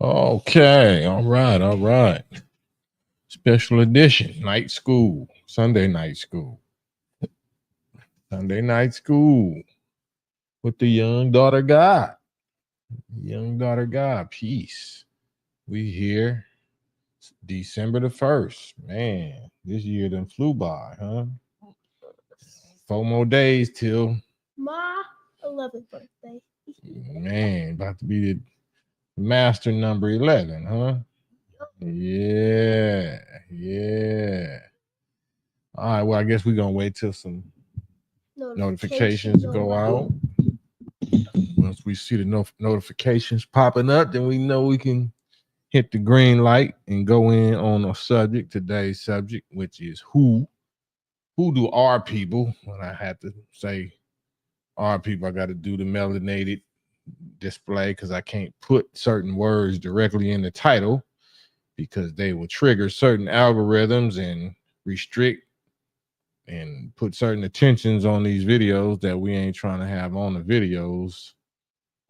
Okay, all right. Special edition, night school, Sunday night school. Sunday night school with the young daughter God. Young daughter God, peace. We here December the 1st. Man, this year done flew by, huh? 4 more days till my 11th birthday. Man, about to be the master number 11, huh? Yeah. All right, well, I guess we're going to wait till some notifications go out. Once we see the notifications popping up, then we know we can hit the green light and go in on a subject, today's subject, which is who do our people, when I have to say our people, I got to do the melanated display because I can't put certain words directly in the title because they will trigger certain algorithms and restrict and put certain attentions on these videos that we ain't trying to have on the videos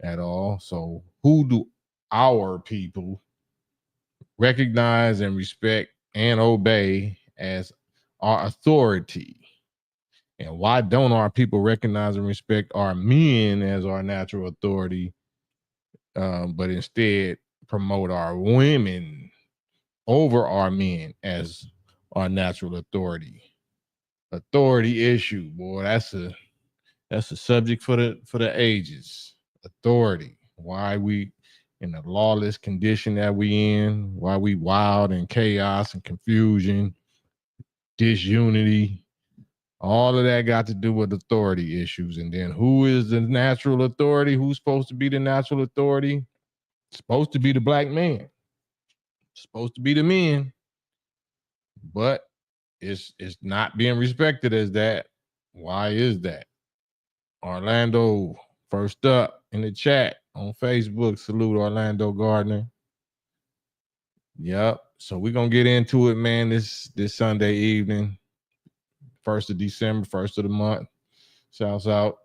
at all. So who do our people recognize and respect and obey as our authority? And why don't our people recognize and respect our men as our natural authority, but instead promote our women over our men as our natural authority? Authority issue, boy. That's a subject for the ages. Authority. Why we in the lawless condition that we in? Why we wild and chaos and confusion, disunity? All of that got to do with authority issues. And then who is the natural authority? Who's supposed to be the natural authority? It's supposed to be the black man. It's supposed to be the men. But it's not being respected as that. Why is that? Orlando, first up in the chat on Facebook. Salute Orlando Gardner. Yep. So we're gonna get into it, man, this Sunday evening. 1st of December, 1st of the month. Shouts out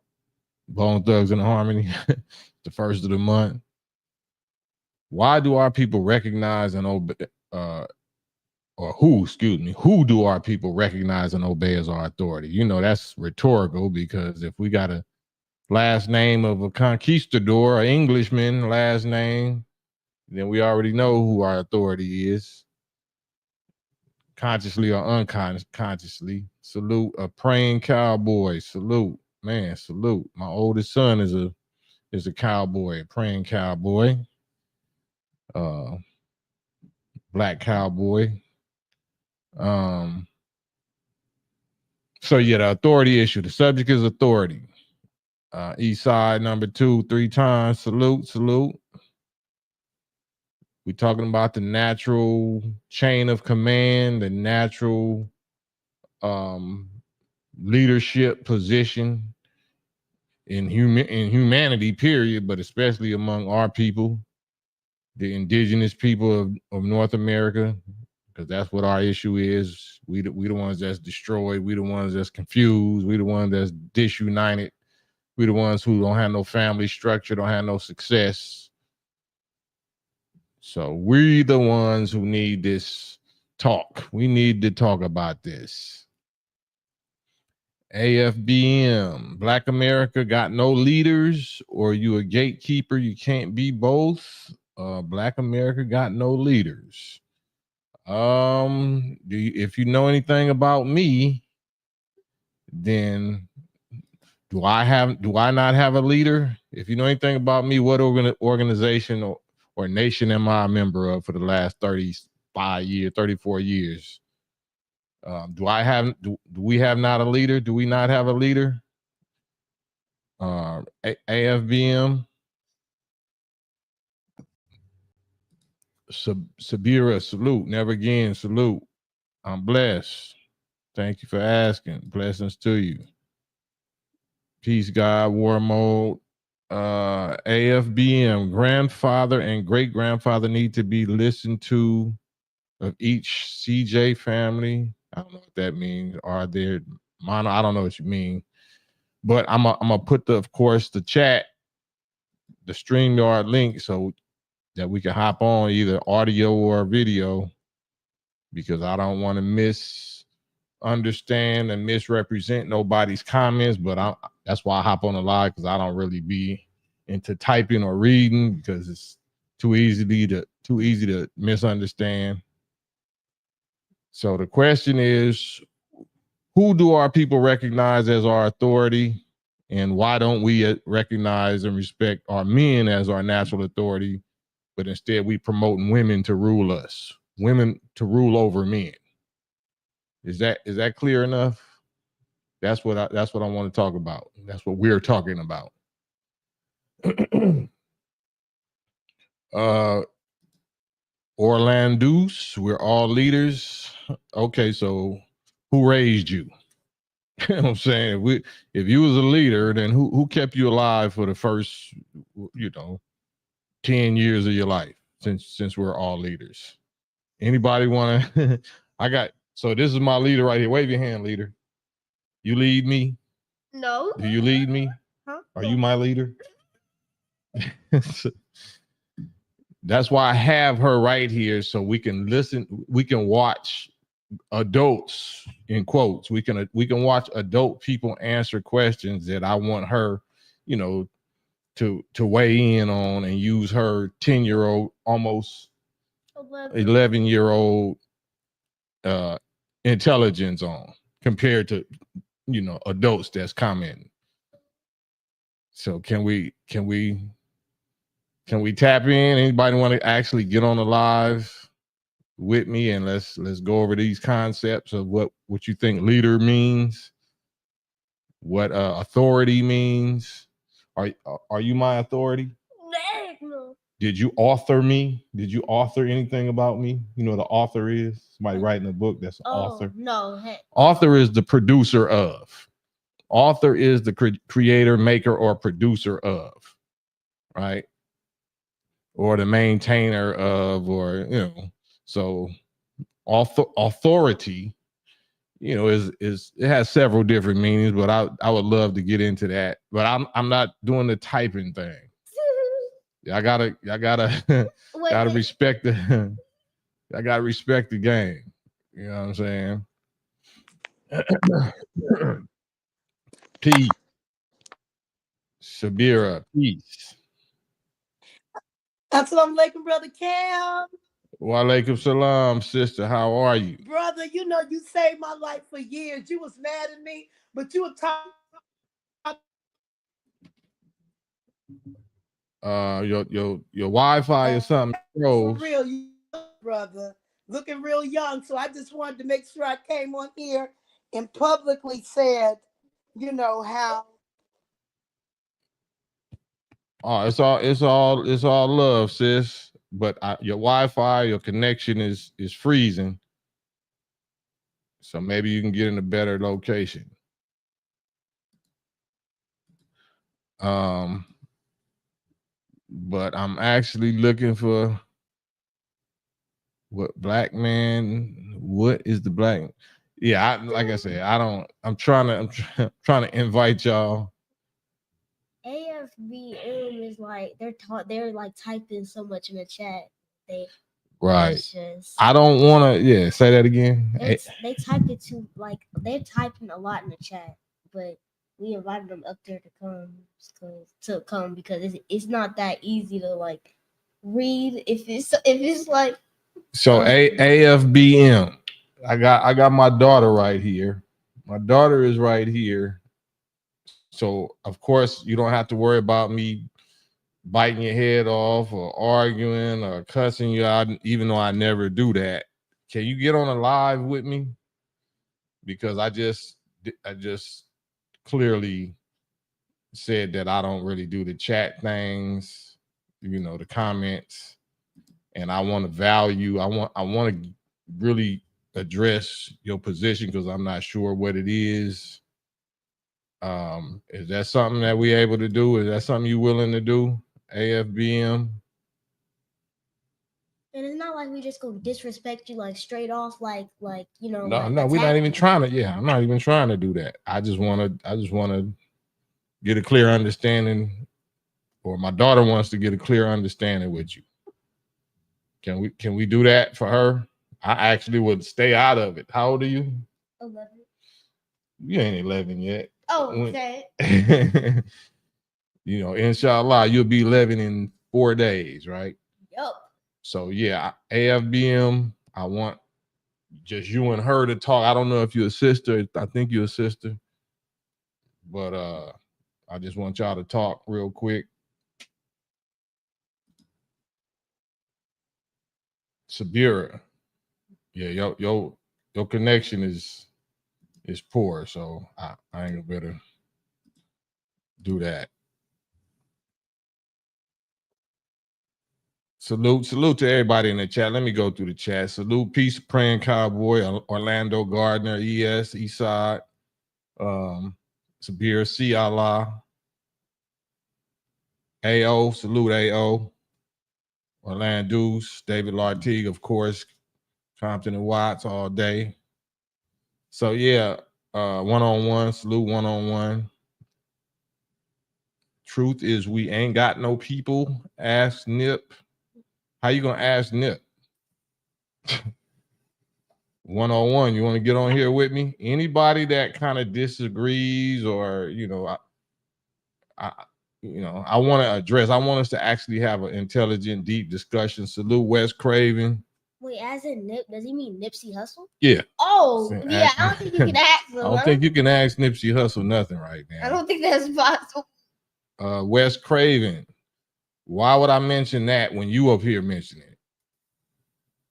Bone Thugs and Harmony. The 1st of the month. Why do our people recognize and obey who do our people recognize and obey as our authority? You know, that's rhetorical because if we got a last name of a conquistador, an Englishman last name, then we already know who our authority is, consciously or unconsciously. Salute a praying cowboy. Salute, man. Salute. My oldest son is a cowboy, a praying cowboy, black cowboy. So yeah, the authority issue. The subject is authority. East side number 2, 3 times. Salute. We're talking about the natural chain of command, the natural leadership position in humanity, period, but especially among our people, the indigenous people of North America, because that's what our issue is. We the ones that's destroyed. We the ones that's confused. We the ones that's disunited. We the ones who don't have no family structure, don't have no success. So we the ones who need this talk. We need to talk about this. AFBM, Black America got no leaders, or you a gatekeeper, you can't be both. Black America got no leaders. If you know anything about me, then do I not have a leader? If you know anything about me, what organization or nation am I a member of for the last 35 years, 34 years? Do we have not a leader? Do we not have a leader? AFBM, Sabira, salute. Never again, salute. I'm blessed. Thank you for asking. Blessings to you. Peace, God, war mode. AFBM, grandfather and great grandfather need to be listened to of each CJ family. I don't know what that means. Are there mono? I don't know what you mean. But I'm gonna put of course, the chat, the StreamYard link. So that we can hop on either audio or video, because I don't want to misunderstand and misrepresent nobody's comments. But that's why I hop on the live, because I don't really be into typing or reading, because it's too easy to misunderstand. So the question is, who do our people recognize as our authority, and why don't we recognize and respect our men as our natural authority, but instead we promoting women to rule us, women to rule over men? Is that clear enough? That's what I want to talk about. That's what we're talking about. Orlandus, we're all leaders. Okay, so who raised you? You know what I'm saying? If you was a leader, then who kept you alive for the first, 10 years of your life, since we're all leaders? Anybody want to? So this is my leader right here. Wave your hand, leader. You lead me? No. Do you lead me? Huh? Are you my leader? That's why I have her right here, so we can listen, we can watch adults, in quotes, we can watch adult people answer questions that I want her, to weigh in on, and use her 10-year-old, almost 11-year-old intelligence on, compared to adults that's commenting. So can we tap in? Anybody want to actually get on the live with me, and let's go over these concepts of what you think leader means, what authority means. Are you my authority? No. Did you author me? Did you author anything about me? You know what the author is? Somebody writing a book, that's an author. No. Hey. Author is the producer of. Author is the creator, maker, or producer of, right? Or the maintainer of, or so authority, is it has several different meanings, but I would love to get into that. But I'm not doing the typing thing. I gotta gotta respect the I gotta respect the game. You know what I'm saying? Peace. Shabira, peace. Assalamu alaikum, brother KAM. Wa alaikum salam, sister. How are you? Brother, you saved my life for years. You was mad at me, but you were talking. Your Wi-Fi or something. For real, brother. Looking real young. So I just wanted to make sure I came on here and publicly said, how. Oh, it's all love, sis. But your Wi-Fi, your connection is freezing. So maybe you can get in a better location. But I'm actually looking for what black man. What is the black? Yeah, like I said, I'm trying to invite y'all. AFBM is like they're like typing so much in the chat. Right. I don't want to. Yeah, say that again. They typed it too. Like they're typing a lot in the chat, but we invited them up there to come because it's not that easy to like read if it's like. So AFBM. I got my daughter right here. My daughter is right here. So of course you don't have to worry about me biting your head off or arguing or cussing you out, even though I never do that. Can you get on a live with me? Because I just clearly said that I don't really do the chat things, the comments, and I want to value. I want to really address your position because I'm not sure what it is. Is that something that we able to do? Is that something you willing to do? AFBM. And it's not like we just go disrespect you like straight off, like No, we're not even trying to. Yeah, I'm not even trying to do that. I just want to get a clear understanding, or my daughter wants to get a clear understanding with you. Can we do that for her? I actually would stay out of it. How old are you? 11. You ain't 11 yet. Oh, okay. You know, inshallah, you'll be 11 in 4 days, right? Yup. So yeah, AFBM, I want just you and her to talk. I don't know if you're a sister. I think you're a sister. But I just want y'all to talk real quick. Sabira. Yeah, your connection is poor, so I ain't gonna better do that. Salute to everybody in the chat. Let me go through the chat. Salute, peace, praying cowboy, Orlando Gardner, ES, Eastside, Sabir, C Allah, AO, salute AO, Orlando Deuce, David Lartigue, of course, Compton and Watts all day. So yeah, one-on-one, salute one-on-one. Truth is we ain't got no people. Ask Nip. How you gonna ask Nip? One-on-one, you want to get on here with me? Anybody that kind of disagrees, or I want to address. I want us to actually have an intelligent, deep discussion. Salute Wes Craven. Wait, as in Nip, does he mean Nipsey Hussle? Yeah. Oh, So yeah. I don't think you can ask him. I don't think you can ask Nipsey Hussle nothing right now. I don't think that's possible. Wes Craven. Why would I mention that when you up here mentioning it?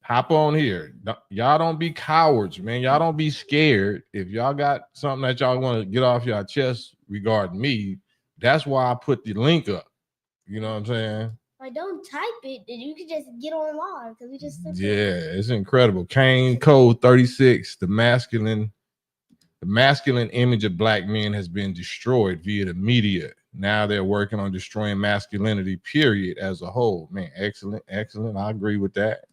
Hop on here. Y'all don't be cowards, man. Y'all don't be scared. If y'all got something that y'all want to get off your chest regarding me, that's why I put the link up. You know what I'm saying? Like, don't type it, then you can just get on live because we just it's incredible. Kane Code 36, the masculine image of black men has been destroyed via the media. Now they're working on destroying masculinity, period, as a whole. Man, excellent. I agree with that.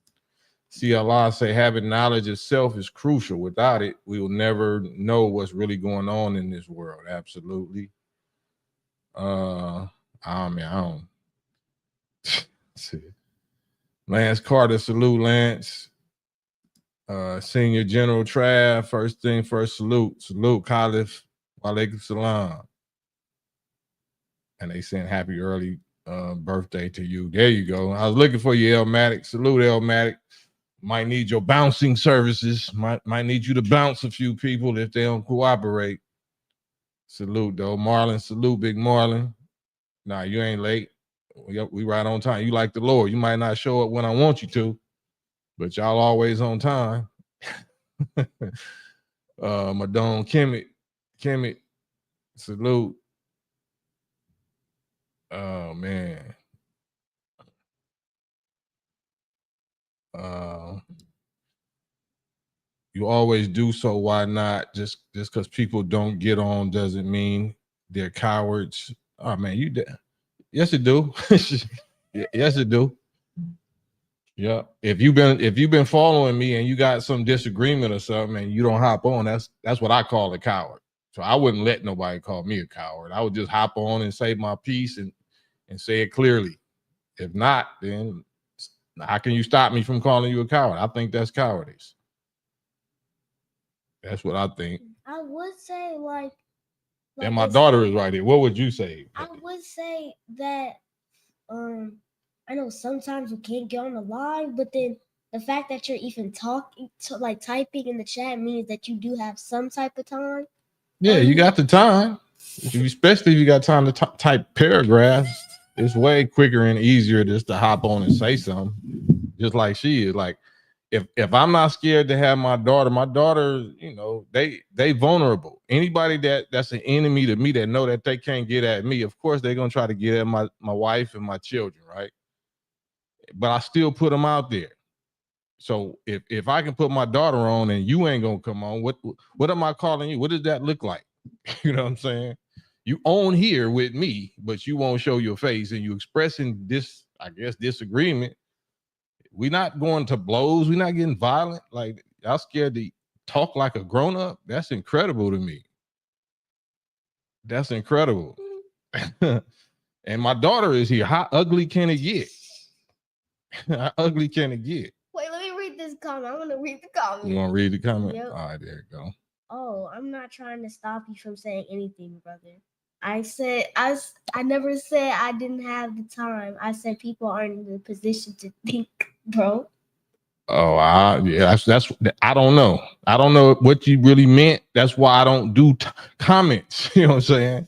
See Allah say having knowledge of self is crucial. Without it, we will never know what's really going on in this world. Absolutely. I don't see. Lance Carter, salute, Lance. Senior General Trav, first thing first, salute. Salute, Khalif. Walaikum salam. And they sent happy early birthday to you. There you go. I was looking for you, Elmatic. Salute, Elmatic. Might need your bouncing services. Might need you to bounce a few people if they don't cooperate. Salute, though. Marlon, salute, Big Marlon. Nah, you ain't late. We right on time. You like the Lord. You might not show up when I want you to, but y'all always on time. Madone Kemet, salute. Oh man. You always do, so why not? Just because people don't get on doesn't mean they're cowards. Oh man, you did. Yes, it do. Yes, it do. Yeah. If you've been following me and you got some disagreement or something and you don't hop on, that's what I call a coward. So I wouldn't let nobody call me a coward. I would just hop on and say my piece and say it clearly. If not, then how can you stop me from calling you a coward? I think that's cowardice. That's what I think. I would say and my daughter is right here. What would you say? I would say that I know sometimes you can't get on the live, but then the fact that you're even talking to typing in the chat means that you do have some type of time. Yeah, you got the time. Especially if you got time to type paragraphs. It's way quicker and easier just to hop on and say something. Just like she is. Like if I'm not scared to have my daughter, they vulnerable. Anybody that's an enemy to me that know that they can't get at me, of course they're gonna try to get at my wife and my children, right? But I still put them out there. So if I can put my daughter on and you ain't gonna come on, what am I calling you? What does that look like? You know what I'm saying? You on here with me, but you won't show your face and you expressing this, I guess, disagreement. We're not going to blows. We're not getting violent. Like, y'all scared to talk like a grown-up? That's incredible to me. That's incredible. And my daughter is here. How ugly can it get? How ugly can it get? Wait, let me read this comment. I want to read the comment. You want to read the comment? Yep. All right, there you go. Oh, I'm not trying to stop you from saying anything, brother. I never said I didn't have the time. I said people aren't in the position to think, bro. Oh, yeah, that's I don't know. I don't know what you really meant. That's why I don't do comments. You know what I'm saying?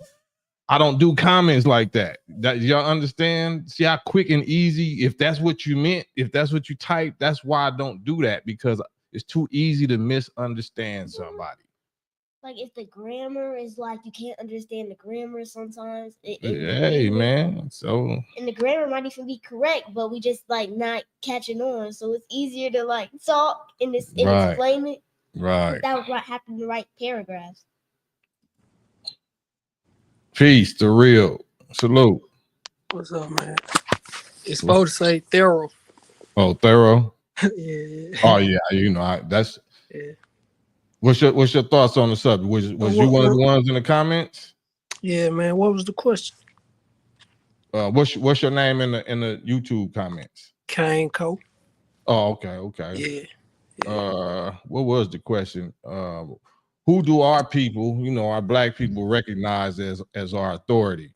I don't do comments like that. That y'all understand? See how quick and easy. If that's what you meant, if that's what you typed, that's why I don't do that, because it's too easy to misunderstand somebody. Like if the grammar is like you can't understand the grammar sometimes. Hey man, so and the grammar might even be correct, but we just like not catching on. So it's easier to like talk and explain it without having to write paragraphs. Peace, the real. Salute. What's up, man? It's supposed to say thorough. Oh, thorough. Yeah. Oh yeah, you know that's. Yeah. What's your thoughts on the subject? Was you one of the ones in the comments? Yeah, man. What was the question? What's your name in the YouTube comments? KAM. Oh, okay. Yeah. What was the question? Who do our people, our black people, recognize as our authority?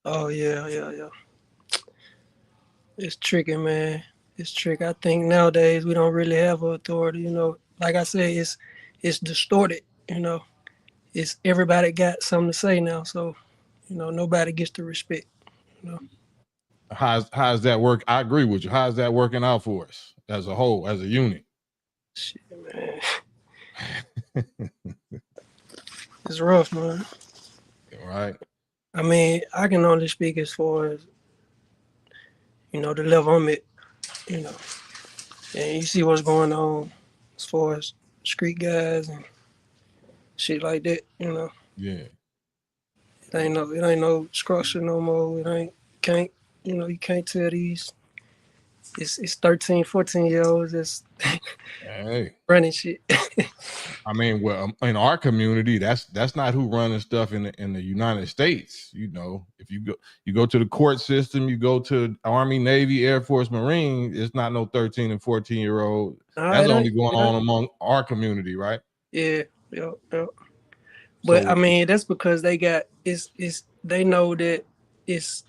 Oh yeah. It's tricky, man. It's tricky. I think nowadays we don't really have authority. Like I say, it's distorted. It's everybody got something to say now, so nobody gets the respect. How's that work? I agree with you. How's that working out for us as a whole, as a unit? Shit, man. It's rough, man. Right. I mean, I can only speak as far as the level I'm at, and you see what's going on as far as street guys and shit like that, Yeah. It ain't no structure no more. You can't tell these it's 13, 14-year-olds that's running shit. I mean, well, in our community, that's not who running stuff in the United States. If you go to the court system, you go to Army, Navy, Air Force, Marine, it's not no 13 and 14-year-old. That's only going on among our community, right? Yeah. But I mean, that's because they got they know that it's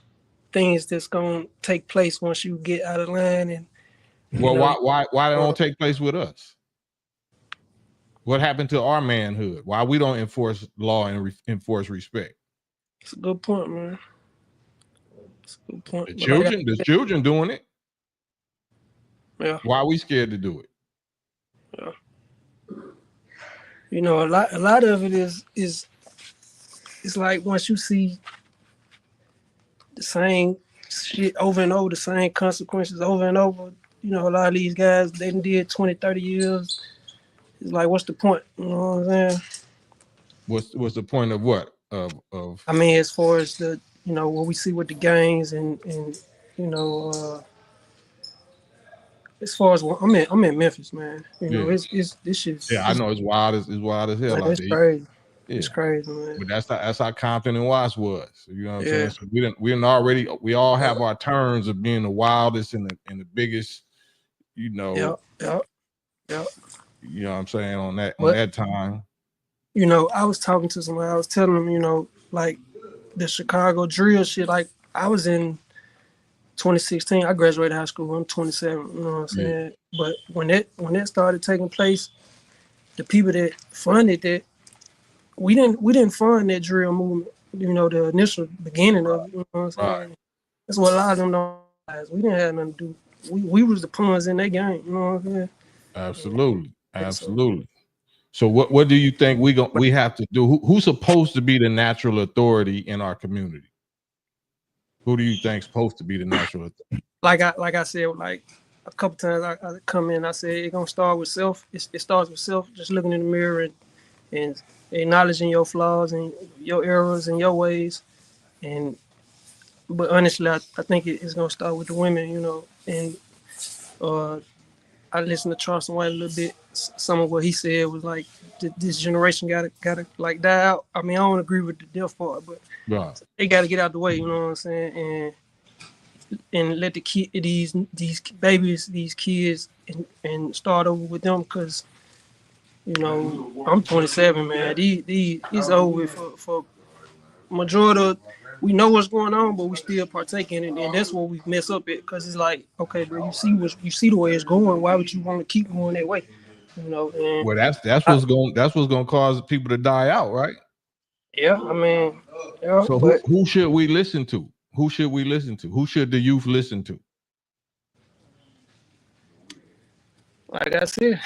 things that's gonna take place once you get out of line. And why they don't take place with us? What happened to our manhood? Why we don't enforce law and enforce respect? It's a good point, man. It's a good point. The children doing it. Yeah. Why are we scared to do it? Yeah. A lot of it is it's like once you see the same shit over and over, the same consequences over and over, a lot of these guys, they did 20, 30 years. It's like, what's the point? You know what I'm saying? What's the point of what? I mean, as far as the, what we see with the gangs and as far as I'm in Memphis, man. It's this shit. Yeah, I know it's wild as hell. Man, it's crazy. Yeah. It's crazy, man. But that's how Compton and Watts was. You know what I'm saying? So we all have our turns of being the wildest and the biggest. Yep. You know what I'm saying on that time. I was talking to somebody. I was telling them, like the Chicago drill shit. Like I was in 2016. I graduated high school. I'm 27. You know what I'm saying? Yeah. But when that started taking place, the people that funded that, we didn't fund that drill movement. The initial beginning of it. You know what I'm saying? Right. That's what a lot of them don't realize. We didn't have nothing to do. We was the pawns in that game. You know what I'm saying? Absolutely. So what do you think we have to do? Who's supposed to be the natural authority in our community? Who do you think's supposed to be the natural authority? Like I said, like a couple times I come in, I say it's gonna start with self. It starts with self, just looking in the mirror and acknowledging your flaws and your errors and your ways. But honestly, I think it's gonna start with the women, and I listened to Charleston White a little bit. Some of what he said was like, this generation gotta like die out. I mean, I don't agree with the death part, but they gotta get out the way. You know what I'm saying? And and let these babies, these kids, and start over with them, because you know I'm 27, man. These it's over for majority of, we know what's going on, but we still partake in it, and that's what we mess up at. Because it's like, okay, bro, you see the way it's going. Why would you want to keep going that way? You know, and Well, that's what's gonna cause people to die out, right? yeah, I mean, yeah, So but who should we listen to? Who should we listen to? Who should the youth listen to? like I said,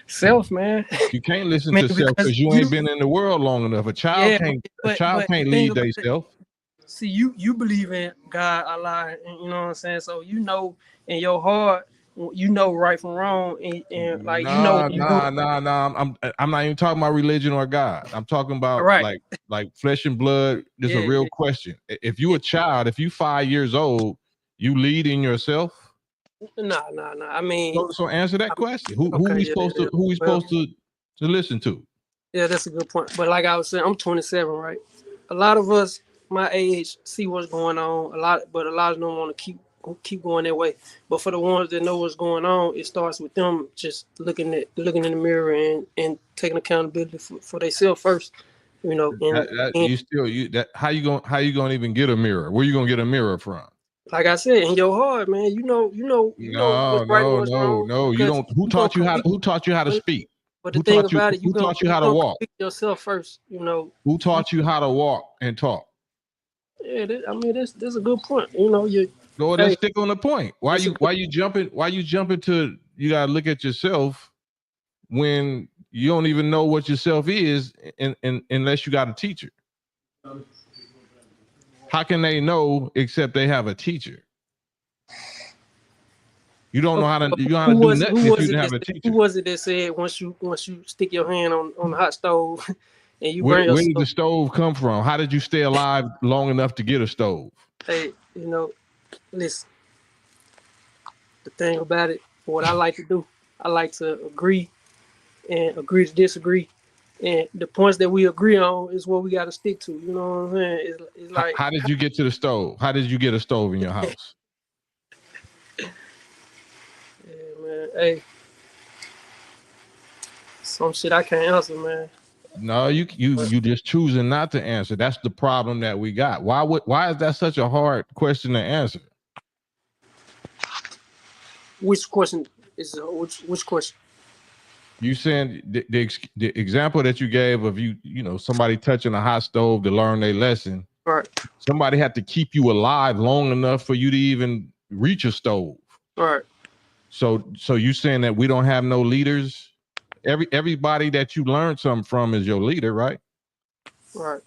self, man. You can't listen I to mean, self because because you ain't been in the world long enough. A child yeah, can't but the thing lead about it, themselves. see, you believe in God, Allah, and you know what I'm saying. So you know in your heart, you know right from wrong, and like you know Nah, when you do it I'm not even talking about religion or God. I'm talking about right. like flesh and blood. This is a Yeah, real yeah, question. If you yeah. a child, if you 5 years old, you leading yourself. Nah. I mean, So answer that question. Who okay, we yeah. supposed to who we Well, supposed to listen to? yeah, that's a good point. But like I was saying, I'm 27, right? A lot of us my age see what's going on. But a lot of them want to keep going that way. But for the ones that know what's going on, it starts with them just looking in the mirror and taking accountability for themselves first. You know, and How you gonna even get a mirror? Where you gonna get a mirror from? like I said, in your heart, man, you know what's right and what's wrong. No. You Because don't. Who you gonna taught you how? convict. Who taught you how to speak? But the thing about it, Who taught you you how to gonna walk? convict yourself first. You know. Who taught you how to walk and talk? Yeah, I mean that's a good point. You know, No, let's hey, stick on the point. Why that's a good, you jumping? Why you jumping to? You gotta look at yourself when you don't even know what yourself is, unless you got a teacher. How can they know except they have a teacher? You don't know how to. You know how to do nothing if you didn't have a who teacher. was it that said once you stick your hand on the hot stove and you burn Where did the yourself? stove come from? How did you stay alive long enough to get a stove? Hey, listen. The thing about it, what I like to do, I like to agree to disagree. And the points that we agree on is what we got to stick to. You know what I'm saying? It's like, How did you get to the stove? How did you get a stove in your house? yeah, man. Hey, some shit I can't answer, man. No, you just choosing not to answer. That's the problem that we got. Why is that such a hard question to answer? Which question is which question? You saying the example that you gave of somebody touching a hot stove to learn their lesson. Right. Somebody had to keep you alive long enough for you to even reach a stove. Right. So you saying that we don't have no leaders? Everybody that you learned something from is your leader, right? Right.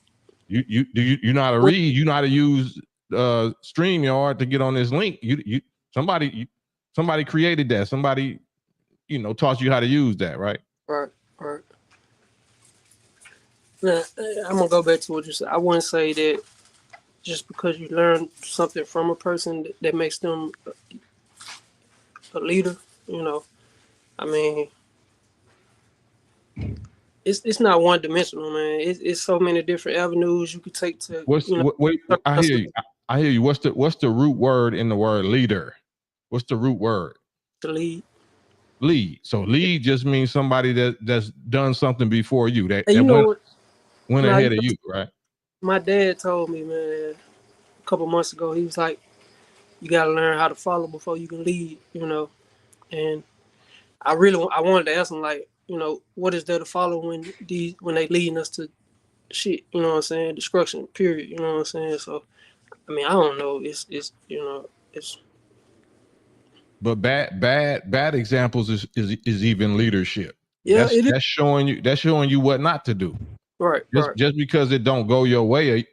You know how to read, you know how to use StreamYard to get on this link. Somebody created that. Somebody, taught you how to use that, right? Right. Now, I'm gonna go back to what you said. I wouldn't say that just because you learn something from a person that makes them a leader. I mean, it's not one dimensional, man. It's so many different avenues you could take to. I hear you. I hear you. What's the root word in the word leader? What's the root word? To lead. Lead. So lead just means somebody that's done something before you that went ahead of you, right? My dad told me, man, a couple months ago, he was like, "You got to learn how to follow before you can lead," And I wanted to ask him, like, what is there to follow when they leading us to shit? You know what I'm saying? Destruction. Period. You know what I'm saying? So, I mean, I don't know. It's. But bad examples is even leadership. Yeah, That's showing you what not to do. Right. Just because it don't go your way,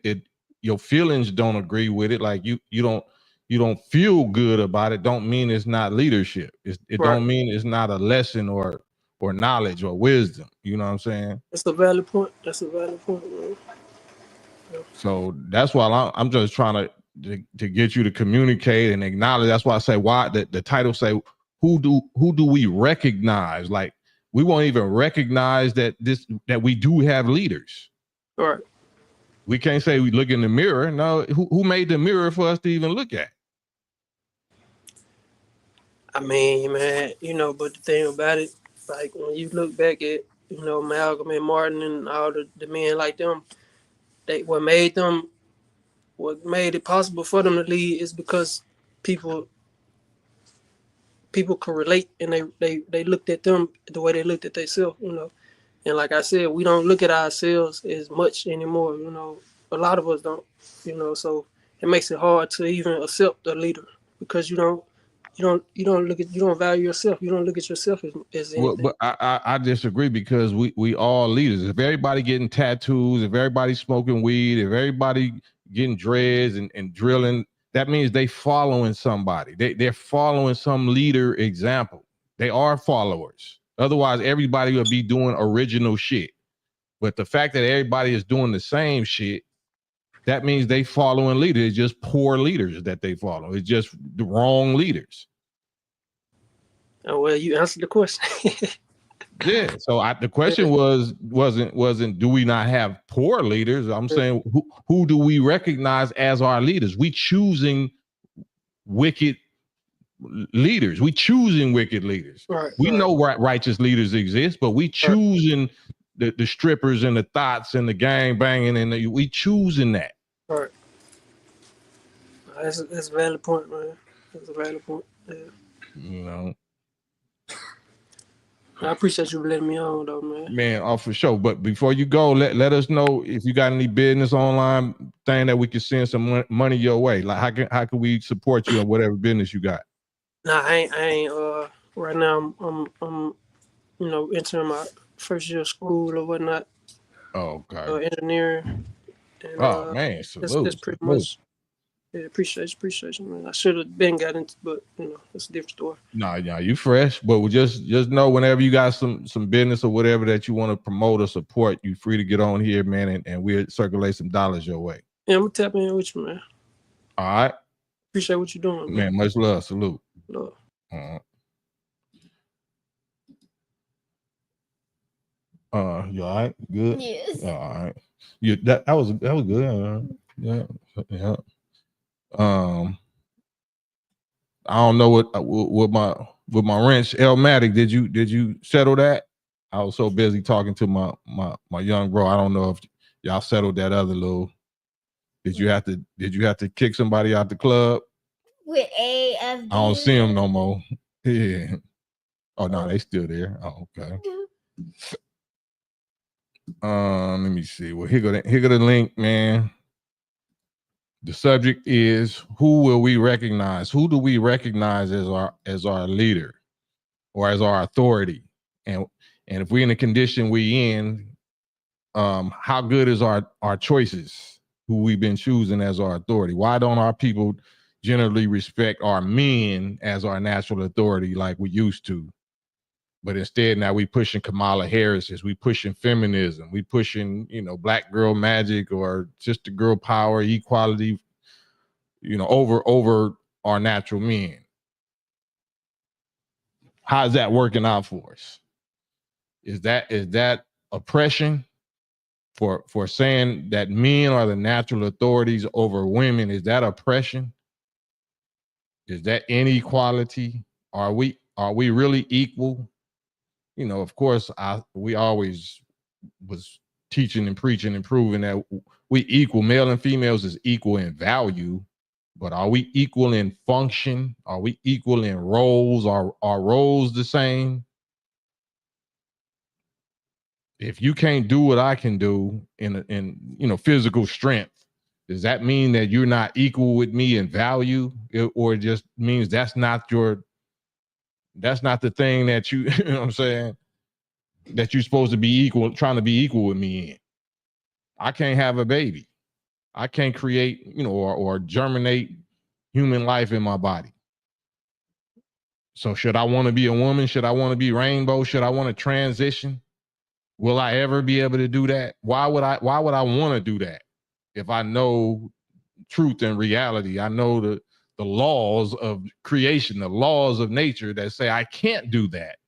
your feelings don't agree with it. Like you don't feel good about it. Don't mean it's not leadership. It don't mean it's not a lesson or knowledge or wisdom. You know what I'm saying? That's a valid point. Man. Yeah. So that's why I'm just trying to get you to communicate and acknowledge. That's why I say why the title say who do we recognize? Like we won't even recognize that we do have leaders. Right. We can't say we look in the mirror. No, who made the mirror for us to even look at? I mean, man, but the thing about it, like when you look back at, Malcolm and Martin and all the men like them, what made it possible for them to lead is because people could relate, and they looked at them the way they looked at themselves, And like I said, we don't look at ourselves as much anymore, A lot of us don't, So it makes it hard to even accept a leader because you don't value yourself. You don't look at yourself as anything. Well, but I disagree because we all leaders. If everybody getting tattoos, if everybody smoking weed, if everybody getting dreads and drilling, that means they following somebody. They're following some leader example. They are followers. Otherwise, everybody would be doing original shit. But the fact that everybody is doing the same shit, that means they following leaders. It's just poor leaders that they follow. It's just the wrong leaders. Oh, well, you answered the question. Yeah. So the question wasn't do we not have poor leaders? I'm saying who do we recognize as our leaders? We choosing wicked leaders. We choosing wicked leaders. Right, we know righteous leaders exist, but we choosing the strippers and the thoughts and the gang banging and we choosing that. Right. That's a valid point, man. That's a valid point. Yeah. I appreciate you letting me on, though, man. Man, for sure. But before you go, let us know if you got any business online thing that we can send some money your way. Like how can we support you on whatever business you got? Nah, I ain't. Right now, I'm entering my first year of school or whatnot. Oh, okay. Engineering. And, man, that's pretty much. Yeah, appreciate you, man. I should have been got into, but it's a different story. Nah, you fresh, but we just know whenever you got some business or whatever that you want to promote or support, you free to get on here, man, and we'll circulate some dollars your way. Yeah, I'm gonna tap in with you, man. All right. Appreciate what you're doing, man. Much love. Salute. Love. You all right? Good. Yes. All right. That was good. Yeah. I don't know what my wrench Elmatic. Did you settle that? I was so busy talking to my young bro. I don't know if y'all settled that other little. Did you have to kick somebody out the club? With AFD. I don't see them no more. Yeah. Oh no, they still there. Oh, okay. Let me see. Well, here go the link, man. The subject is who will we recognize? Who do we recognize as our leader or as our authority? And if we're in the condition we in, how good is our choices? Who we've been choosing as our authority? Why don't our people generally respect our men as our natural authority like we used to? But instead now we pushing Kamala Harris's, we pushing feminism, we pushing, black girl magic or just the girl power, equality, over our natural men. How's that working out for us? Is that oppression for saying that men are the natural authorities over women? Is that oppression? Is that inequality? Are we really equal? Of course, we always was teaching and preaching and proving that we equal, male and females is equal in value, but are we equal in function? Are we equal in roles? Are roles the same? If you can't do what I can do in physical strength, does that mean that you're not equal with me in value, or it just means that's not the thing that you, you know what I'm saying, that you're supposed to be trying to be equal with me in? I can't have a baby. I can't create, or germinate human life in my body. So should I want to be a woman? Should I want to be rainbow? Should I want to transition? Will I ever be able to do that? Why would I want to do that if I know truth and reality? I know the laws of creation, the laws of nature that say I can't do that.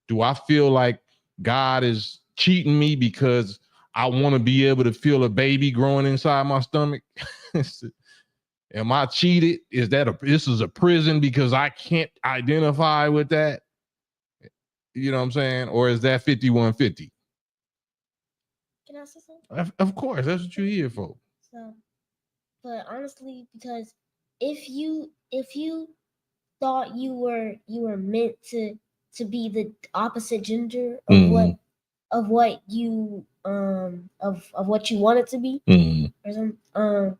Do I feel like God is cheating me because I want to be able to feel a baby growing inside my stomach? Am I cheated? Is that this is a prison because I can't identify with that? You know what I'm saying? Or is that 5150? Can I say something? Of course, that's what you're here for. So, but honestly, because if you thought you were meant to be the opposite gender of what you of what you wanted to be, or something,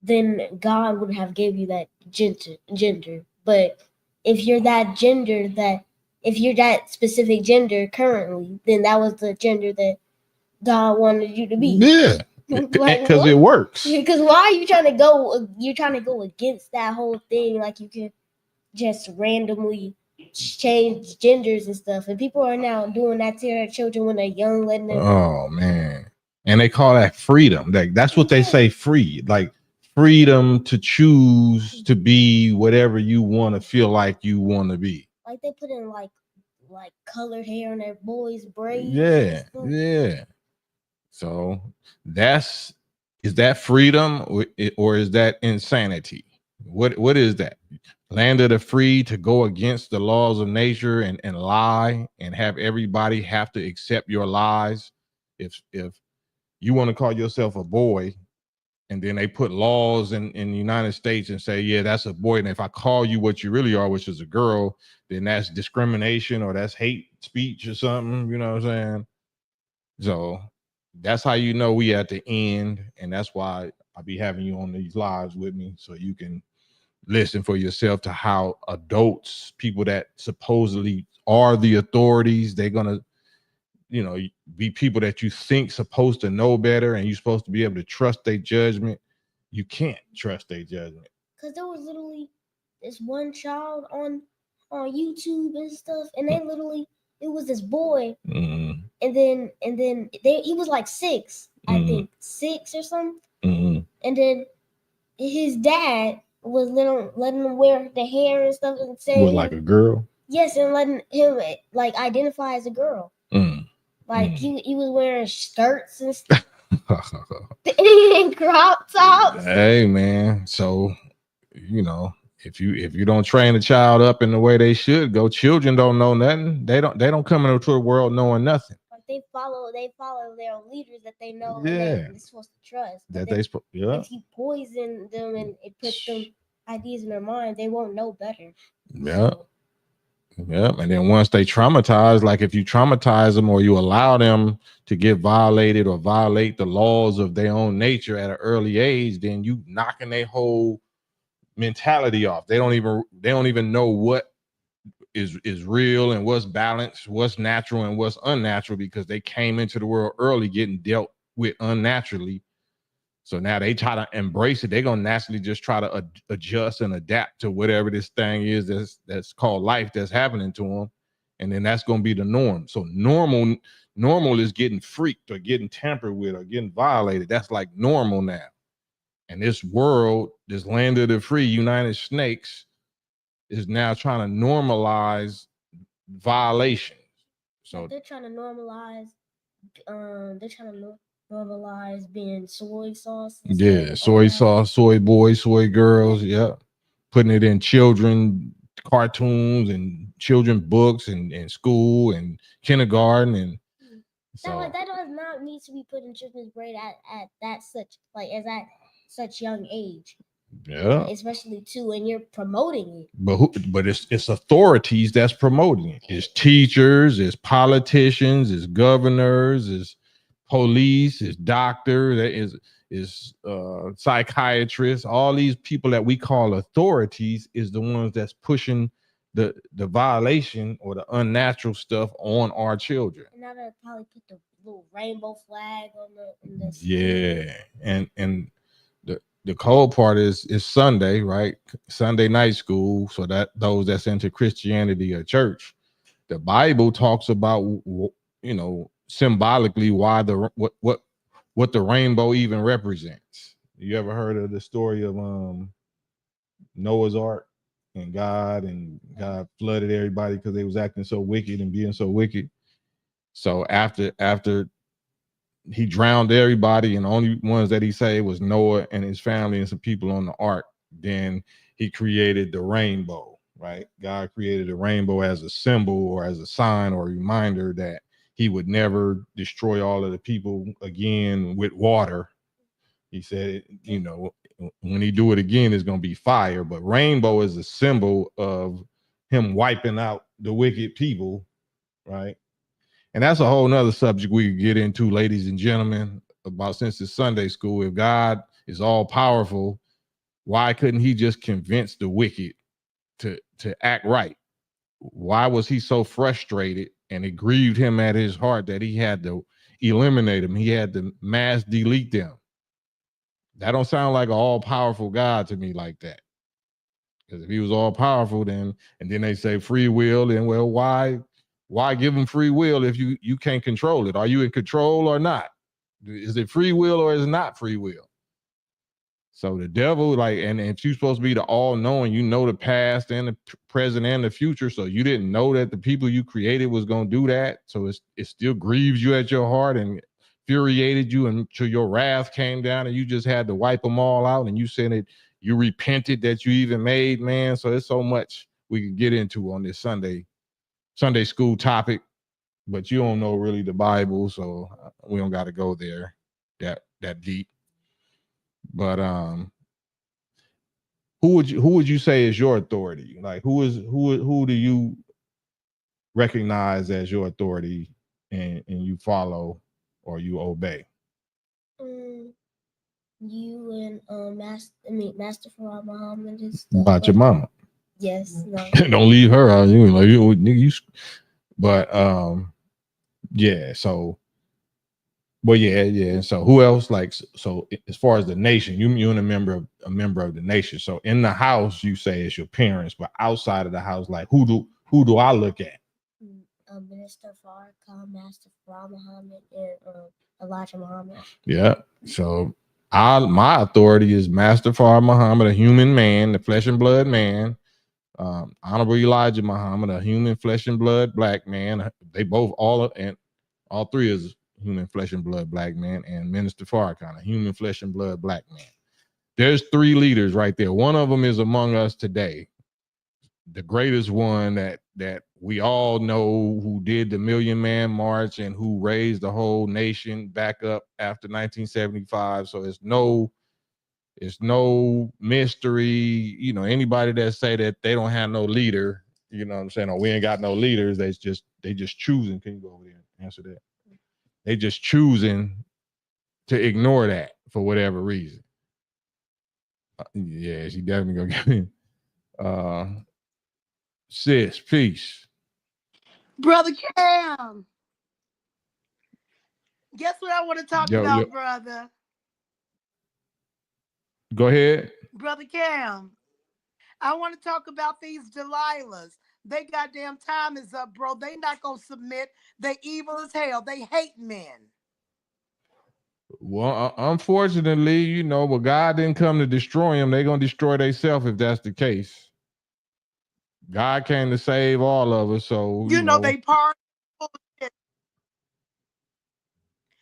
then God would have gave you that gender. But if you're that gender if you're that specific gender currently, then that was the gender that God wanted you to be. Yeah. Like, because it works. Because why are you trying to go? You're trying to go against that whole thing. Like, you can just randomly change genders and stuff, and people are now doing that to their children when they're young, letting them. Oh man, and they call that freedom. Like that's what they say, free. Like freedom to choose to be whatever you want to feel like you want to be. Like they put in like colored hair on their boys' braids. Yeah. So is that freedom or is that insanity? What is that? Land of the free to go against the laws of nature and lie and have everybody have to accept your lies. If you want to call yourself a boy and then they put laws in the United States and say, yeah, that's a boy. And if I call you what you really are, which is a girl, then that's discrimination or that's hate speech or something. You know what I'm saying? So that's how you know we at the end. And that's why I be having you on these lives with me so you can listen for yourself to how adults, people that supposedly are the authorities, they're gonna, be people that you think supposed to know better, and you're supposed to be able to trust their judgment. You can't trust their judgment. Because there was literally this one child on YouTube and stuff, and they literally it was this boy, and then he was like 6, I think 6 or something, and then his dad was letting him wear the hair and stuff and saying like a girl. Yes, and letting him like identify as a girl. Like he was wearing skirts and stuff. And crop tops. Hey man, so if you don't train a child up in the way they should go, children don't know nothing. They don't come into the world knowing nothing. Like they follow their leaders that they know and they're supposed to trust. That if you poison them and it puts them ideas in their mind, they won't know better. Yeah. Yep. And then once they traumatize, like if you traumatize them or you allow them to get violated or violate the laws of their own nature at an early age, then you knocking their whole mentality off. They don't even know what is real and what's balanced, what's natural and what's unnatural, because they came into the world early getting dealt with unnaturally. So now they try to embrace it. They're going to naturally just try to adjust and adapt to whatever this thing is that's called life that's happening to them. And then that's going to be the norm. So normal is getting freaked or getting tampered with or getting violated. That's like normal now. And this world, this land of the free, United Snakes, is now trying to normalize violations. So they're trying to normalize. Normalize being soy sauce. Soy sauce, soy boys, soy girls. Yeah, putting it in children cartoons and children books and school and kindergarten and. That does not need to be put in children's brain at that such young age. Yeah, especially too, and you're promoting it. But it's authorities that's promoting it. It's teachers, it's politicians, it's governors, it's police, it's doctors, is psychiatrists. All these people that we call authorities is the ones that's pushing the violation or the unnatural stuff on our children. And now they probably put the little rainbow flag on the yeah, and the cold part is Sunday, right? Sunday night school. So that those that's into Christianity or church, the Bible talks about, symbolically why what the rainbow even represents. You ever heard of the story of Noah's Ark and God flooded everybody because they was acting so wicked and being so wicked. So after he drowned everybody, and the only ones that he saved was Noah and his family and some people on the ark. then he created the rainbow, right? God created the rainbow as a symbol or as a sign or a reminder that he would never destroy all of the people again with water. He said, you know, when he do it again, it's going to be fire. But rainbow is a symbol of him wiping out the wicked people, right? And that's a whole nother subject we could get into, ladies and gentlemen, about, since it's Sunday school. If God is all powerful, why couldn't he just convince the wicked to act right? Why was he so frustrated, and it grieved him at his heart that he had to eliminate them? He had to mass delete them. That don't sound like an all-powerful God to me like that. Because if he was all-powerful, then, and then they say free will, then, well, why give him free will if you can't control it? Are you in control or not? Is it free will or is it not free will? So the devil, like, and if you're supposed to be the all-knowing, you know the past and the present and the future. So you didn't know that the people you created was going to do that. So it still grieves you at your heart and infuriated you until your wrath came down and you just had to wipe them all out. And you said it, you repented that you even made, man. So there's so much we can get into on this Sunday school topic, but you don't know really the Bible. So we don't got to go there that deep. But who would you say is your authority? Like who do you recognize as your authority and you follow or you obey? You and Master Farah Muhammad and stuff. About your mama. Yes. No. Don't leave her out. You like you. But yeah. So. Well, yeah. So who else? Like, so as far as the nation, you're a member of the nation. So in the house, you say it's your parents, but outside of the house, like who do I look at? Minister Farrakhan, Master Farah Muhammad, and Elijah Muhammad. Yeah. So my authority is Master Farah Muhammad, a human man, the flesh and blood man. Honorable Elijah Muhammad, a human flesh and blood black man. They both all three is human flesh and blood black man, and Minister Farrakhan, a human flesh and blood black man. There's three leaders right there. One of them is among us today, the greatest one that we all know, who did the Million Man March and who raised the whole nation back up after 1975. So it's no mystery. You know, anybody that say that they don't have no leader, you know what I'm saying, or we ain't got no leaders, they just choosing. Can you go over there and answer that? They just choosing to ignore that for whatever reason. Yeah, she definitely gonna get me. Sis, peace. Brother Cam. Guess what I want to talk about, brother? Go ahead. Brother Cam. I want to talk about these Delilahs. They goddamn time is up, bro. They not gonna submit. They evil as hell. They hate men. Well, unfortunately, you know, but God didn't come to destroy them. They're gonna destroy themselves if that's the case. God came to save all of us, so you know they party.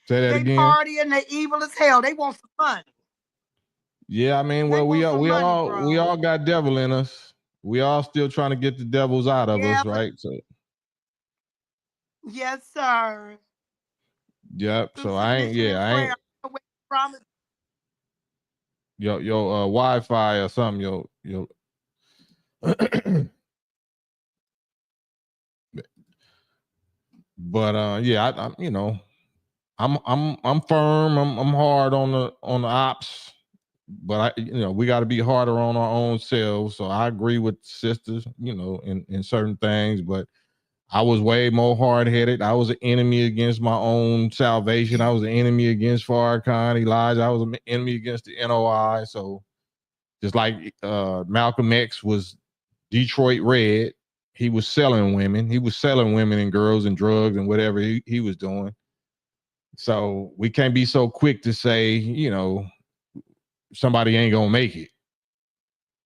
Say that again. They party and they evil as hell. They want some money. Yeah, I mean, well, we all got devil in us. We all still trying to get the devils out of us, right? So. Yes, sir. Yep. So I ain't. Your Wi-Fi or something. Your. But yeah, I'm you know, I'm firm. I'm hard on the ops, but we got to be harder on our own selves. So I agree with sisters, you know, in certain things, but I was way more hard-headed. I was an enemy against my own salvation. I was an enemy against Farrakhan, Elijah. I was an enemy against the NOI. So just like Malcolm X was Detroit Red, he was selling women. He was selling women and girls and drugs and whatever he was doing. So we can't be so quick to say, you know, somebody ain't gonna make it.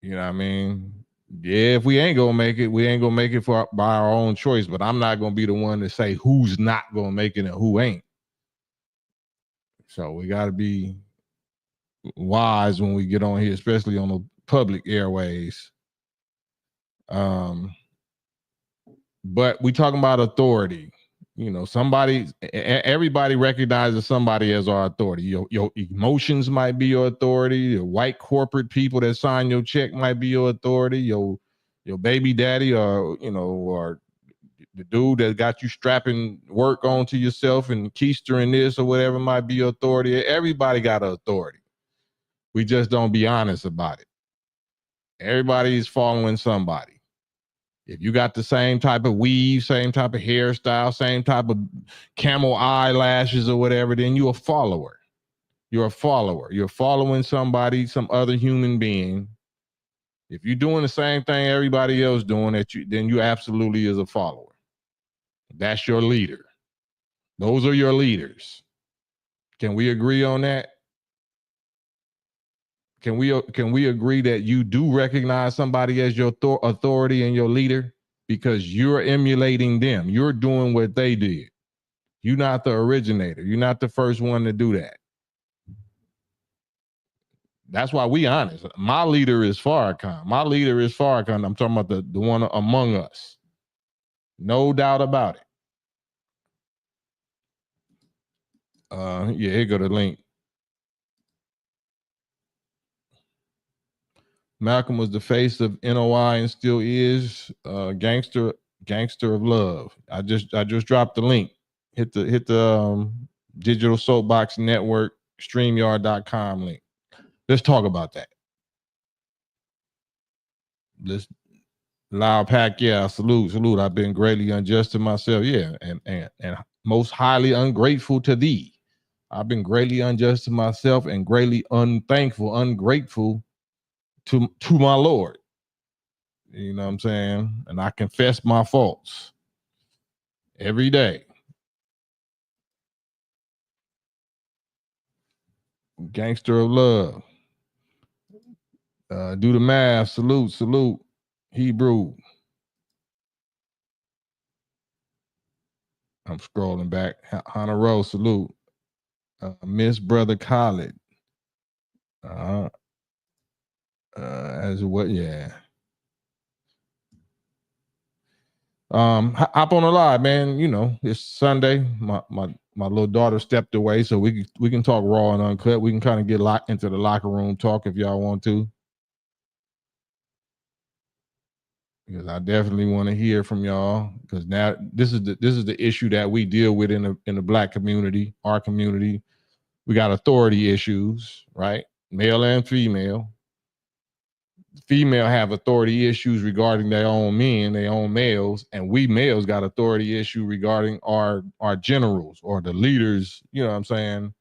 You know what I mean? Yeah, if we ain't gonna make it, we ain't gonna make it by our own choice. But I'm not gonna be the one to say who's not gonna make it and who ain't. So we gotta be wise when we get on here, especially on the public airways. But we talking about authority. You know, everybody recognizes somebody as our authority. Your emotions might be your authority. Your white corporate people that sign your check might be your authority. Your baby daddy, or or the dude that got you strapping work onto yourself and keistering this or whatever might be your authority. Everybody got an authority. We just don't be honest about it. Everybody's following somebody. If you got the same type of weave, same type of hairstyle, same type of camel eyelashes or whatever, then you're a follower. You're a follower. You're following somebody, some other human being. If you're doing the same thing everybody else doing, then you absolutely is a follower. That's your leader. Those are your leaders. Can we agree on that? Can we agree that you do recognize somebody as your authority and your leader because you're emulating them? You're doing what they did. You're not the originator. You're not the first one to do that. That's why we honest. My leader is Farrakhan. My leader is Farrakhan. I'm talking about the one among us. No doubt about it. Yeah, here go the link. Malcolm was the face of NOI and still is gangster of love. I just dropped the link. Hit the Digital Soapbox Network StreamYard.com link. Let's talk about that. Let's Loud Pack, yeah, salute. I've been greatly unjust to myself, yeah, and most highly ungrateful to thee. I've been greatly unjust to myself and greatly unthankful, ungrateful to my Lord. You know what I'm saying? And I confess my faults every day. Gangster of love. Do the math. Salute. Hebrew. I'm scrolling back. Hannah Rose, salute. Miss Brother Khaled. As what? Yeah. Hop on the live, man. You know, it's Sunday. My little daughter stepped away, so we can talk raw and uncut. We can kind of get locked into the locker room talk if y'all want to, because I definitely want to hear from y'all. Because now this is the issue that we deal with in the Black community, our community. We got authority issues, right? Male and female. Female have authority issues regarding their own men, their own males, and we males got authority issue regarding our generals or the leaders, you know what I'm saying,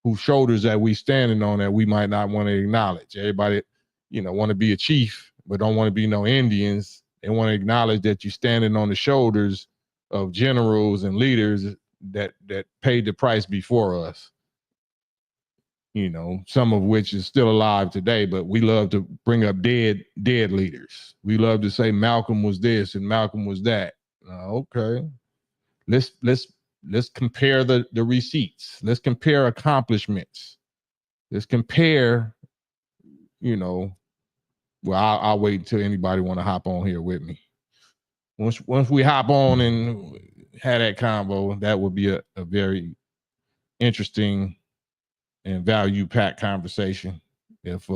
whose shoulders that we standing on that we might not want to acknowledge. Everybody, want to be a chief, but don't want to be no Indians. They want to acknowledge that you're standing on the shoulders of generals and leaders that paid the price before us. Some of which is still alive today, but we love to bring up dead leaders. We love to say Malcolm was this and Malcolm was that. Okay. Let's compare the receipts. Let's compare accomplishments. Let's compare, well, I'll wait until anybody want to hop on here with me. Once we hop on and have that convo, that would be a very interesting and value-packed conversation. If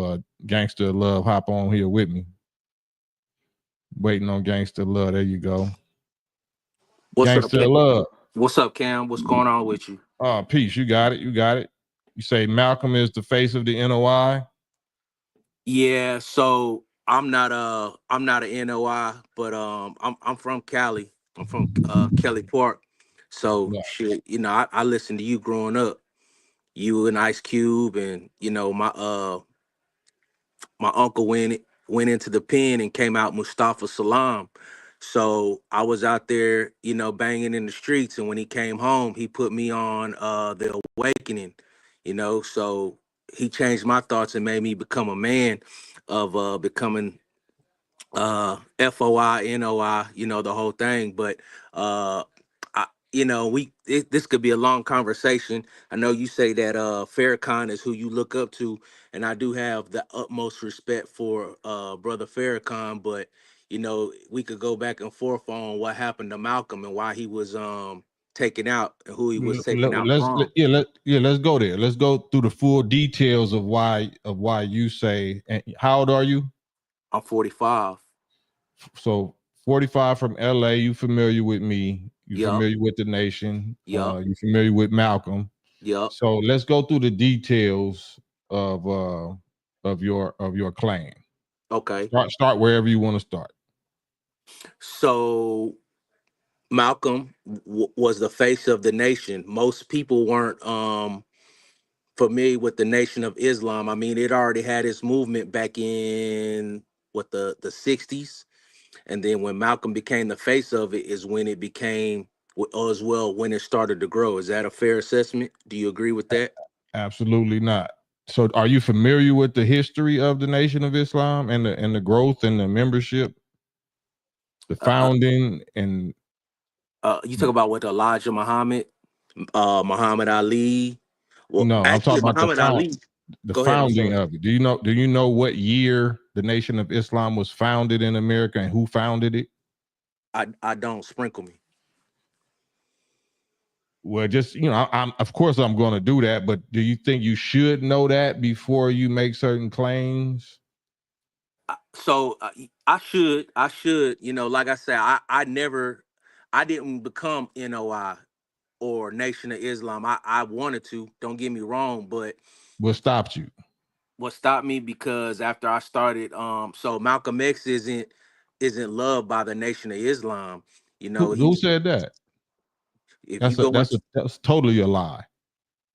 Gangster Love hop on here with me. Waiting on Gangster Love. There you go. Gangster Love. What's up, Cam? What's going on with you? Peace. You got it. You say Malcolm is the face of the NOI? Yeah, so I'm not an NOI, but I'm from Cali. I'm from Kelly Park. So Yeah. shit, I listened to you growing up. You and Ice Cube, and my uncle went into the pen and came out Mustafa Salam. So I was out there, banging in the streets, and when he came home, he put me on The Awakening, so he changed my thoughts and made me become a man of becoming FOI, NOI, the whole thing. But you know, this could be a long conversation. I know you say that Farrakhan is who you look up to, and I do have the utmost respect for brother Farrakhan, but you know, we could go back and forth on what happened to Malcolm and why he was taken out and who he was taken out from. Let's go there. Let's go through the full details of why you say. And how old are you? I'm 45. So 45 from LA. You familiar with me? You Yup. familiar with the nation? Yup. You familiar with Malcolm? Yup. So let's go through the details of your claim. Okay. Start wherever you want to start. So Malcolm was the face of the nation. Most people weren't familiar with the Nation of Islam. I mean, it already had its movement back in the 60s, and then when Malcolm became the face of it is when it became as well when it started to grow. Is that a fair assessment? Do you agree with that? Absolutely not. So are you familiar with the history of the Nation of Islam and the growth and the membership, the founding and You talk about what Elijah Muhammad, Muhammad Ali. Well, no, I'm talking actually, about Muhammad Ali. the Go ahead. I'm founding sorry. of it. Do you know what year the Nation of Islam was founded in America and who founded it? I don't sprinkle me. Well, just I'm of course I'm going to do that, but do you think you should know that before you make certain claims? So I should, you know, like I said, I didn't become NOI or Nation of Islam. I wanted to, don't get me wrong, but What stopped you? what stopped me because after I started, so Malcolm X isn't loved by the Nation of Islam. You know, Who said that? if you go and That's totally a lie.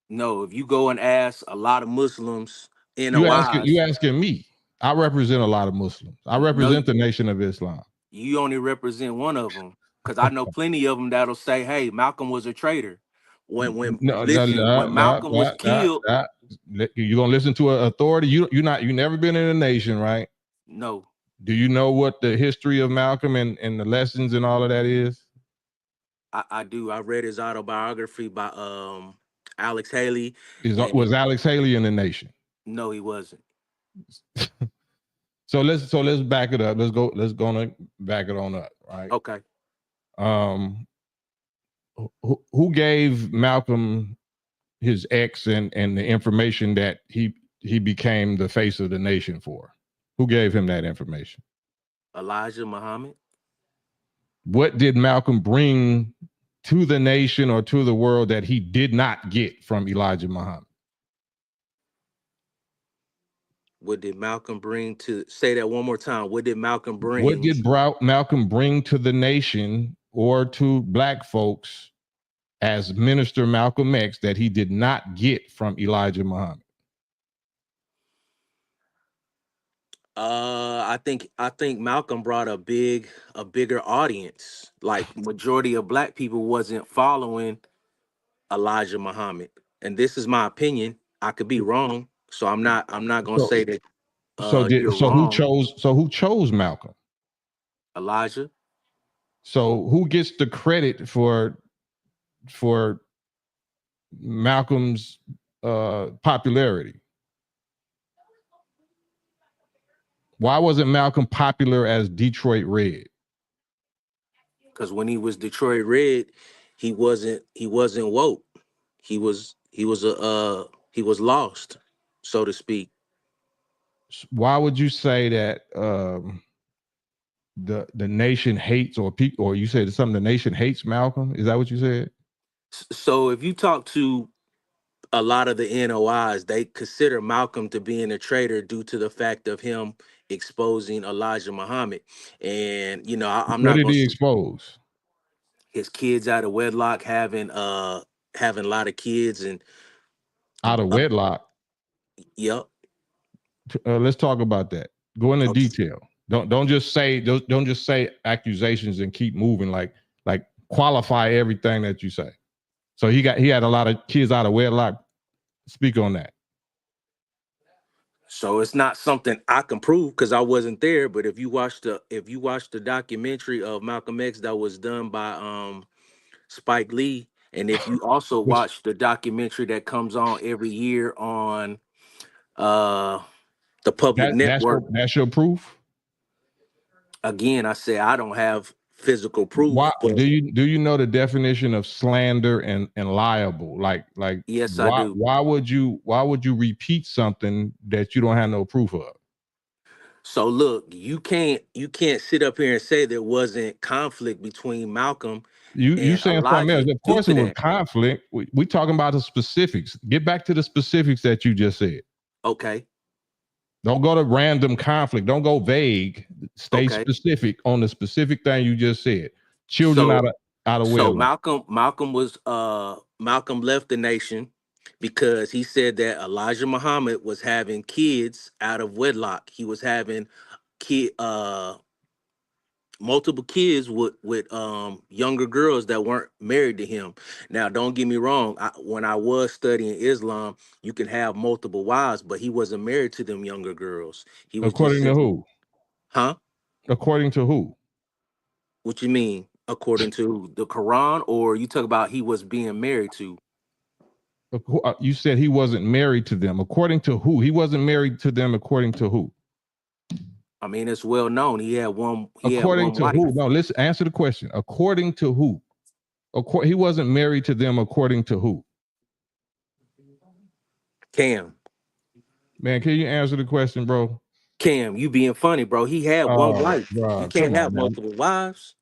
no, if you go and ask a lot of Muslims, You NOIs, asking me? I represent a lot of Muslims. I no, represent the Nation of Islam. you only represent one of them because I know plenty of them that'll say, "Hey, Malcolm was a traitor." When No, listen, when Malcolm was killed, you gonna listen to an authority? You never been in a nation, right? no, Do you know what the history of Malcolm and the lessons and all of that is? I do. I read his autobiography by Alex Haley, and Was Alex Haley in the nation? no, he wasn't. So let's back it up. Let's go back it on up, right? Okay. Um, who gave Malcolm his ex and the information that he became the face of the nation for? Who gave him that information? Elijah Muhammad. What did Malcolm bring to the nation or to the world that he did not get from Elijah Muhammad? What did Malcolm bring to say that one more time? What did Malcolm What bring? did Malcolm bring to the nation or to black folks as Minister Malcolm X that he did not get from Elijah Muhammad? I think Malcolm brought a bigger audience. Like majority of black people wasn't following Elijah Muhammad. And this is my opinion. I could be wrong. So I'm not gonna So say that you're so wrong. who chose Malcolm? Elijah. So who gets the credit for Malcolm's popularity? Why wasn't Malcolm popular as Detroit Red? Because when he was Detroit Red, he wasn't woke. He was lost, so to speak. Why would you say that the nation hates or people or you said something the nation hates Malcolm? Is that what you said? So if you talk to a lot of the NOIs, they consider Malcolm to being a traitor due to the fact of him exposing Elijah Muhammad. And you know, I'm What not did gonna he say expose? his kids out of wedlock, having a lot of kids, and Out of uh, wedlock. yep. Let's talk about that. Go into Okay. detail. Don't just say don't just say accusations and keep moving. Like qualify everything that you say. So he had a lot of kids out of wedlock. Speak on that. So it's not something I can prove because I wasn't there. But if you watch the documentary of Malcolm X that was done by Spike Lee. And if you also watch the documentary that comes on every year on the public network, that's your proof. again, I say I don't have physical Why proof, but do you know the definition of slander and liable? Like yes, I do. why would you repeat something that you don't have no proof of? So look, you can't sit up here and say there wasn't conflict between Malcolm You and saying something else? Elijah Of due course, to it was that. conflict. We talking about the specifics. Get back to the specifics that you just said. Okay. Don't go to random conflict. Don't go vague. Stay Okay. specific on the specific thing you just said. Children So out of so wedlock. Malcolm left the nation because he said that Elijah Muhammad was having kids out of wedlock. He was having kid multiple kids with younger girls that weren't married to him. Now, don't get me wrong. When I was studying Islam, you can have multiple wives, but he wasn't married to them younger girls. He was just According to simply, who? huh? According to who? What you mean? According to the Quran, or you talk about he was being married to? You said he wasn't married to them. According to who? He wasn't married to them. According to who? I mean, it's well known. He had one. He had According one to wife. who? No, let's answer the question. According to who? He wasn't married to them. According to who? Cam. Man, can you answer the question, bro? Cam, you being funny, bro. He had one Oh, wife. You bro, can't come on, have man. multiple wives,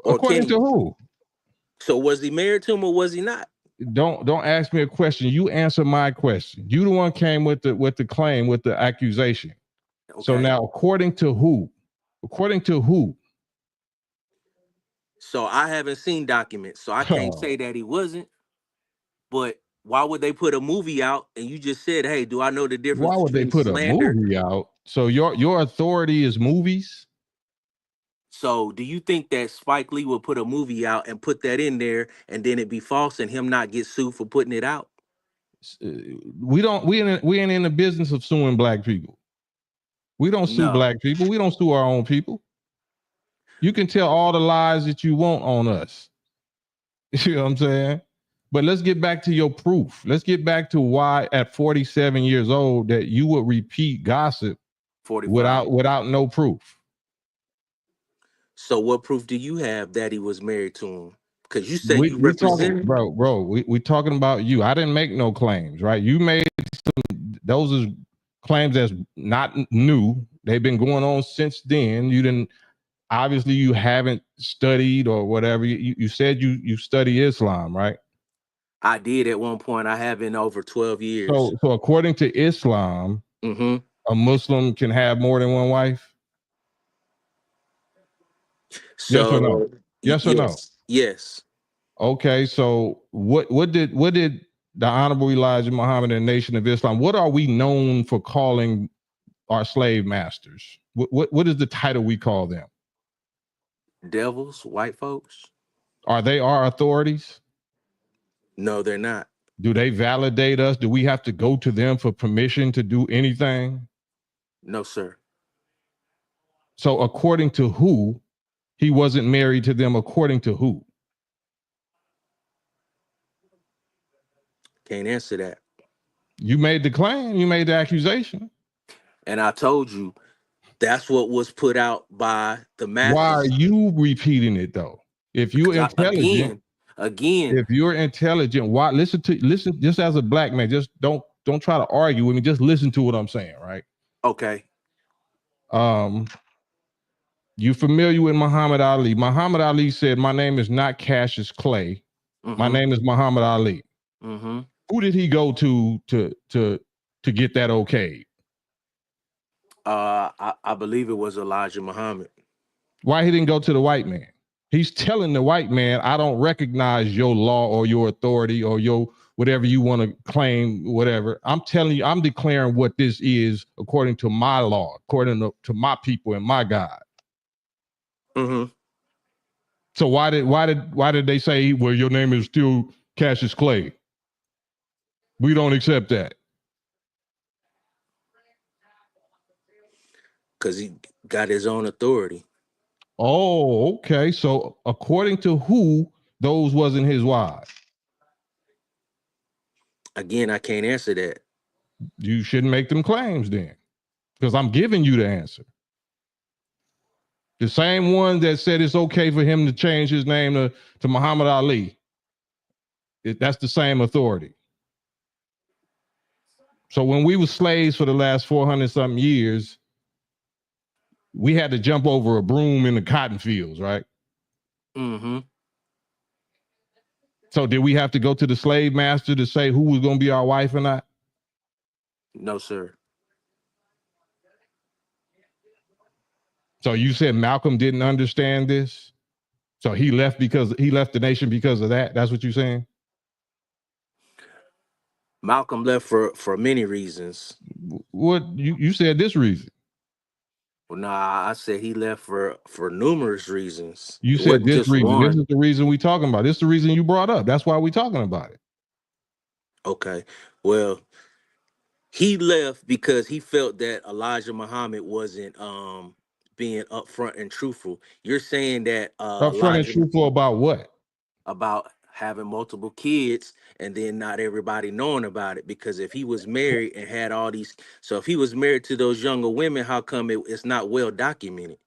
or According can to you? who? So was he married to him or was he not? Don't ask me a question. You answer my question. You the one came with the claim, with the accusation. So Okay. now, according to who? According to who? So I haven't seen documents, so I can't say that he wasn't. But why would they put a movie out and you just said, "Hey, do I know the difference Why would they between put a slander?" movie out? So your authority is movies? So do you think that Spike Lee would put a movie out and put that in there and then it be false and him not get sued for putting it out? We ain't in the business of suing black people. We don't sue No. black people. We don't sue our own people. You can tell all the lies that you want on us. You know what I'm saying? But let's get back to your proof. Let's get back to why at 47 years old that you would repeat gossip 45. without no proof. So what proof do you have that he was married to him? Because you say We you we talking, represent him. bro. We talking about you. I didn't make no claims, right? You made those is claims that's not new. They've been going on since then. You didn't obviously you haven't studied or whatever. You said you study Islam, right? I did at one point. I have in over 12 years. So according to Islam, Mm-hmm. a Muslim can have more than one wife? Yes or no? So Yes or no? yes. Okay, so what did the Honorable Elijah Muhammad and Nation of Islam, what are we known for calling our slave masters? What is the title we call them? Devils, white folks? Are they our authorities? No, they're not. Do they validate us? Do we have to go to them for permission to do anything? No, sir. So according to who, he wasn't married to them? According to who? Can't answer that. You made the claim, you made the accusation. And I told you that's what was put out by the Why are masses. you repeating it though? If you're Because intelligent, again, if you're intelligent, why listen just as a black man, just don't try to argue with me, just listen to what I'm saying, right? okay. You familiar with Muhammad Ali? Muhammad Ali said, "My name is not Cassius Clay. My Mm-hmm. name is Muhammad Ali." Mm-hmm. Who did he go to get that okay? I believe it was Elijah Muhammad. Why he didn't go to the white man? He's telling the white man, "I don't recognize your law or your authority or your whatever you want to claim, whatever. I'm telling you, I'm declaring what this is according to my law, according to my people and my God." Mm-hmm. So why did they say, "Well, your name is still Cassius Clay"? We don't accept that. Because he got his own authority. Oh, okay. So according to who those wasn't his wives? Again, I can't answer that. You shouldn't make them claims then, because I'm giving you the answer. The same one that said it's okay for him to change his name to Muhammad Ali. That's the same authority. So when we were slaves for the last 400 something years, we had to jump over a broom in the cotton fields, right? Mm-hmm. So did we have to go to the slave master to say who was going to be our wife or not? No, sir. So you said Malcolm didn't understand this? So he left the nation because of that? That's what you're saying? Malcolm left for many reasons. What you said this reason? Well, nah, I said he left for numerous reasons. You It said wasn't this just reason. one. This is the reason we talking about. This is the reason you brought up. That's why we talking about it. Okay. Well, he left because he felt that Elijah Muhammad wasn't being upfront and truthful. You're saying that Upfront and Elijah truthful about what? about having multiple kids and then not everybody knowing about it, because if he was married and had all these, so if he was married to those younger women, how come it's not well documented?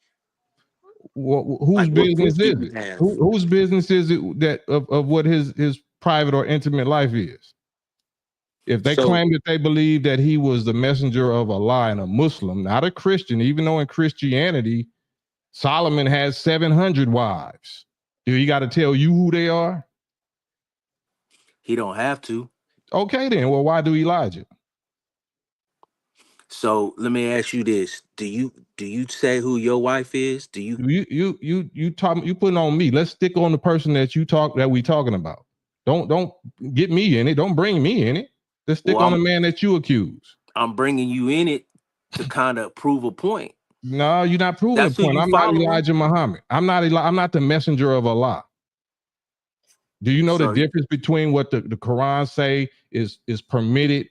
Whose Like, what business proof do is you it? have? Whose business is it that of what his private or intimate life is? If they So claim that they believe that he was the messenger of Allah and a Muslim, not a Christian, even though in Christianity, Solomon has 700 wives. Do he got to tell you who they are? he don't have to. Okay, then. Well, why do Elijah? So let me ask you this: Do you say who your wife is? Do you? You putting on me. Let's stick on the person that we talking about. Don't get me in it. Don't bring me in it. Let's stick Well, on the man that you accuse. I'm bringing you in it to kind of prove a point. No, you're not proving a That's who point. you I'm not following. Elijah Muhammad. I'm not the messenger of Allah. Do you know the So difference between what the Quran say is permitted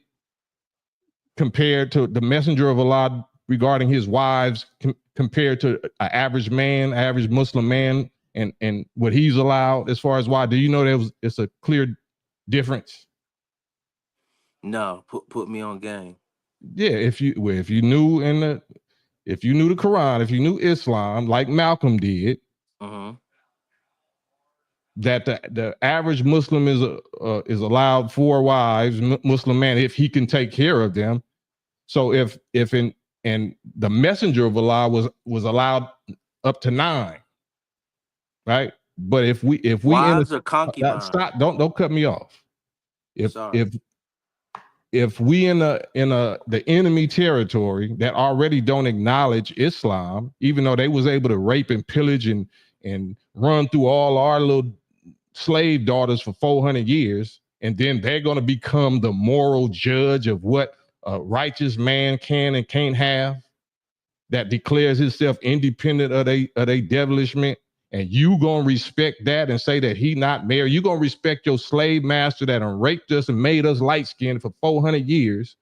compared to the messenger of Allah regarding his wives compared to an average Muslim man, and what he's allowed as far as why? Do you know it's a clear difference? no, put me on game. Yeah, if you knew if you knew the Quran, if you knew Islam, like Malcolm did, Uh-huh. that the average Muslim is allowed 4 wives, Muslim man, if he can take care of them. So if and the messenger of Allah was allowed up to 9, right? But if we in Wives or concubines? stop, don't cut me off. Sorry. If we in the enemy territory that already don't acknowledge Islam, even though they was able to rape and pillage and run through all our little slave daughters for 400 years, and then they're going to become the moral judge of what a righteous man can and can't have, that declares himself independent of they devilishment, and you gonna respect that and say that he not married. You gonna respect your slave master that raped us and made us light skinned for 400 years,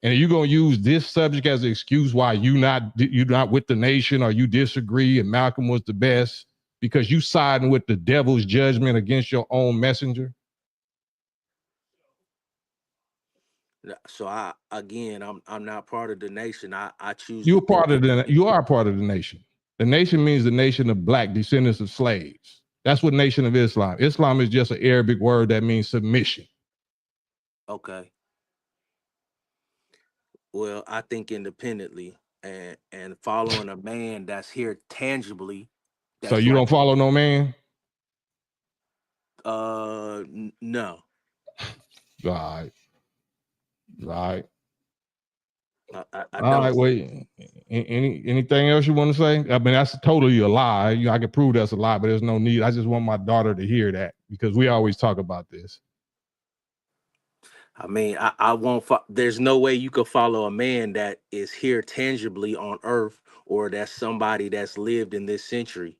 and you gonna use this subject as an excuse why you not with the nation, or you disagree and Malcolm was the best because you siding with the devil's judgment against your own messenger? So I'm not part of the nation. I choose to You think you are part of the nation. The nation means the nation of black descendants of slaves. That's what Nation of Islam. Islam is just an Arabic word that means submission. okay. Well, I think independently and following a man that's here tangibly. So That's you like don't follow no man? no. Right. Right. I All right. don't. Wait. Anything else you want to say? I mean, that's totally a lie. I can prove that's a lie, but there's no need. I just want my daughter to hear that because we always talk about this. I mean, I won't. There's no way you could follow a man that is here tangibly on Earth, or that's somebody that's lived in this century.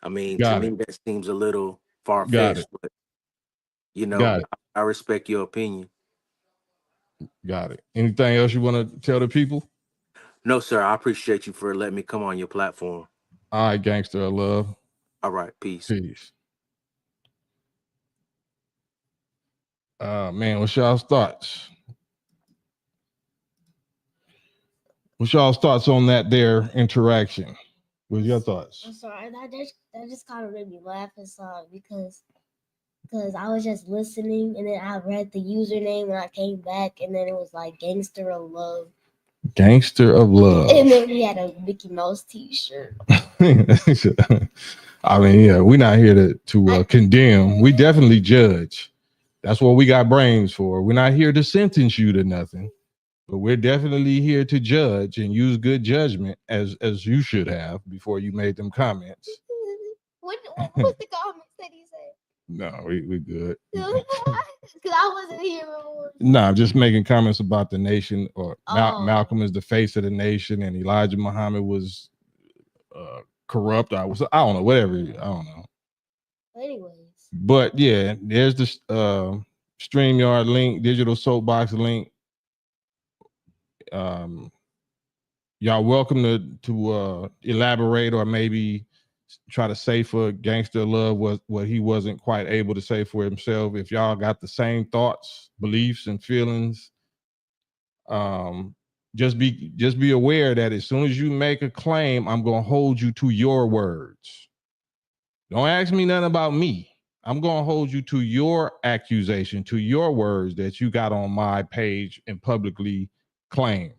I mean, to Got me, it. that seems a little far Got it. fetched. But Got it. I respect your opinion. Got it. Anything else you want to tell the people? No, sir. I appreciate you for letting me come on your platform. All right, gangster. I love. All right, peace. Peace. Man, what's y'all's thoughts? What's y'all's thoughts on that there interaction? What's your thoughts? I'm sorry, that just kind of made me laugh inside because I was just listening and then I read the username and I came back and then it was like Gangster of Love. Gangster of Love. And then we had a Mickey Mouse t-shirt. I mean, yeah, we're not here to condemn. We definitely judge. That's what we got brains for. We're not here to sentence you to nothing, but we're definitely here to judge and use good judgment as you should have before you made them comments. What was the comments that he said? No, we good. Because I wasn't here before. No, I'm just making comments about the nation, or Malcolm is the face of the nation, and Elijah Muhammad was corrupt. I don't know, whatever. I don't know. Anyways. But yeah, there's the StreamYard link, digital soapbox link. Y'all welcome to elaborate or maybe try to say for Gangster Love what he wasn't quite able to say for himself. If y'all got the same thoughts, beliefs, and feelings, just be aware that as soon as you make a claim, I'm gonna hold you to your words. Don't ask me nothing about me. I'm gonna hold you to your accusation, to your words that you got on my page and publicly claimed.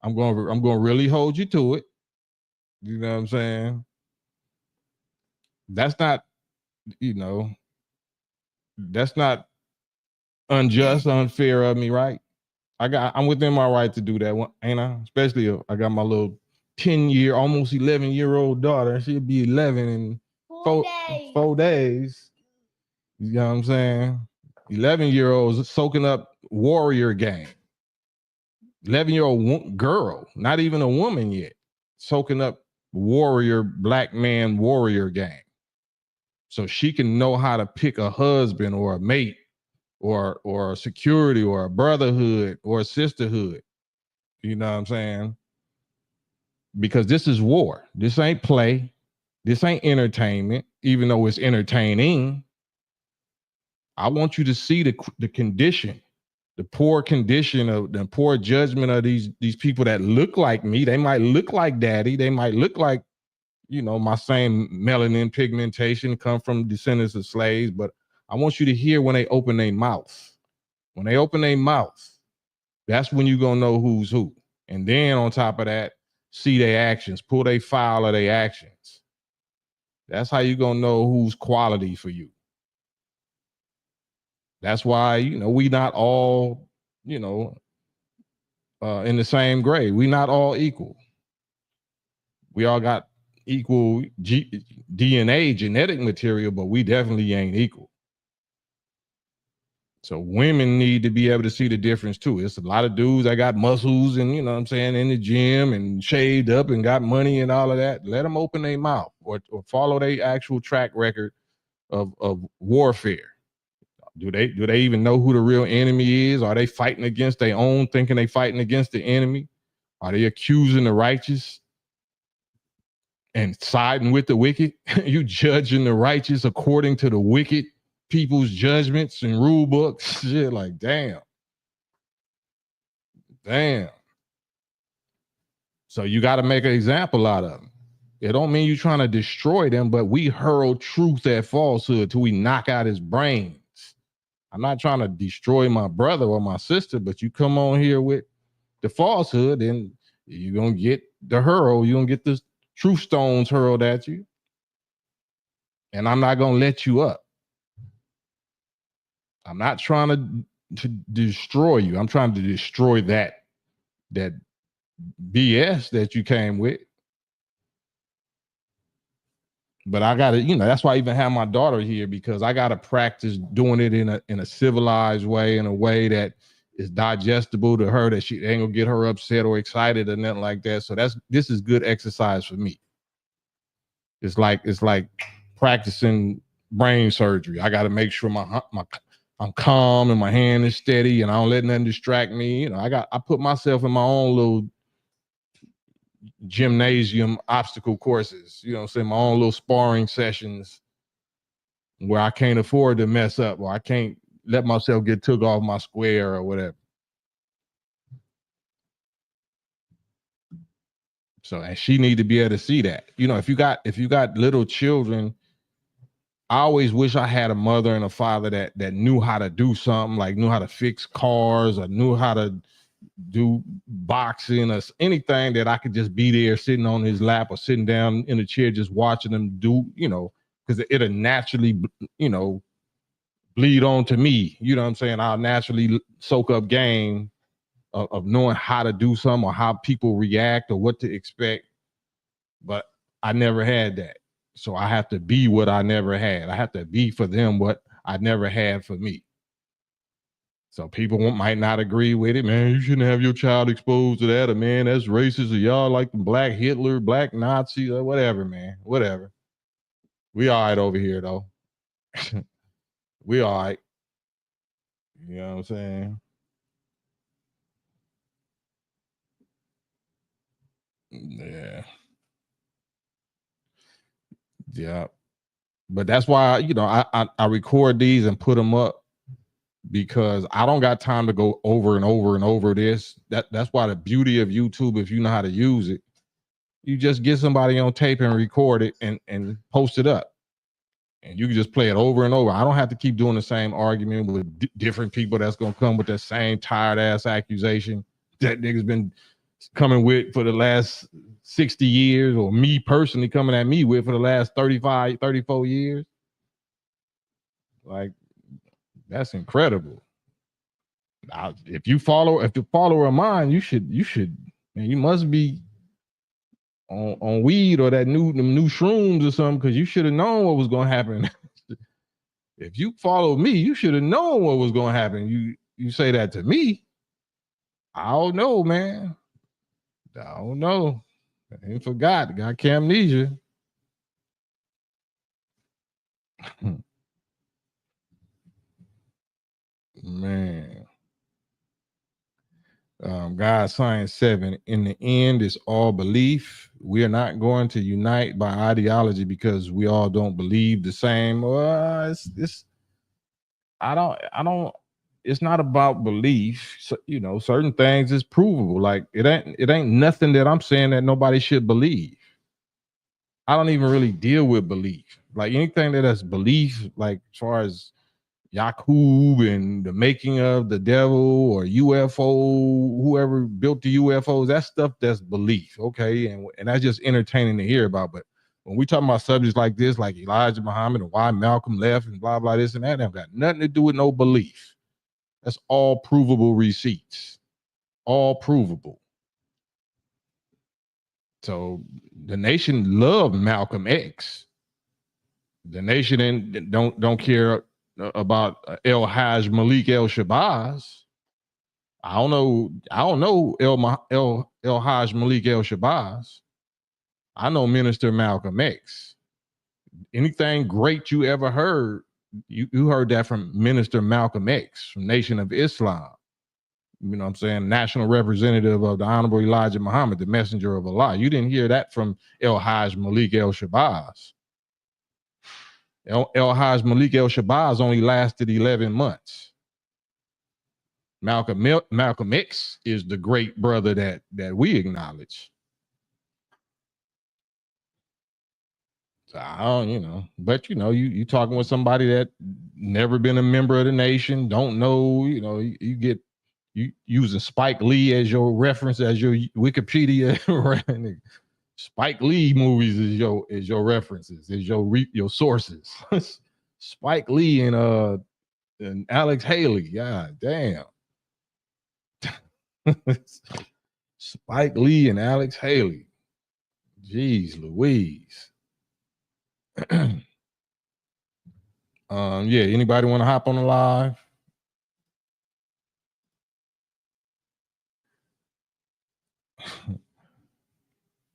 I'm gonna really hold you to it. You know what I'm saying? That's not, that's not unjust, unfair of me, right? I'm within my right to do that, ain't I? Especially if I got my little 10-year, almost 11-year-old daughter. She'll be 11 in 4 days. You know what I'm saying? 11-year-olds soaking up warrior game. 11-year-old girl, not even a woman yet, soaking up black man warrior game. So she can know how to pick a husband or a mate or a security or a brotherhood or a sisterhood. You know what I'm saying? Because this is war. This ain't play. This ain't entertainment, even though it's entertaining. I want you to see the condition, the poor condition of the poor judgment of these people that look like me. They might look like daddy. They might look like, my same melanin pigmentation, come from descendants of slaves. But I want you to hear when they open their mouth. When they open their mouth, that's when you're going to know who's who. And then on top of that, see their actions, pull their file of their actions. That's how you're going to know who's quality for you. That's why, we not all, in the same grade. We not all equal. We all got equal DNA, genetic material, but we definitely ain't equal. So women need to be able to see the difference too. It's a lot of dudes that got muscles and, in the gym and shaved up and got money and all of that. Let them open their mouth or follow their actual track record of warfare. Do they even know who the real enemy is? Are they fighting against their own, thinking they fighting against the enemy? Are they accusing the righteous and siding with the wicked? You judging the righteous according to the wicked people's judgments and rule books? Shit, like, damn. So you got to make an example out of them. It don't mean you're trying to destroy them, but we hurl truth at falsehood till we knock out his brains. I'm not trying to destroy my brother or my sister, but you come on here with the falsehood and you're going to get the hurl. You're going to get the truth stones hurled at you. And I'm not going to let you up. I'm not trying to destroy you. I'm trying to destroy that BS that you came with. But I got to, that's why I even have my daughter here, because I got to practice doing it in a civilized way, in a way that is digestible to her, that she ain't gonna get her upset or excited or nothing like that. So this is good exercise for me. It's like practicing brain surgery. I got to make sure I'm calm and my hand is steady and I don't let nothing distract me. I put myself in my own little gymnasium obstacle courses, my own little sparring sessions where I can't afford to mess up, or I can't let myself get took off my square or whatever. So, and she need to be able to see that. You know, if you got little children, I always wish I had a mother and a father that knew how to do something, like knew how to fix cars or knew how to do boxing or anything, that I could just be there sitting on his lap or sitting down in a chair just watching them do, you know, because it'll naturally, you know, bleed on to me. You know what I'm saying? I'll naturally soak up game of knowing how to do something or how people react or what to expect. But I never had that. So I have to be what I never had. I have to be for them what I never had for me. So people might not agree with it. Man, you shouldn't have your child exposed to that. Or, man, that's racist. Or y'all like the black Hitler, black Nazi, or whatever, man. Whatever. We all right over here, though. We all right. You know what I'm saying? Yeah. Yeah. But that's why, you know, I record these and put them up, because I don't got time to go over and over and over this. That's why the beauty of YouTube, if you know how to use it, you just get somebody on tape and record it and post it up. And you can just play it over and over. I don't have to keep doing the same argument with different people that's going to come with that same tired ass accusation that niggas been coming with for the last 60 years, or me personally coming at me with for the last 35, 34 years. Like, that's incredible. If the follower of mine, you should, man, you must be on weed or them new shrooms or something, because you should have known what was going to happen. If you follow me, you should have known what was going to happen. You say that to me, I don't know, man. I don't know. I ain't forgot. Got amnesia. Man. God Science 7. In the end, it's all belief. We are not going to unite by ideology because we all don't believe the same. It's not about belief. So, you know, certain things is provable. Like it ain't nothing that I'm saying that nobody should believe. I don't even really deal with belief. Like anything that has belief, like as far as Yakub and the making of the devil or UFO, whoever built the UFOs, that stuff, that's belief. Okay. And that's just entertaining to hear about. But when we talk about subjects like this, like Elijah Muhammad and why Malcolm left and blah, blah, this and that, got nothing to do with no belief. That's all provable receipts. All provable. So the nation loved Malcolm X. The nation don't care about El Haj Malik El Shabazz. I don't know El Haj Malik El Shabazz. I know Minister Malcolm X. Anything great you ever heard, you heard that from Minister Malcolm X, from Nation of Islam. You know what I'm saying? National representative of the Honorable Elijah Muhammad, the messenger of Allah. You didn't hear that from El Haj Malik El Shabazz. El Haj Malik El Shabazz only lasted 11 months. Malcolm X is the great brother that we acknowledge. So I don't, you know, but you know, you talking with somebody that never been a member of the nation, don't know, you know, you using Spike Lee as your reference, as your Wikipedia. Spike Lee movies is your references, is your sources. Spike Lee and Alex Haley. God damn. Spike Lee and Alex Haley. Jeez Louise. Yeah, anybody want to hop on the live?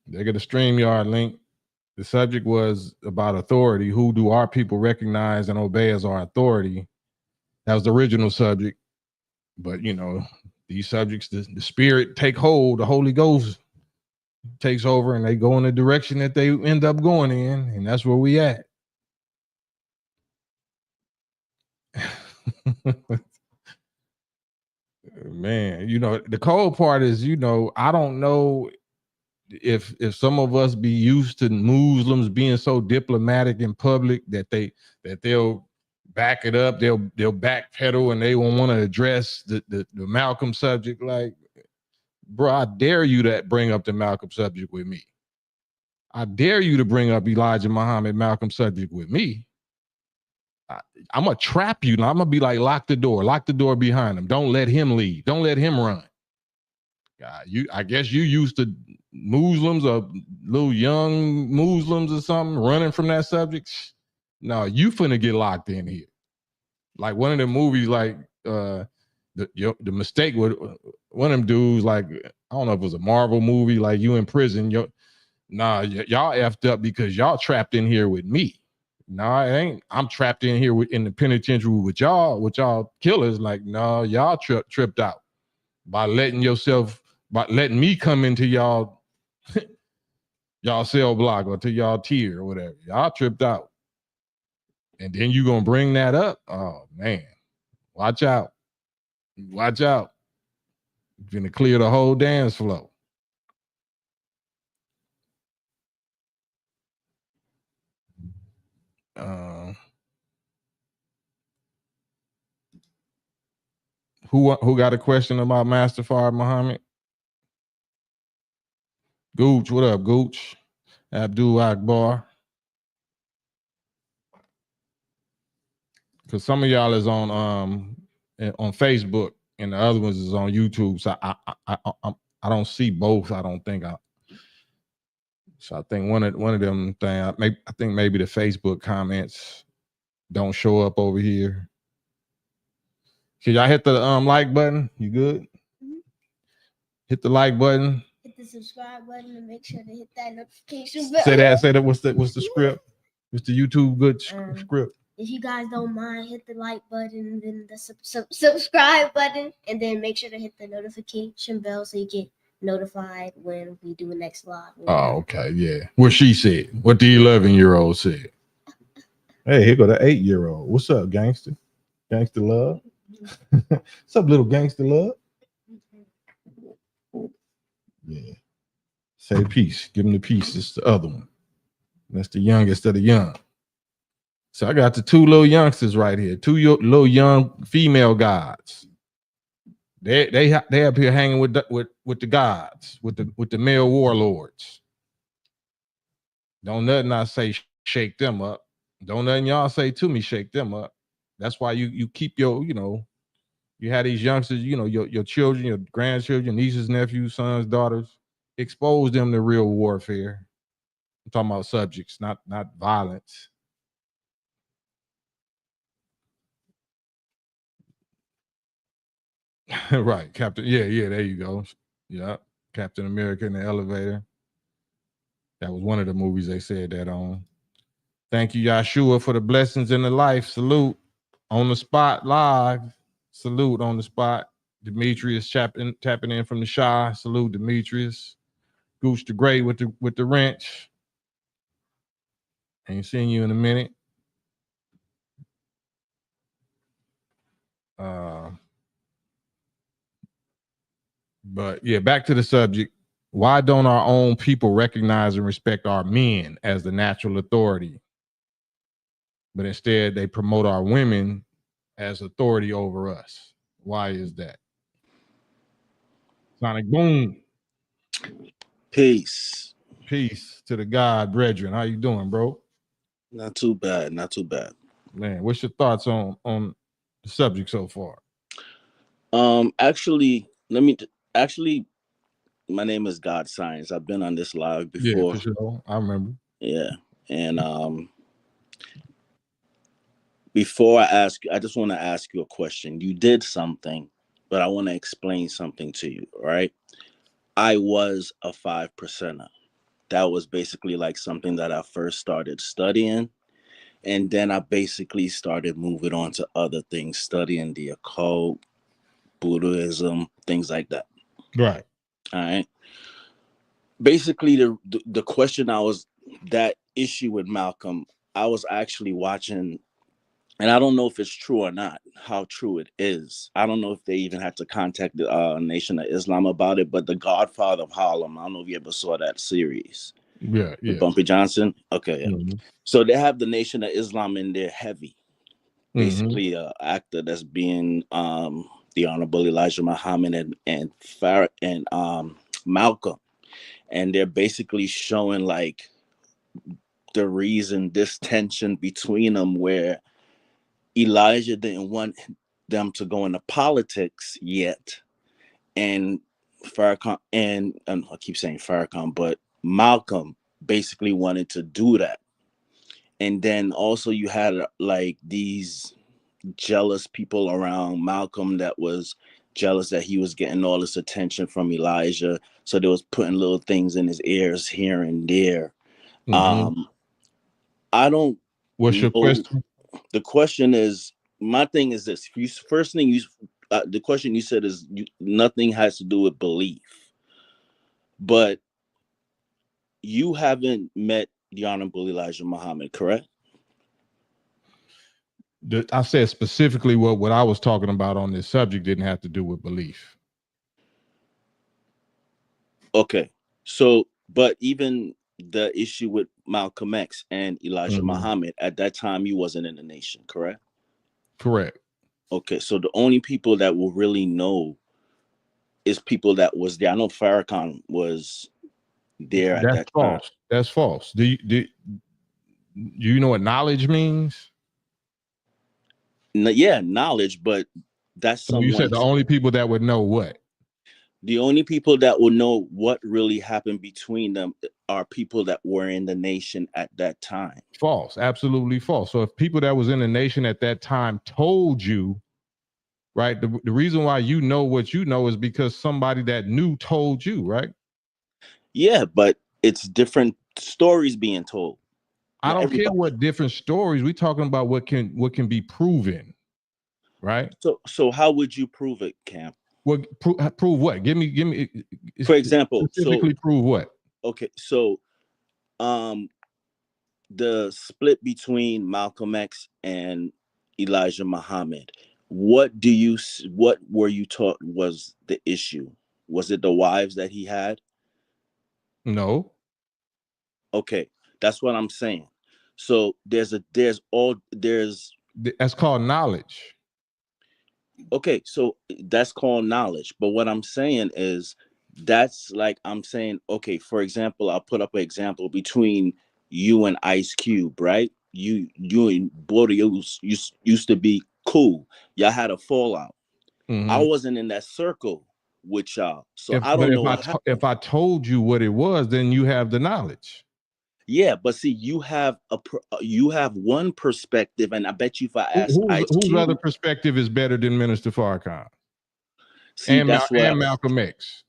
They get a StreamYard link. The subject was about authority. Who do our people recognize and obey as our authority? That was the original subject. But, you know, these subjects, the spirit take hold, the Holy Ghost takes over, and they go in the direction that they end up going in. And that's where we at. Man, the cold part is, I don't know if some of us be used to Muslims being so diplomatic in public that they'll back it up, they'll backpedal, and they won't want to address the Malcolm subject. Like, bro, I dare you to bring up the Malcolm subject with me. I dare you to bring up Elijah Muhammad Malcolm subject with me. I'm gonna trap you. I'm gonna be like, lock the door behind him. Don't let him leave. Don't let him run. I guess you used to Muslims or little young Muslims or something running from that subject. No, you finna get locked in here. Like one of the movies, like the mistake with one of them dudes, like I don't know if it was a Marvel movie, like you in prison. Y'all effed up because y'all trapped in here with me. No, it ain't. I'm trapped in here in the penitentiary with y'all killers. Like, no, y'all tripped out by letting me come into y'all cell block or to y'all tier or whatever. Y'all tripped out. And then you gonna bring that up? Oh man. Watch out. Watch out. You're gonna clear the whole dance floor. Who got a question about Master Fard Muhammad? Gooch, what up, Gooch? Abdul Akbar. Because some of y'all is on Facebook and the other ones is on YouTube. So I don't see both. I don't think so I think one of them thing. I think maybe the Facebook comments don't show up over here. Can y'all hit the like button? You good? Mm-hmm. Hit the like button. Hit the subscribe button and make sure to hit that notification bell. Say that. What's the script? What's the YouTube good script? If you guys don't mind, hit the like button and then the subscribe button, and then make sure to hit the notification bell so you get notified when we do the next live. Oh, okay, yeah. What she said. What the 11-year-old said. Hey, here go the 8-year-old. What's up, gangster? Gangster love. What's up, little gangster love? Yeah. Say peace. Give him the peace. It's the other one. That's the youngest of the young. So I got the two little youngsters right here. Two little young female gods. They up here hanging with the gods, with the male warlords. Don't nothing I say shake them up. Don't nothing y'all say to me shake them up. That's why you keep your, you have these youngsters, your children, your grandchildren, nieces, nephews, sons, daughters, expose them to real warfare. I'm talking about subjects, not violence. Right, Captain. Yeah, there you go. Yeah, Captain America in the elevator. That was one of the movies they said that on. Thank you, Yahshua, for the blessings in the life. Salute on the spot live. Salute on the spot. Demetrius tapping in from the Shy. Salute Demetrius. Gooch the Great with the wrench. Ain't seen you in a minute. But yeah, back to the subject. Why don't our own people recognize and respect our men as the natural authority? But instead they promote our women as authority over us. Why is that? Sonic Boom. Peace. Peace to the God brethren. How you doing, bro? Not too bad. Man, what's your thoughts on the subject so far? Actually, my name is God Science. I've been on this live before. Yeah, for sure. I remember. Yeah. And before I ask you, I just want to ask you a question. You did something, but I want to explain something to you, right? I was a 5%er. That was basically like something that I first started studying. And then I basically started moving on to other things, studying the occult, Buddhism, things like that. Right. All right. Basically, the question that issue with Malcolm, I was actually watching and I don't know if it's true or not, how true it is. I don't know if they even had to contact the Nation of Islam about it, but The Godfather of Harlem, I don't know if you ever saw that series. Yeah, With yeah. Bumpy Johnson. Okay, yeah. Mm-hmm. So they have the Nation of Islam in there heavy. Mm-hmm. Basically, an actor that's being the Honorable Elijah Muhammad and Farrah and Malcolm, and they're basically showing like the reason this tension between them, where Elijah didn't want them to go into politics yet, and Farrakhan and I keep saying Farrakhan, but Malcolm basically wanted to do that. And then also you had like these jealous people around Malcolm that was jealous that he was getting all this attention from Elijah, so they was putting little things in his ears here and there. Mm-hmm. I don't What's your know. question? The question is, my thing is this: first thing you, the question you said is nothing has to do with belief, but you haven't met the Honorable Elijah Muhammad, correct? I said specifically what I was talking about on this subject didn't have to do with belief. Okay, so but even the issue with Malcolm X and Elijah Muhammad, at that time you wasn't in the nation, correct? Correct. Okay, so the only people that will really know is people that was there. I know Farrakhan was there at That's that time. false. That's false. Do you know what knowledge means? Yeah, knowledge, but that's So you said someone. the only people that would know what? The only people that will know what really happened between them are people that were in the nation at that time. False. Absolutely false. So if people that was in the nation at that time told you, right, the reason why you know what you know is because somebody that knew told you, right? Yeah, but it's different stories being told. I don't care Everybody. what different stories. We talking about what can be proven, right? So how would you prove it, Cam? Well, prove what? Give me. For example, specifically prove what? Okay, so the split between Malcolm X and Elijah Muhammad. What were you taught was the issue? Was it the wives that he had? No. Okay, that's what I'm saying. So that's called knowledge. Okay, so that's called knowledge. But what I'm saying is that's like I'm saying, okay, for example, I'll put up an example between you and Ice Cube, right? You and both of you used to be cool. Y'all had a fallout. Mm-hmm. I wasn't in that circle with y'all, so I don't know what happened. If I told you what it was, then you have the knowledge. Yeah, but see, you have one perspective, and I bet you if I ask whose other perspective is better than Minister Farrakhan? See, and Malcolm X.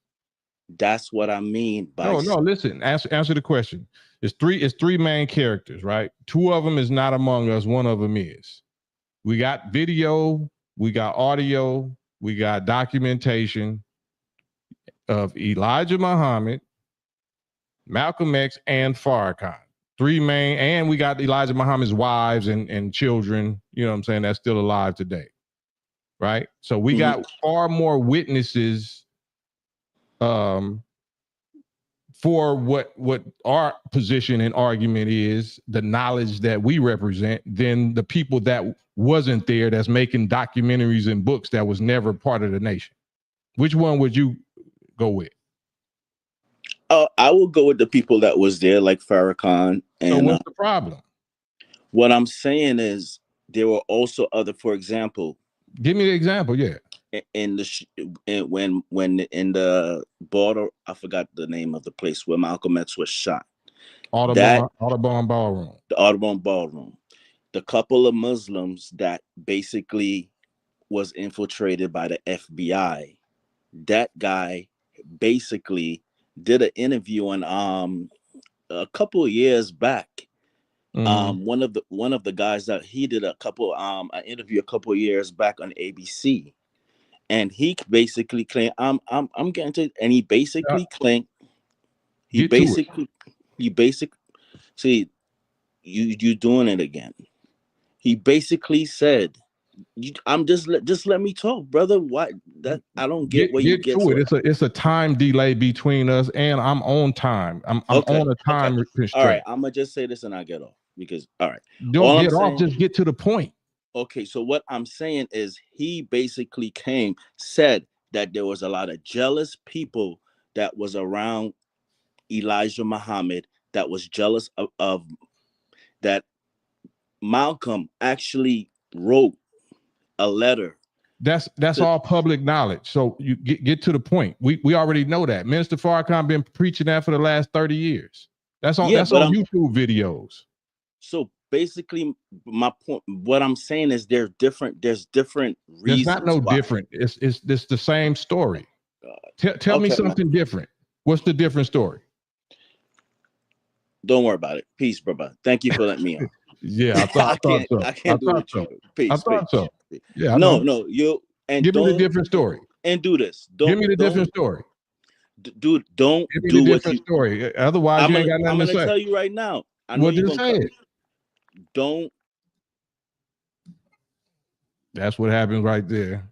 That's what I mean by no. Listen, answer the question. It's three main characters, right? Two of them is not among us. One of them is. We got video, we got audio, we got documentation of Elijah Muhammad, Malcolm X, and Farrakhan. Three main, and we got Elijah Muhammad's wives and children, you know what I'm saying, that's still alive today. Right? So we got far more witnesses for what our position and argument is, the knowledge that we represent, than the people that wasn't there that's making documentaries and books that was never part of the nation. Which one would you go with? I will go with the people that was there, like Farrakhan. And so what's the problem? What I'm saying is there were also other, for example. Give me the example, yeah. In when in the border, I forgot the name of the place where Malcolm X was shot. Audubon Ballroom. The Audubon Ballroom. The couple of Muslims that basically was infiltrated by the FBI. That guy basically did an interview on a couple of years back. One of the guys that he did an interview a couple of years back on ABC, and he basically claimed I'm getting to, and he basically claimed see, you doing it again. He basically said, I'm just let me talk, brother. Why that I don't get where you get to to it. It's a time delay between us, and I'm on time. I'm okay, on a time okay. constraint. All right, I'm gonna just say this and I get off because all right. Don't All I'm get off, saying, just get to the point. okay, so what I'm saying is he basically said that there was a lot of jealous people that was around Elijah Muhammad that was jealous of that Malcolm actually wrote a letter. That's all public knowledge. So you get to the point. We already know that. Minister Farrakhan been preaching that for the last 30 years. That's on YouTube videos. So basically, my point, what I'm saying is there's different reasons. There's not no why. different. It's the same story. Tell me something different. What's the different story? Don't worry about it. Peace, brother. Thank you for letting me on. Yeah, I thought so. I can't do it with you. Peace. I thought so. Yeah, no, you and give me the different story. And do this. Give me the different story. Dude, don't give me do the what different you story. Otherwise, you ain't got nothing to say. I'm gonna tell you right now. I know What you're did gonna say it? Don't. That's what happens right there.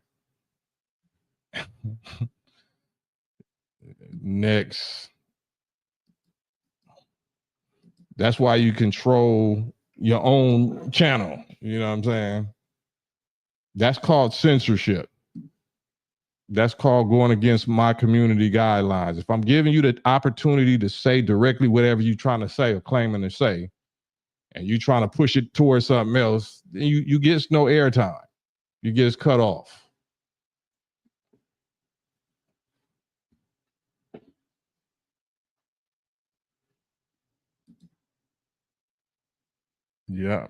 Next. That's why you control your own channel. You know what I'm saying? That's called censorship. That's called going against my community guidelines. If I'm giving you the opportunity to say directly whatever you're trying to say or claiming to say, and you trying to push it towards something else, then you get no airtime. You get cut off. Yeah.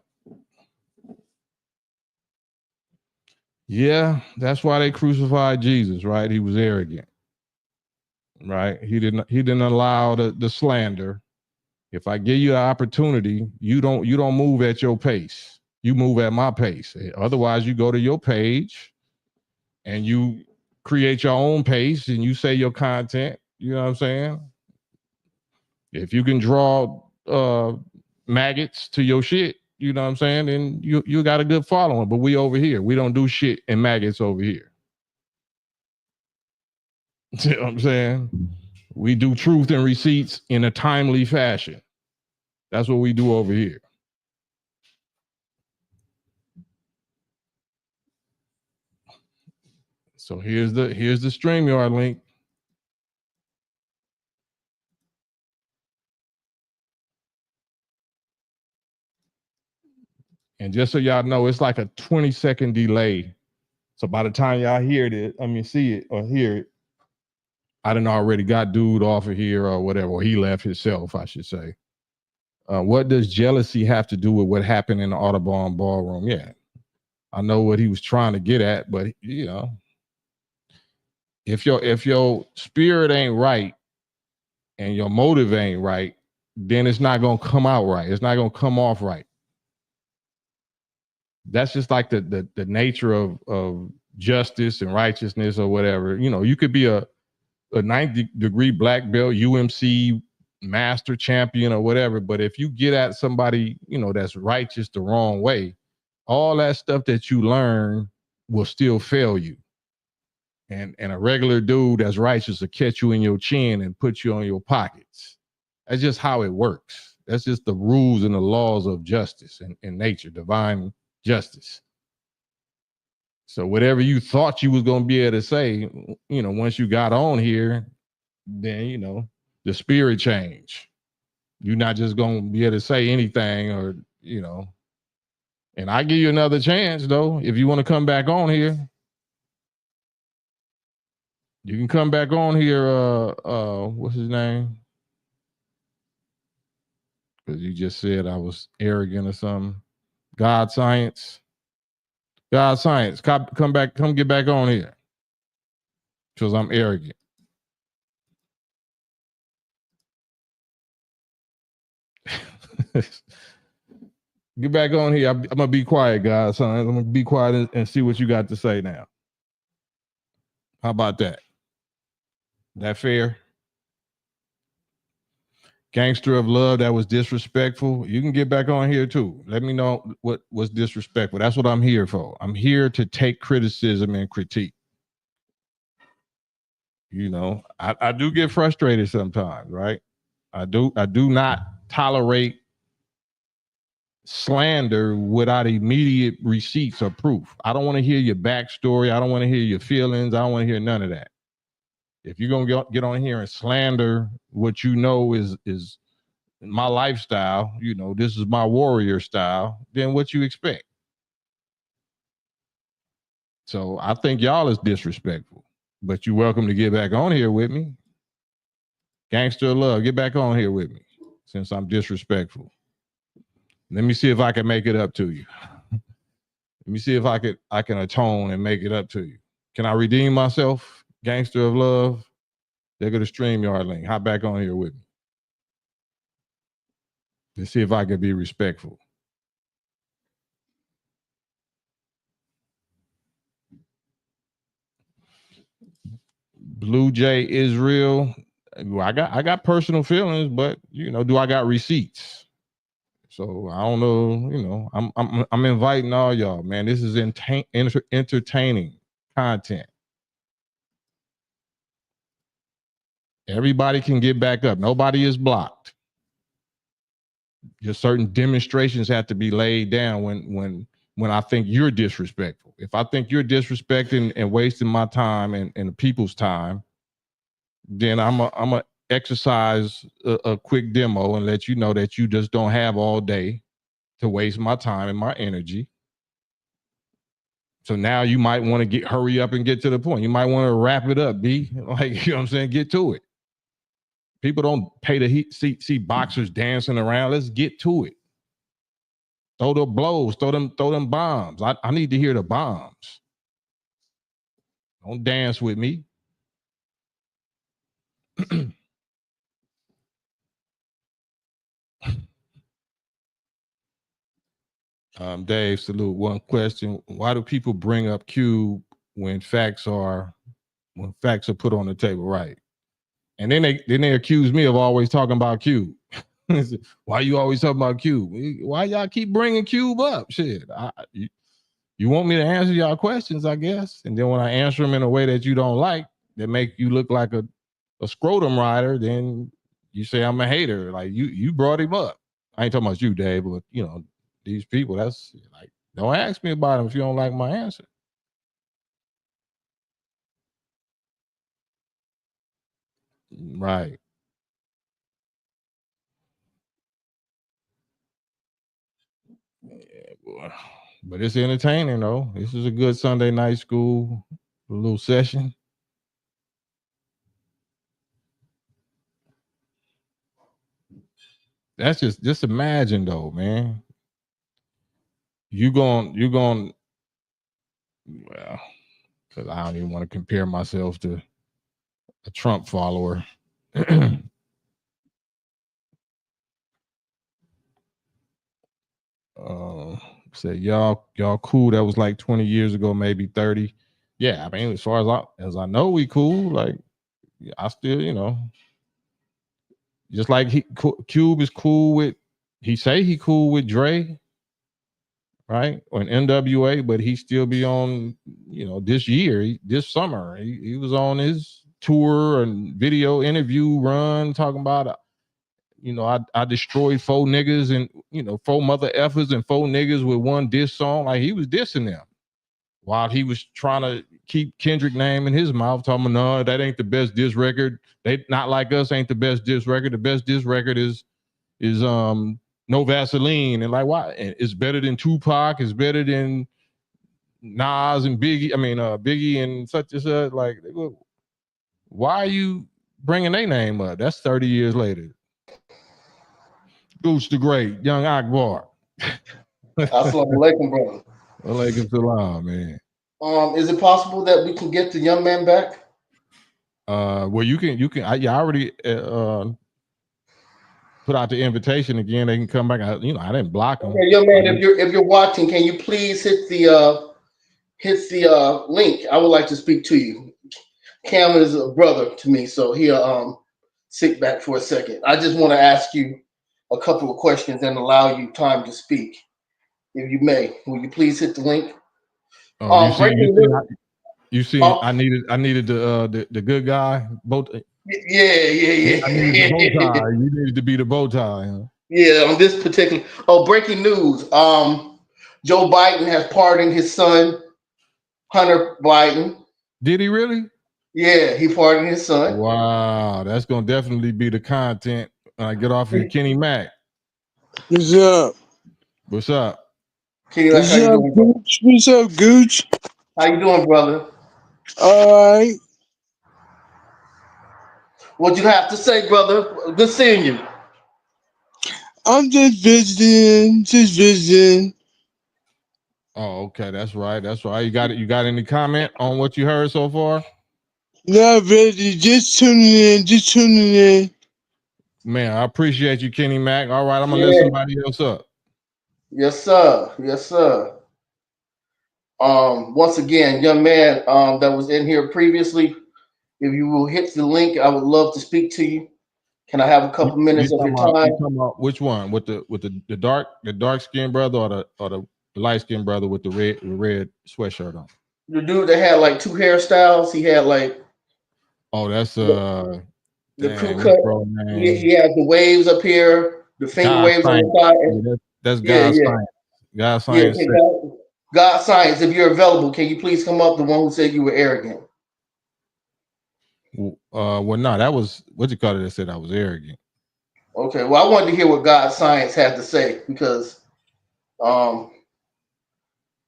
Yeah, that's why they crucified Jesus, right? He was arrogant. Right? He didn't allow the slander. If I give you the opportunity, you don't move at your pace. You move at my pace. Otherwise, you go to your page and you create your own pace and you say your content. You know what I'm saying? If you can draw maggots to your shit, you know what I'm saying, then you got a good following. But we over here, we don't do shit and maggots over here. You know what I'm saying? We do truth and receipts in a timely fashion. That's what we do over here. So here's the StreamYard link. And just so y'all know, it's like a 20-second delay. So by the time y'all see it or hear it, I done already got dude off of here or whatever, or he left himself, I should say. What does jealousy have to do with what happened in the Audubon ballroom? Yeah, I know what he was trying to get at, but you know, if your spirit ain't right and your motive ain't right, then it's not gonna come out right. It's not gonna come off right. That's just like the nature of justice and righteousness or whatever. You know, you could be a 9th-degree black belt, UMC master champion or whatever, but if you get at somebody, you know, that's righteous the wrong way, all that stuff that you learn will still fail you. And a regular dude that's righteous will catch you in your chin and put you on your pockets. That's just how it works. That's just the rules and the laws of justice and nature, divine justice. So whatever you thought you was going to be able to say, you know, once you got on here, then, you know, the spirit change. You're not just going to be able to say anything or, you know, and I give you another chance though. If you want to come back on here, you can come back on here. What's his name? Because you just said I was arrogant or something. God Science. Come back, come get back on here. Because I'm arrogant. Get back on here. I'm gonna be quiet, guys. Son. I'm gonna be quiet and see what you got to say now. How about that? That fair? Gangster of love that was disrespectful, you can get back on here too. Let me know what was disrespectful. That's what I'm here for. I'm here to take criticism and critique. You know, I do get frustrated sometimes, right? I do not tolerate slander without immediate receipts or proof. I don't want to hear your backstory. I don't want to hear your feelings. I don't want to hear none of that. If you're gonna get on here and slander what you know is my lifestyle, you know, this is my warrior style, then what you expect? So I think y'all is disrespectful, but you're welcome to get back on here with me. Gangster of love, get back on here with me since I'm disrespectful. Let me see if I can make it up to you. Let me see if I can atone and make it up to you. Can I redeem myself? Gangster of love. There go the StreamYard link. Hop back on here with me. Let's see if I can be respectful. Blue Jay Israel. I got personal feelings, but you know, do I got receipts? So I don't know. You know, I'm inviting all y'all, man. This is entertaining content. Everybody can get back up. Nobody is blocked. Just certain demonstrations have to be laid down when I think you're disrespectful. If I think you're disrespecting and wasting my time and the people's time, then I'm a exercise a quick demo and let you know that you just don't have all day to waste my time and my energy. So now you might want to hurry up and get to the point. You might want to wrap it up, B. Like, you know what I'm saying? Get to it. People don't pay to see boxers dancing around. Let's get to it. Throw the blows, throw them bombs. I need to hear the bombs. Don't dance with me. Dave, salute. One question: why do people bring up Cube when facts are put on the table? Right, and then they accuse me of always talking about Cube. Why you always talking about Cube? Why y'all keep bringing Cube up? Shit, you want me to answer y'all questions, I guess, and then when I answer them in a way that you don't like, that make you look like a scrotum rider, then you say I'm a hater. Like you brought him up. I ain't talking about you, Dave, but you know. These people, that's like, don't ask me about them if you don't like my answer. Right. Yeah, boy. But it's entertaining though. This is a good Sunday night school, a little session. That's just imagine though, man. You going well, because I don't even want to compare myself to a Trump follower. Say y'all cool. That was like 20 years ago, maybe 30. Yeah, I mean, as far as I know, we cool. Like, I still, you know, just like Cube is cool with. He say he cool with Dre, right? Or an NWA, but he still be on, you know, this summer. He was on his tour and video interview run talking about, you know, I destroyed 4 niggas and, you know, 4 mother effers and 4 niggas with one diss song. Like, he was dissing them while he was trying to keep Kendrick name in his mouth, talking about, no, that ain't the best diss record. They not like us ain't the best diss record. The best diss record is No Vaseline. And like, why? It's better than Tupac. It's better than Nas and Biggie. I mean, Biggie and such and such. Like, why are you bringing their name up? That's 30 years later. Gooch the Great, Young Akbar. Assalamu alaikum, brother. Alaikum salam, man. Is it possible that we can get the young man back? Well, you can. I already put out the invitation again. They can come back. I didn't block them. Okay, young man, if you're watching, can you please hit the link? I would like to speak to you. Cam is a brother to me, so he'll sit back for a second. I just want to ask you a couple of questions and allow you time to speak, if you may. Will you please hit the link? Oh, Breaking news. you see, I needed the good guy. Yeah. I needed the bow tie. You needed to be the bow tie. Huh? Yeah, on this particular. Oh, breaking news. Joe Biden has pardoned his son, Hunter Biden. Did he really? Yeah, he pardoned his son. Wow, that's gonna definitely be the content when I get off here. Kenny Mac, What's up? what's up? Kenny, like, how you doing, bro? Gooch? What's up, Gooch? How you doing, brother? All right. What you have to say, brother? Good seeing you. I'm just visiting. Oh, okay, that's right. You got it. You got any comment on what you heard so far? Not ready, just tuning in. Man, I appreciate you, Kenny Mac. All right, I'm gonna let Yeah. somebody else up. Yes, sir. Once again, young man, that was in here previously. If you will hit the link, I would love to speak to you. Can I have a couple minutes of your time? You talking about which one? With the dark skinned brother or the light skinned brother with the red sweatshirt on? The dude that had like two hairstyles, he had like that's the crew what's cut. bro name? He had the waves up here, the finger God waves Science. on the side. Yeah, that's Yeah, God yeah. Science. God Yeah, Science. okay, God Science, if you're available, can you please come up? The one who said you were arrogant. Well, no, that was what you call it. That said I was arrogant. Okay, well, I wanted to hear what God Science had to say because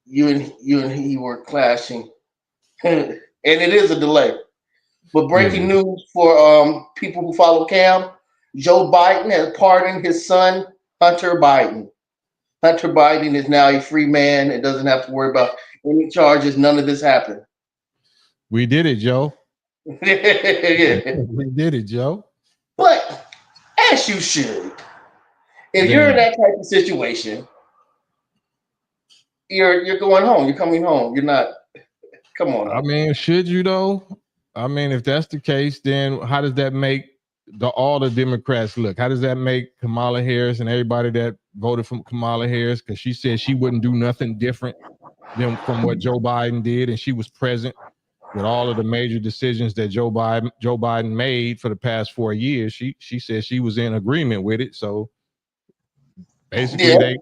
you and he were clashing, and it is a delay. But breaking Yeah. news for people who follow KAM: Joe Biden has pardoned his son Hunter Biden. Hunter Biden is now a free man and doesn't have to worry about any charges. None of this happened. We did it, Joe. Yeah. We did it, Joe. But as you should, if you're in that type of situation, you're going home. You're coming home. You're not. Come on. I mean, should you though? I mean, if that's the case, then how does that make all the Democrats look? How does that make Kamala Harris and everybody that voted for Kamala Harris? Because she said she wouldn't do nothing different than from what Joe Biden did, and she was present with all of the major decisions that Joe Biden made for the past 4 years. She said she was in agreement with it. So basically,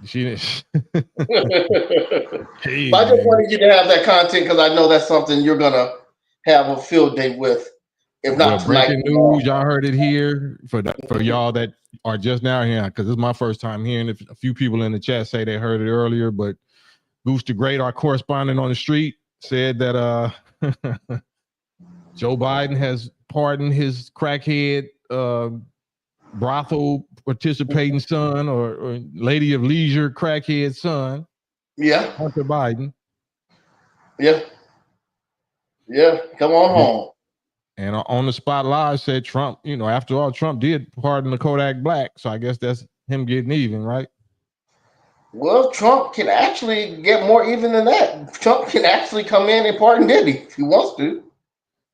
she didn't. Hey, But I just wanted you to have that content because I know that's something you're gonna have a field day with. If not tonight, breaking news, y'all heard it here for y'all that are just now here, because this is my first time hearing it. A few people in the chat say they heard it earlier, but Goose the Great, our correspondent on the street, said that Joe Biden has pardoned his crackhead brothel participating son or lady of leisure crackhead son. Yeah. Hunter Biden. Yeah. Come on home. And on the spot live said Trump, after all, Trump did pardon the Kodak Black. So I guess that's him getting even, right? Well, Trump can actually get more even than that. Trump can actually come in and pardon Diddy if he wants to.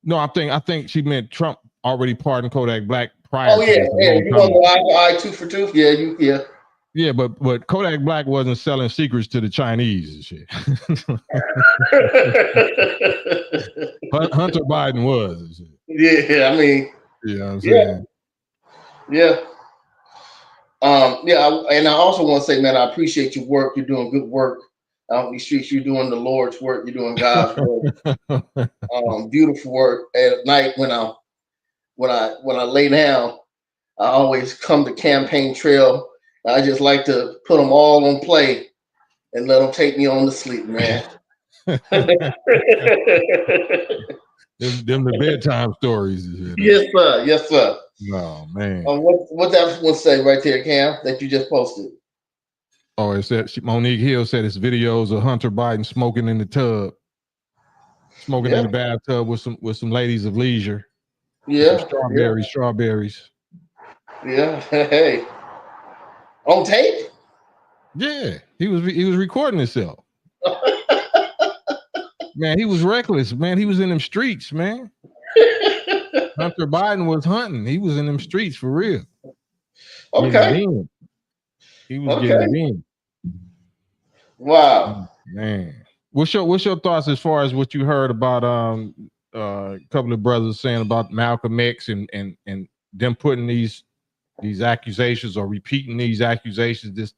No, I think she meant Trump already pardoned Kodak Black prior to this. You want to eye tooth for tooth? Yeah. Yeah, but Kodak Black wasn't selling secrets to the Chinese and shit. Hunter Biden was and shit. Yeah, I mean, you know what I'm saying? Yeah. And I also want to say, man, I appreciate your work. You're doing good work out in these streets. You're doing the Lord's work. You're doing God's work. Beautiful work. At night when I lay down, I always come to Campaign Trail. I just like to put them all on play and let them take me on to sleep, man. them the bedtime stories. Yes, sir. Oh man. What that one say right there, Cam, that you just posted? Oh, it said Monique Hill said it's videos of Hunter Biden smoking in the tub, in the bathtub with some ladies of leisure. Yeah, some strawberries. Yeah, hey, on tape. Yeah, he was recording himself. Man, he was reckless. Man, he was in them streets, man. Hunter Biden was hunting. He was in them streets for real. Okay. He was getting it in. Wow. Man. What's your thoughts as far as what you heard about a couple of brothers saying about Malcolm X and them putting these accusations or repeating these accusations, this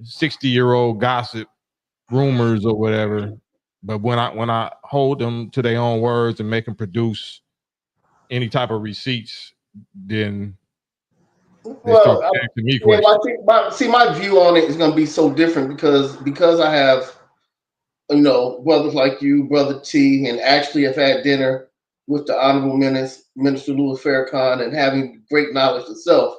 60-year-old gossip rumors or whatever. But when I hold them to their own words and make them produce any type of receipts, then they start asking me questions. My view on it is going to be so different because I have, brothers like you, Brother T, and actually have had dinner with the Honorable Minister Louis Farrakhan and having great knowledge itself.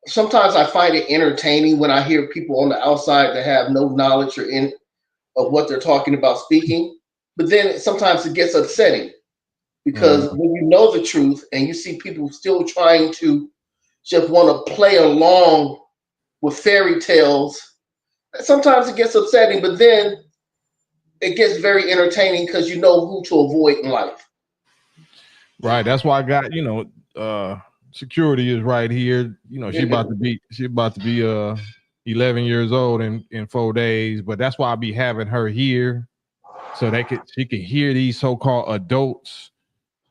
Sometimes I find it entertaining when I hear people on the outside that have no knowledge of what they're talking about speaking. But then sometimes it gets upsetting because when you know the truth and you see people still trying to just want to play along with fairy tales, sometimes it gets upsetting, but then it gets very entertaining because you know who to avoid in life. Right. That's why I got, security is right here. She about to be 11 years old in 4 days, but that's why I be having her here so she can hear these so-called adults,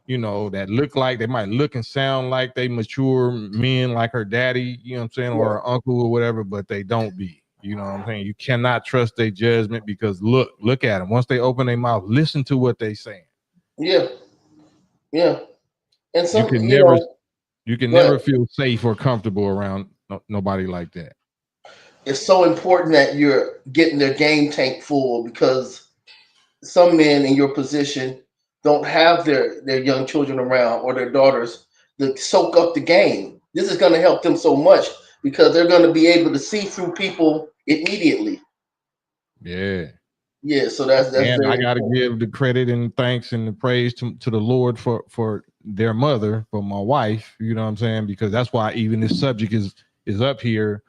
that they might look and sound like they mature men like her daddy, you know what I'm saying, or her uncle or whatever, but they don't be. You know what I'm saying? You cannot trust their judgment because look at them. Once they open their mouth, listen to what they saying. Yeah. Yeah. And some, you can never feel safe or comfortable around nobody like that. It's so important that you're getting their game tank full because some men in your position don't have their young children around or their daughters to soak up the game. This is going to help them so much because they're going to be able to see through people immediately. Yeah. Yeah, so that's and very I got to important. give the credit and thanks and the praise to the Lord for their mother, for my wife. You know what I'm saying? Because that's why even this subject is up here.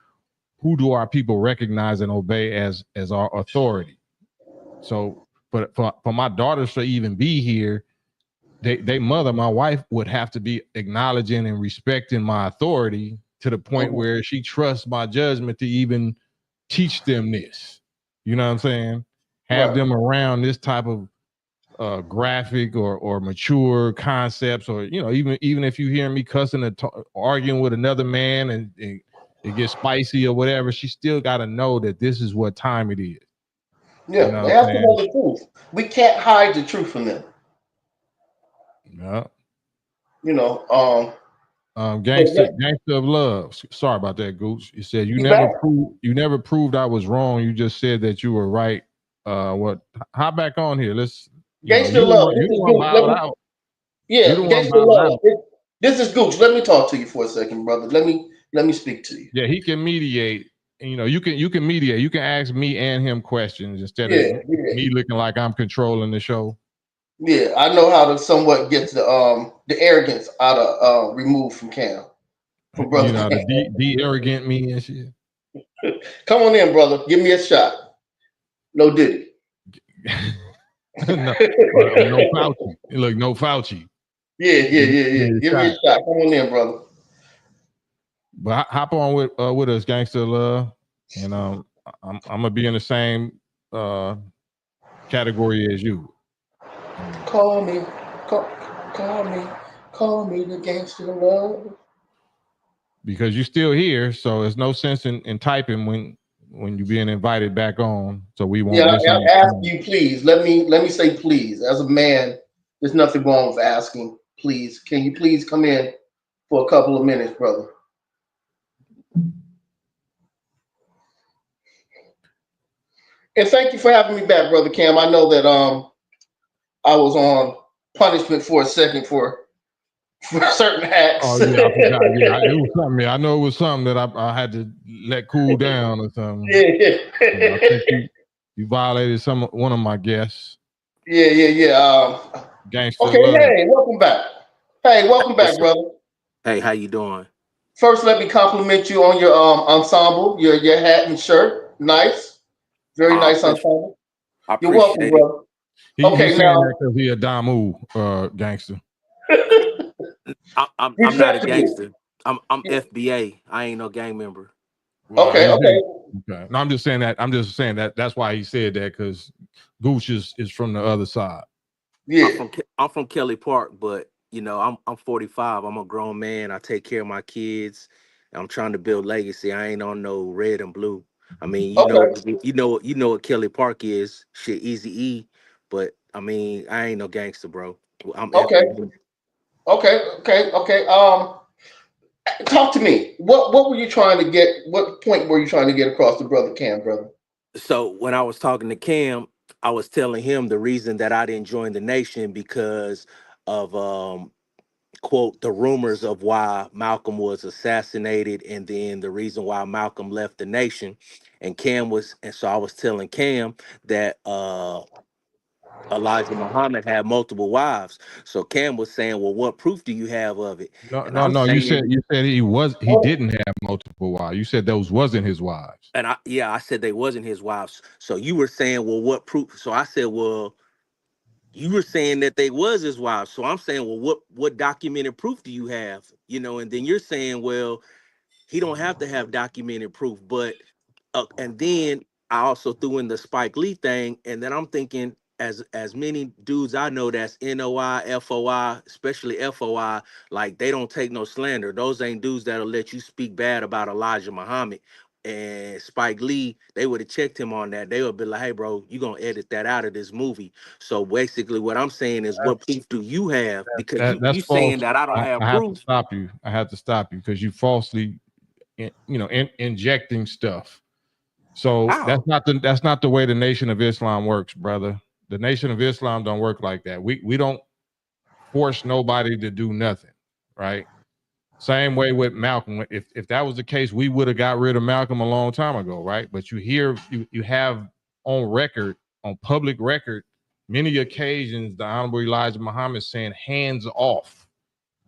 Who do our people recognize and obey as our authority? So, for my daughters to even be here, they mother, my wife, would have to be acknowledging and respecting my authority to the point where she trusts my judgment to even teach them this. You know what I'm saying? Have them around this type of graphic or mature concepts, or even if you hear me cussing and arguing with another man and it gets spicy or whatever, she still got to know that this is what time it is. Yeah, they have to know the truth. We can't hide the truth from them. Yeah. Gangster of love. Sorry about that, Gooch. You said you never proved I was wrong. You just said that you were right. Hop back on here. Let's Gangster love. You the one bowed out. Yeah, gangster love. This is Gooch. Let me talk to you for a second, brother. Let me speak to you. Yeah, he can mediate. You can mediate. You can ask me and him questions instead of me looking like I'm controlling the show. Yeah, I know how to somewhat get the arrogance out of removed from Cam. From brother, the arrogant me and shit. Come on in, brother. Give me a shot. No Diddy. no Fauci. Look, no Fauci. Yeah. Give me a shot. Come on in, brother. But hop on with us, gangster love, and I'm gonna be in the same category as you. Call me the gangster love. Because you're still here, so there's no sense in typing when you're being invited back on. So we won't. Yeah, I'm asking you, please. Let me say please. As a man, there's nothing wrong with asking. Please, can you please come in for a couple of minutes, brother? And thank you for having me back, brother Cam. I know that I was on punishment for a second for certain acts. Oh yeah, I forgot. Yeah, it was something. I know it was something that I had to let cool down or something. Yeah. I think you violated one of my guests. Yeah. Gangster okay, love. Hey, welcome back. Hey, welcome back, brother. Hey, how you doing? First, let me compliment you on your ensemble, your hat and shirt. Nice. Very nice ensemble. You're welcome, brother. He's saying that because he a Damu gangster. I'm not a Respectable. gangster. I'm FBA. I ain't no gang member. Well, Okay, okay. okay. No, I'm just saying that. I'm just saying that. That's why he said that, because Gooch is from the other side. Yeah. I'm from Kelly Park, but you know I'm 45. I'm a grown man. I take care of my kids. I'm trying to build legacy. I ain't on no red and blue. I mean, Okay. you know what Kelly Park is. Shit, Easy E. But I mean, I ain't no gangster, bro. I'm Okay. FBA. Okay. Okay. Okay. Talk to me. What were you trying to get? What point were you trying to get across to brother Cam, brother? So when I was talking to Cam, I was telling him the reason that I didn't join the nation because of quote the rumors of why Malcolm was assassinated and then the reason why Malcolm left the nation. And so I was telling Cam that Elijah Muhammad had multiple wives. So Cam was saying, well, what proof do you have of it? No, And no, I'm no. saying, You said he Oh, didn't have multiple wives. You said those wasn't his wives. and I said they wasn't his wives. So you were saying, well, what proof? So I said, well, you were saying that they was his wives. So I'm saying, well, what documented proof do you have? You know, and then you're saying, well, he don't have to have documented proof. But and then I also threw in the Spike Lee thing, and then I'm thinking, as many dudes I know that's NOI, FOI, especially FOI, like they don't take no slander. Those ain't dudes that'll let you speak bad about Elijah Muhammad. And Spike Lee, they would have checked him on that. They would be like, "Hey, bro, you gonna edit that out of this movie?" So basically, what I'm saying is, what proof do you have? Because That's you saying false. that I don't have I have to proof. stop you. I have to stop you because you falsely, injecting stuff. So How? that's not the way the Nation of Islam works, brother. The Nation of Islam don't work like that. We don't force nobody to do nothing, right? Same way with Malcolm. If that was the case, we would have got rid of Malcolm a long time ago, right? But you have on record, on public record, many occasions the Honorable Elijah Muhammad saying, "Hands off.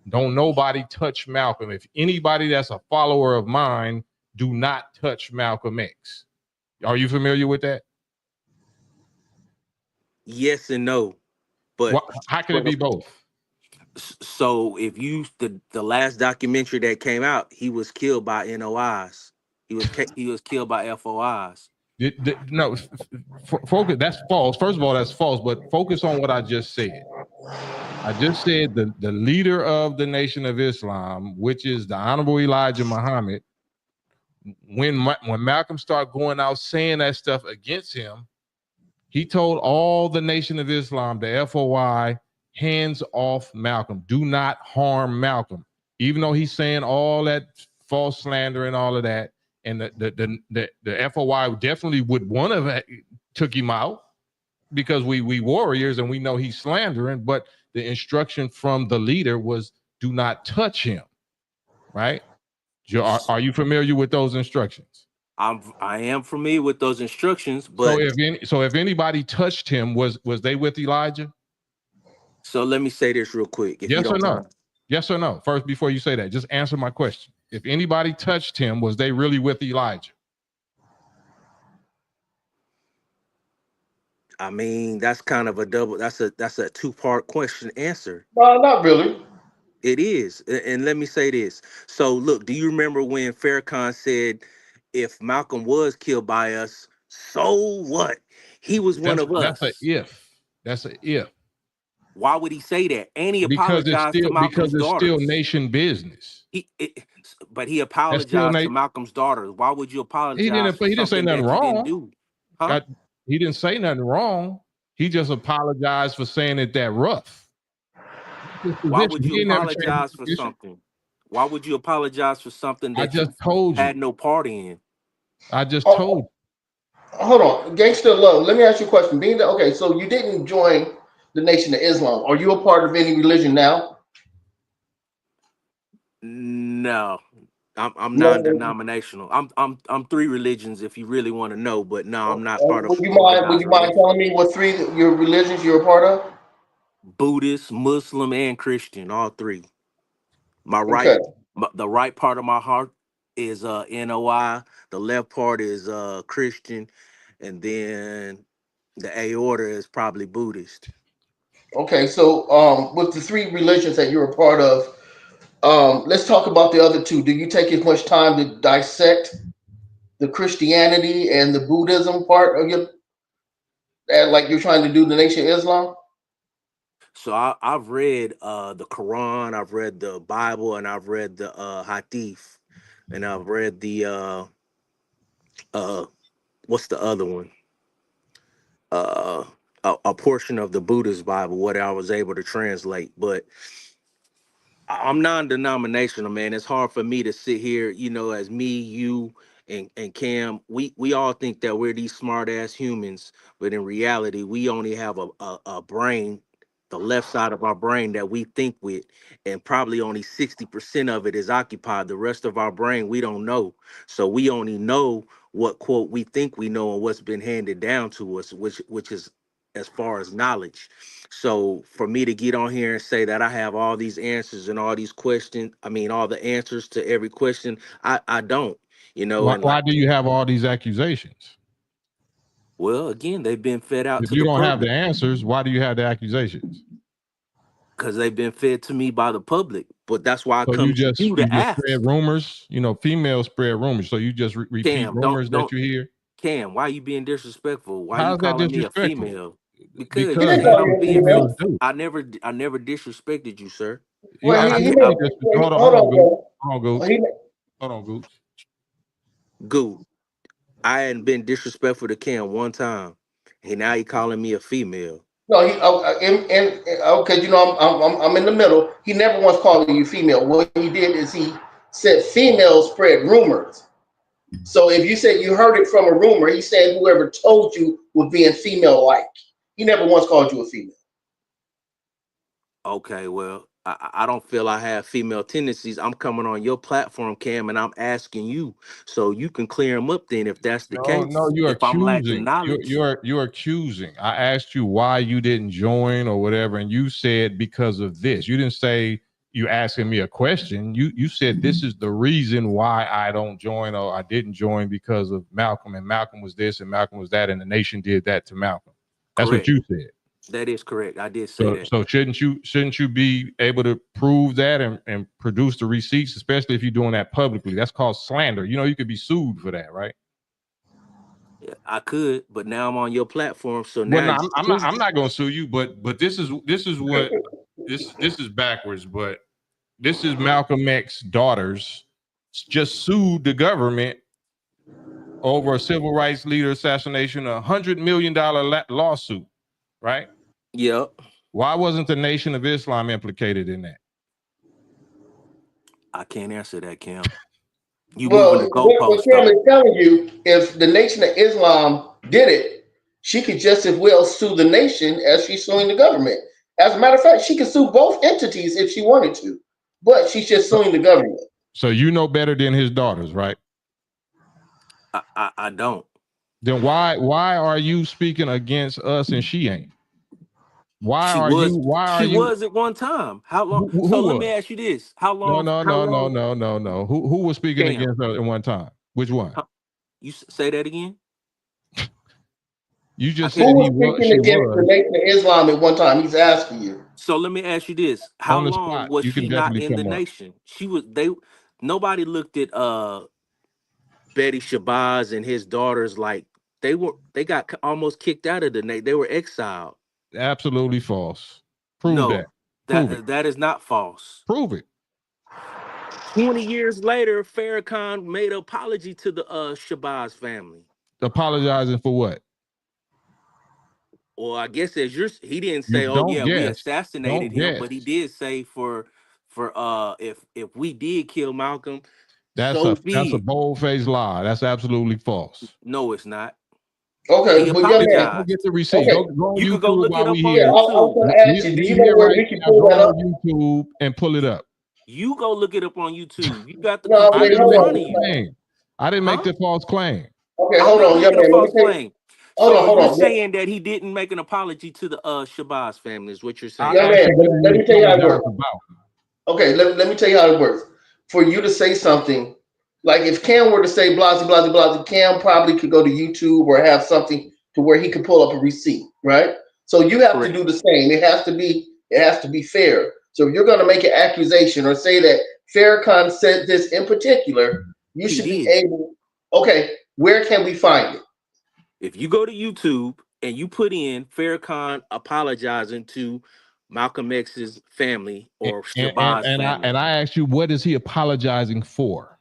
Don't nobody touch Malcolm. If anybody that's a follower of mine, do not touch Malcolm X." Are you familiar with that? Yes and no. But How can it but be both? so if you the last documentary that came out, he was killed by NOIs. He was killed by FOIs. No, focus. That's false. First of all, that's false. But focus on what I just said. I just said the leader of the Nation of Islam, which is the Honorable Elijah Muhammad, when Malcolm started going out saying that stuff against him, he told all the Nation of Islam, the FOI, hands off Malcolm. Do not harm Malcolm. Even though he's saying all that false slander and all of that, and the FOI definitely would want to took him out because we warriors and we know he's slandering, but the instruction from the leader was do not touch him, right? Are you familiar with those instructions? I am familiar with those instructions, So but if anybody touched him, was they with Elijah? so let me say this real quick, if you Yes or don't no? mind. Yes or no? First, before you say that, just answer my question. If anybody touched him, was they really with Elijah? I mean, that's kind of a double. That's a two-part question answer. no, not really. It is, and let me say this. So, look, do you remember when Farrakhan said, "If Malcolm was killed by us, so what? He was one of That's a us." if. That's a if. Why would he say that? And he Because apologized to Malcolm's it's still daughters. nation business. But he That's still apologized to Nate. Malcolm's daughters. Why would you He apologize didn't for he didn't say something nothing that you didn't wrong. do? Huh? He didn't say nothing wrong. He just apologized for saying it that rough. That's his Why position. would you He ain't never changed his apologize for position. something? Why would you apologize for something I that just you told you. had no part in? I just told Oh, hold on, Gangster Love. Let me ask you a question. Being that okay, so you didn't join the Nation of Islam. Are you a part of any religion now? No. I'm No. non-denominational. I'm three religions if you really want to know, but no, I'm not part of Would you mind? Would organized you mind religion. telling me what three your religions you're a part of? Buddhist, Muslim, and Christian, all three. My Okay. the right part of my heart is NOI. The left part is Christian, and then the aorta is probably Buddhist. Okay. So, with the three religions that you're a part of, Let's talk about the other two. Do you take as much time to dissect the Christianity and the Buddhism part of your, like you're trying to do the Nation of Islam? So I've read the Quran, I've read the Bible, and I've read the Hadith, and I've read the uh what's the other one? Uh, a portion of the Buddhist Bible, what I was able to translate, but I'm non-denominational, man. It's hard for me to sit here, as me, you, and Cam. We all think that we're these smart ass humans, but in reality, we only have a brain, the left side of our brain that we think with, and probably only 60% of it is occupied. The rest of our brain we don't know, so we only know what quote we think we know and what's been handed down to us, which is as far as knowledge. So for me to get on here and say that I have all these answers and all these questions, I mean all the answers to every question, I don't, and Why like, do you have all these accusations? well, again, they've been fed out If to you the don't have the public answers, why do you have the accusations? because they've been fed to me by the public. But that's why I So come to you you to just spread ask. rumors. Females spread rumors. So you just repeat Cam, rumors that don't you hear. Cam, why you being disrespectful? Why you How's that calling me a disrespectful? female? Because He you Because didn't that's said call I'm you what a being females female. fruitful. do. I never disrespected you, sir. Well, Yeah, I, he ca- didn't I just well, hold on, Gooch. bro. Hold on, Gooch. He, Hold on, Gooch. Goo. I hadn't been disrespectful to Cam one time. And now he calling me a female. no, he okay. I'm in the middle. He never once called you female. What he did is he said females spread rumors. So if you said you heard it from a rumor, he said whoever told you was being female like. He never once called you a female. Okay, well, I don't feel I have female tendencies. I'm coming on your platform, Cam, and I'm asking you so you can clear them up then if that's the No, case. you're If I'm lacking accusing. knowledge, You're accusing. I asked you why you didn't join or whatever, and you said because of this. You didn't say you asking me a question. You said this is the reason why I don't join or I didn't join because of Malcolm, and Malcolm was this and Malcolm was that, and the nation did that to Malcolm. That's what correct. you said. That is correct. I did say that. So shouldn't you be able to prove that and produce the receipts, especially if you're doing that publicly? That's called slander. You could be sued for that, right? Yeah, I could, but now I'm on your platform, so Well, now no, you I'm not going to sue you, but this is what this is backwards. But this is Malcolm X daughters just sued the government over a civil rights leader assassination, $100 million lawsuit, right? Yep. Why wasn't the Nation of Islam implicated in that? I can't answer that, Cam. You moving the Well, what goalpost Cam is though. telling you, if the Nation of Islam did it, she could just as well sue the nation as she's suing the government. As a matter of fact, she could sue both entities if she wanted to, but she's just suing the government. So you know better than his daughters, right? I don't. Then why are you speaking against us and she ain't? Why She are you? was Why are she you? was at one time. How long? Who So let me was? ask you this: No, no, How no, no, long? no, no, no. Who was speaking Cam, against her at one time? Which one? say that again. You I just can't. said Who was he was. speaking She against the was Nation of Islam at one time? He's asking you. So let me ask you this: How on the long spot. was You can she not definitely in the come up. nation? She was. They. Nobody looked at Betty Shabazz and his daughters like they were. They got almost kicked out of the nation. They were exiled. Absolutely false. Prove that. No, Prove it. that is not false. Prove it. 20 years later, Farrakhan made an apology to the Shabazz family. Apologizing for what? Or I guess he didn't You say, "Oh don't yeah, we guess. assassinated Don't him," guess. but he did say for if we did kill Malcolm, That's so a be it. bold-faced lie. That's absolutely false. No, it's not. He Okay, well, young man. Go get apologized. the receipt. Okay, Go on You could go YouTube look it while we up on yeah, here. I was YouTube. going to ask you. Do you We know here where right we can now. pull Go that up? on YouTube and pull it up. You go look it up on YouTube. You got the No, I computer wait, in didn't hold make front the of you, on. claim. I didn't make huh? the false claim. Okay, I'm hold not on, young making a man. Let me false take. claim. Hold on, So hold you're on, saying that he didn't make an apology to the Shabazz family, is what you're I saying? young asked man. you what did Let he me tell you how it apologize works. about. Okay, let me tell you how it works. For you to say something, like if Cam were to say blah blah blah blah, Cam probably could go to YouTube or have something to where he could pull up a receipt, right? So you have to Correct. do the same. It has to be fair. So if you're going to make an accusation or say that Farrakhan said this in particular, you He should be did. able. Okay, where can we find it? If you go to YouTube and you put in Farrakhan apologizing to Malcolm X's family or Shabazz family. I asked you, what is he apologizing for?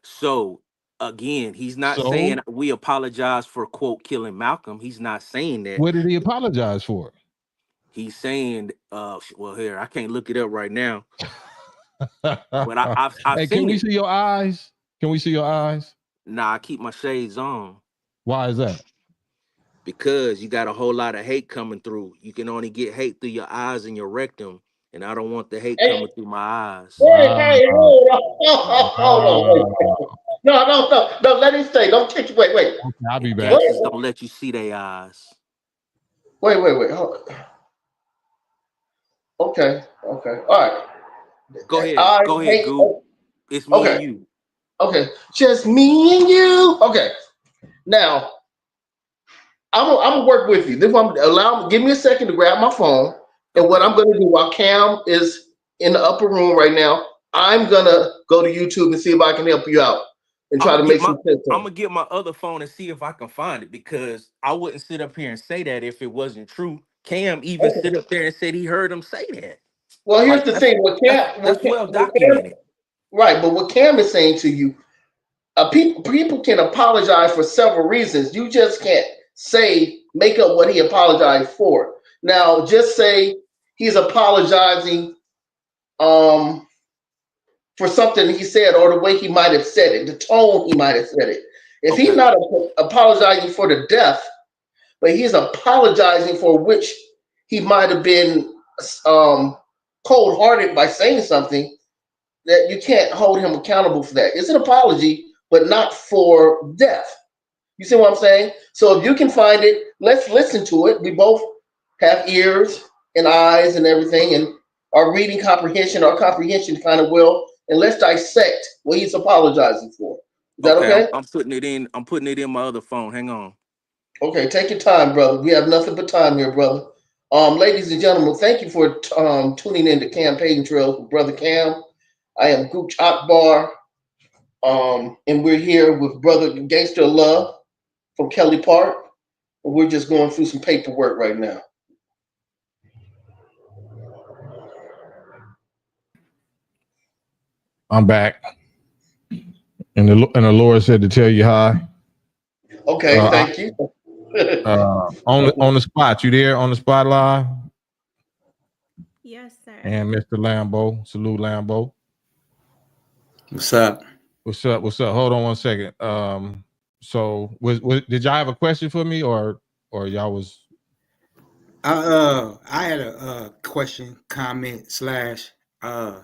So again, he's not So saying we apologize for quote killing Malcolm. He's not saying that. what did he apologize for? He's saying, well, here I can't look it up right now, but I've Hey, seen can we it. see your eyes? Can we see your eyes? Nah, I keep my shades on Why is that? because you got a whole lot of hate coming through. You can only get hate through your eyes and your rectum, and I don't want the hate Hey, coming through my eyes. hey, Wow. hold on. Hold on. Wait. Wow. No, let him stay. Don't kick. Wait. Okay, I'll be And back. gangsters don't let you see their eyes. Wait. Hold on. Okay. All right. Go ahead, I go ahead, hate. Goop. It's me and Okay. you. Okay. Just me and you. Okay. Now, I'm gonna work with you. Give me a second to grab my phone. And what Okay. I'm gonna do while Cam is in the upper room right now, I'm gonna go to YouTube and see if I can help you out and I'm try to gonna make get my some sense of I'm it. gonna get my other phone and see if I can find it because I wouldn't sit up here and say that if it wasn't true. Cam even Okay. sit up there and said he heard him say that. Well, here's Like the thing. that's well documented. Right, but what Cam is saying to you, people can apologize for several reasons. You just can't make up what he apologized for. Now, just say he's apologizing um, for something he said or the way he might have said it, the tone he might have said it. If he's Okay. not apologizing for the death, but he's apologizing for which he might have been cold-hearted by saying something, that you can't hold him accountable for that. It's an apology, but not for death. You see what I'm saying? So if you can find it, let's listen to it. We both have ears and eyes and everything, and our our comprehension kind of well, and let's dissect what he's apologizing for. Is that Okay, okay? I'm putting it in. I'm putting it in my other phone. Hang on. Okay, take your time, brother. We have nothing but time here, brother. Ladies and gentlemen, thank you for tuning in to Campaign Trails with Brother Cam. I am Gooch Akbar. And we're here with Brother Gangster Love from Kelly Park. And we're just going through some paperwork right now. I'm back. And the Lord said to tell you hi. Okay, thank you. On the spot. You there on the spot live? Yes, sir. And Mr. Lambo. Salute Lambo. What's up? What's up? Hold on one second. So did y'all have a question for me or y'all was I had a question, comment / I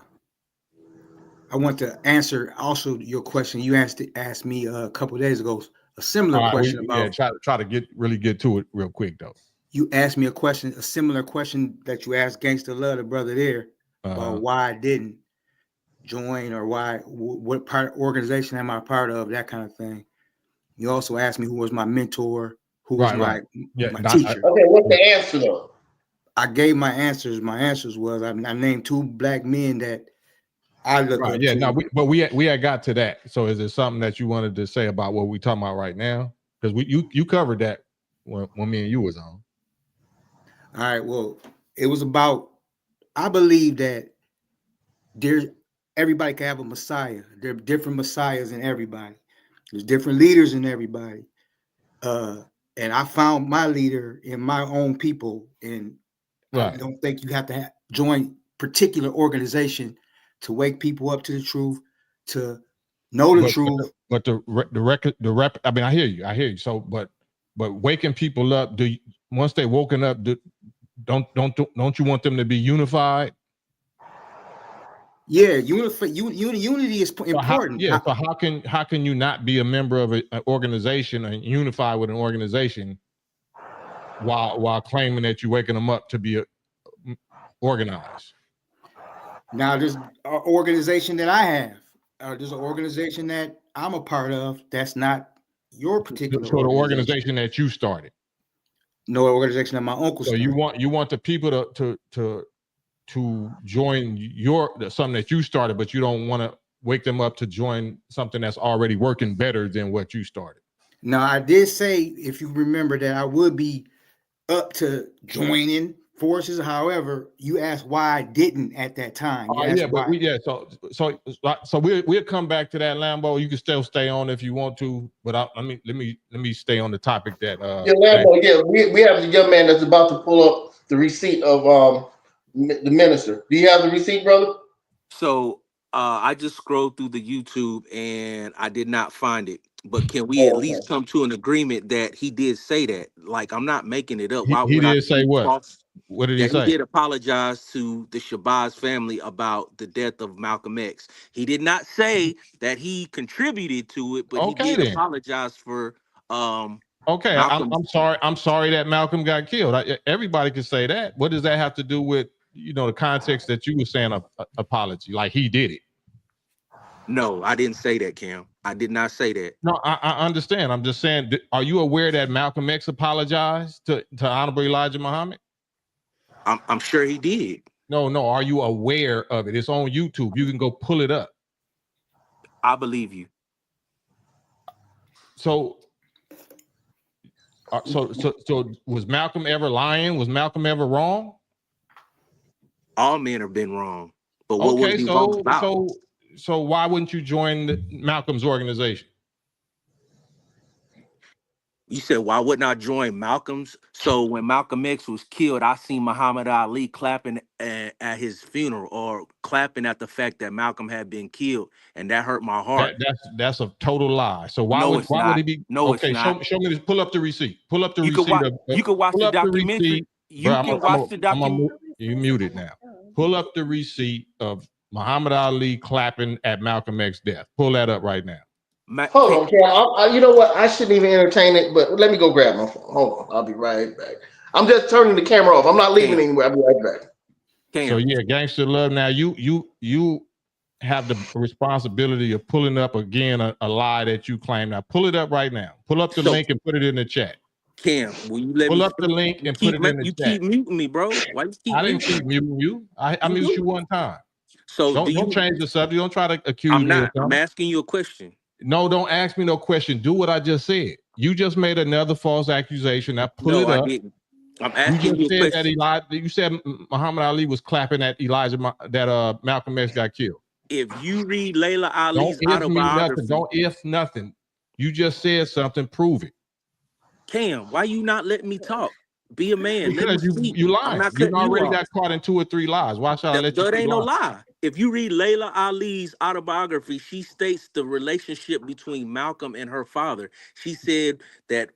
want to answer also your question. You asked me a couple of days ago a similar question about. try to really get to it real quick though. You asked me a similar question that you asked Gangsta Love, the brother there, about why I didn't join or what part organization am I part of, that kind of thing. You also asked me who was my mentor, who was my teacher. Okay, what's the answer though? I gave my answers. My answers was I named 2 black men that I look up Yeah, to. no, we had got to that. So is there something that you wanted to say about what we talking about right now? Because you covered that when me and you was on. All right. Well, it was about. I believe that everybody can have a Messiah. There are different Messiahs in everybody. There's different leaders in everybody. And I found my leader in my own people. And I don't think you have to join particular organization to wake people up to the truth, to know the truth. But the record. I mean, I hear you. So, but waking people up. Once they woken up, don't you want them to be unified? Yeah, unity is important. So how can you not be a member of an organization and unify with an organization while claiming that you're waking them up to be organized? Now, there's an organization that I have. There's an organization that I'm a part of that's not your particular the organization that you started. No, organization that my uncle started. So you want the people to to join something that you started, but you don't want to wake them up to join something that's already working better than what you started. Now, I did say, if you remember, that I would be up to joining forces. However, you asked why I didn't at that time. Yeah, but we'll come back to that, Lambo. You can still stay on if you want to, but let me stay on the topic that yeah, Lambo, we have the young man that's about to pull up the receipt of the minister. Do you have the receipt, brother? So I just scrolled through the YouTube and I did not find it. But can we at least come to an agreement that he did say that? Like, I'm not making it up. Why he would I did say what? false? What did he That say? he did apologize to the Shabazz family about the death of Malcolm X. He did not say that he contributed to it, but he did apologize for Okay, Malcolm. I'm sorry that Malcolm got killed. Everybody can say that. What does that have to do with the context that you were saying apology? Like he did it. No, I didn't say that, Cam. I did not say that. No, I understand. I'm just saying, are you aware that Malcolm X apologized to Honorable Elijah Muhammad? I'm sure he did. No. Are you aware of it? It's on YouTube. You can go pull it up. I believe you. So was Malcolm ever lying? Was Malcolm ever wrong? All men have been wrong. But what was he wrong about? So why wouldn't you join Malcolm's organization? You said, why wouldn't I join Malcolm's? So when Malcolm X was killed, I seen Muhammad Ali clapping at his funeral, or clapping at the fact that Malcolm had been killed, and that hurt my heart. That's a total lie. So why would he be? No, okay, it's not. Show me this. Pull up the receipt. Pull up the receipt. You can watch the documentary. You can watch the documentary. You muted now. Pull up the receipt of Muhammad Ali clapping at Malcolm X's death. Pull that up right now. Hold on, Cam. You know what? I shouldn't even entertain it, but let me go grab my phone. Hold on. I'll be right back. I'm just turning the camera off. I'm not leaving anywhere. I'll be right back. So yeah, gangster love. Now you have the responsibility of pulling up again a lie that you claim. Now pull it up right now. Pull up the link and put it in the chat. Cam, will you let me pull up the link and put it in the chat? You keep muting me, bro. Why you keep? I didn't keep muting you. I muted you one time. So don't change the subject. Don't try to accuse me. I'm not. I'm asking you a question. No, don't ask me no question. Do what I just said. You just made another false accusation. Now pull it up. I didn't. I'm asking you a question. You said Muhammad Ali was clapping at Malcolm X got killed. If you read Layla Ali's autobiography, don't if nothing. You just said something. Prove it. Cam, why you not letting me talk? Be a man. Because you lied. You already got caught in 2 or 3 lies. Why should I let you? That ain't no lie. If you read Layla Ali's autobiography, she states the relationship between Malcolm and her father. She said that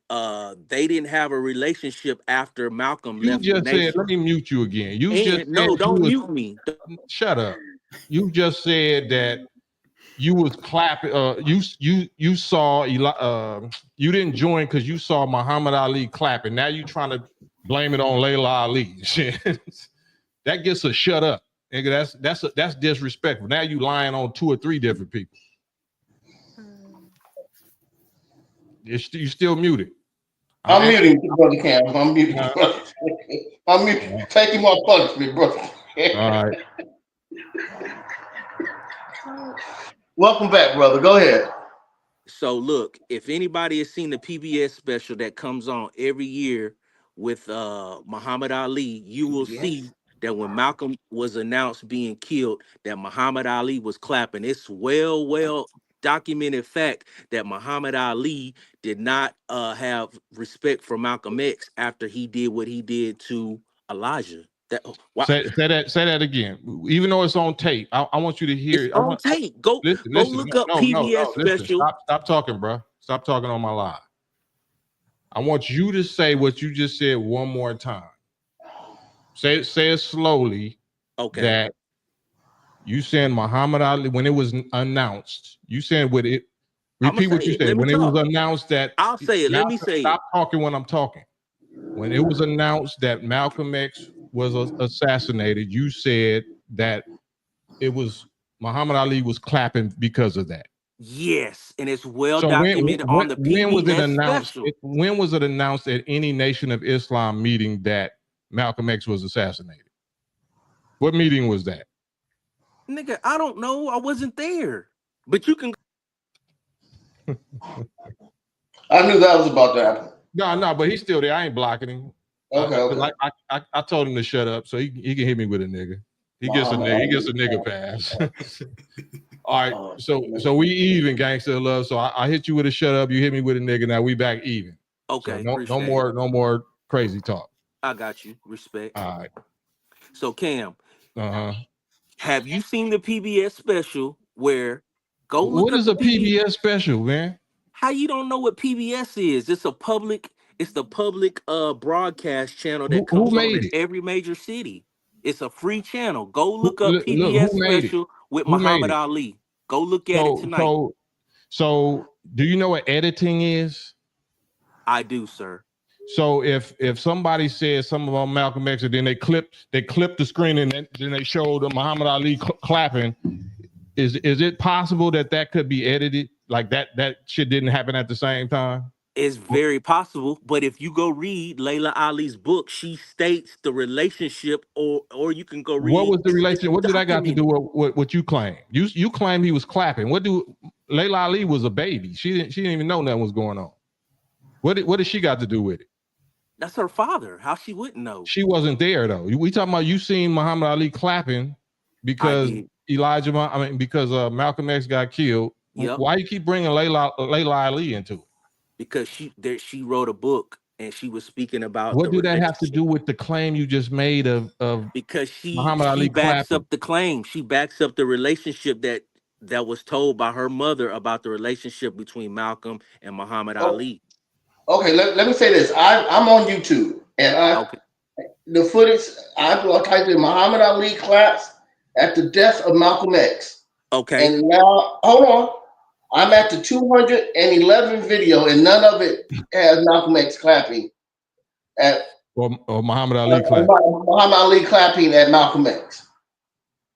they didn't have a relationship after Malcolm left the nation. Said, let me mute you again. Don't mute me. Shut up. You just said that you was clapping. You saw you didn't join because you saw Muhammad Ali clapping. Now you trying to blame it on Layla Ali. That gets a shut up. Nigga, that's disrespectful. Now you lying on 2 or 3 different people. You still muted. I'm muting you, brother Cam. I'm muting. I'm muting. Taking my punishment, brother. All right. Welcome back, brother. Go ahead. So look, if anybody has seen the PBS special that comes on every year with Muhammad Ali, you will see that when Malcolm was announced being killed, that Muhammad Ali was clapping. It's well documented fact that Muhammad Ali did not have respect for Malcolm X after he did what he did to Elijah. Say that again. Even though it's on tape, I want you to hear. It's on tape. Go look up PBS special. Stop talking, bro. Stop talking on my live. I want you to say what you just said one more time. Say it slowly. Okay. That you said Muhammad Ali when it was announced. You said with it. Repeat what you said when it was announced that. I'll say it. Let me say it. Stop talking when I'm talking. When it was announced that Malcolm X was assassinated, you said that it was Muhammad Ali was clapping because of that. Yes, and it's well documented on the PBS special. When was it announced at any Nation of Islam meeting that Malcolm X was assassinated? What meeting was that? Nigga, I don't know. I wasn't there. But you can. I knew that was about to happen. No, but he's still there. I ain't blocking him. Okay. I told him to shut up, so he can hit me with a nigga. He gets a nigga pass. All right, so we even, gangster love. So I hit you with a shut up. You hit me with a nigga. Now we back even. Okay. So no more crazy talk. I got you. Respect. All right. So Cam, have you seen the PBS special where go look what up is the a PBS special, man? How you don't know what PBS is? It's the public broadcast channel that comes on in every major city. It's a free channel. Go look up PBS special with Muhammad Ali. Go look at it tonight. So do you know what editing is? I do, sir. So if somebody says something about Malcolm X and then they clip the screen and then they show the Muhammad Ali clapping, is it possible that could be edited? Like that shit didn't happen at the same time? It's very possible, but if you go read Layla Ali's book, she states the relationship, or you can go read. What was the relationship? What did I got to do with what you claim? You claim he was clapping. Layla Ali was a baby. She didn't even know nothing was going on. What did she got to do with it? That's her father. How she wouldn't know? She wasn't there though. We talking about you seen Muhammad Ali clapping because because Malcolm X got killed. Yep. Why you keep bringing Layla Ali into it? Because she wrote a book and she was speaking about what do that have to do with the claim you just made of because Muhammad Ali backs clapping? up the claim. She backs up the relationship that was told by her mother about the relationship between Malcolm and Muhammad Ali. Okay, let me say this. I'm on YouTube and the footage I typed in Muhammad Ali claps at the death of Malcolm X. Okay. And now hold on. I'm at the 211 video, and none of it has Malcolm X clapping or Muhammad Ali clapping. Muhammad Ali clapping at Malcolm X.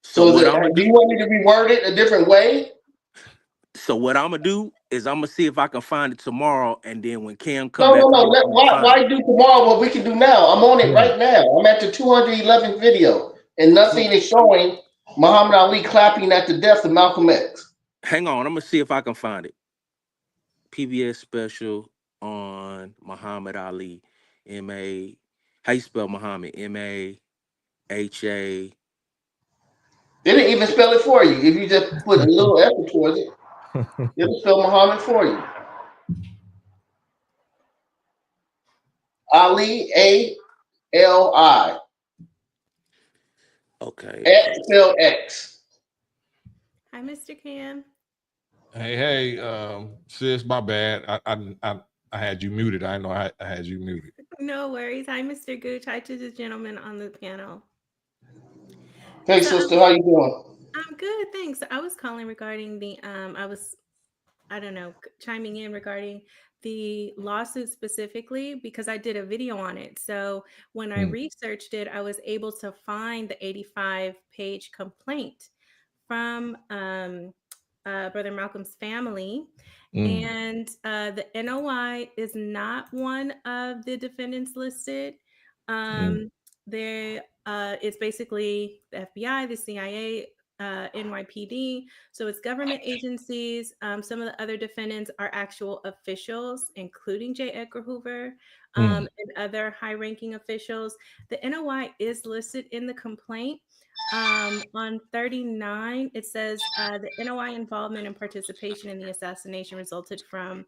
So do you want me to reword it a different way? So what I'm gonna do is I'm gonna see if I can find it tomorrow, and then when Cam comes back, why do tomorrow what we can do now? I'm on it right now. I'm at the 211 video, and nothing is showing Muhammad Ali clapping at the death of Malcolm X. Hang on, I'm gonna see if I can find it. PBS special on Muhammad Ali. How you spell Muhammad? MAHA. They didn't even spell it for you. If you just put a little effort towards it, it'll spell Muhammad for you. Ali, A-L-I. Okay. X spell X. Hi, Mr. Cam. Hey, sis, my bad. I had you muted. I know I had you muted. No worries. Hi, Mr. Gooch. Hi to the gentleman on the panel. Hey, sister, how you doing? I'm good, thanks. I was calling regarding the chiming in regarding the lawsuit specifically because I did a video on it. So when I researched it, I was able to find the 85-page complaint from Brother Malcolm's family. And the NOI is not one of the defendants listed. It's basically the FBI, the CIA, NYPD. So it's government agencies. Some of the other defendants are actual officials, including J. Edgar Hoover and other high-ranking officials. The NOI is listed in the complaint. On 39, it says the NOI involvement and participation in the assassination resulted from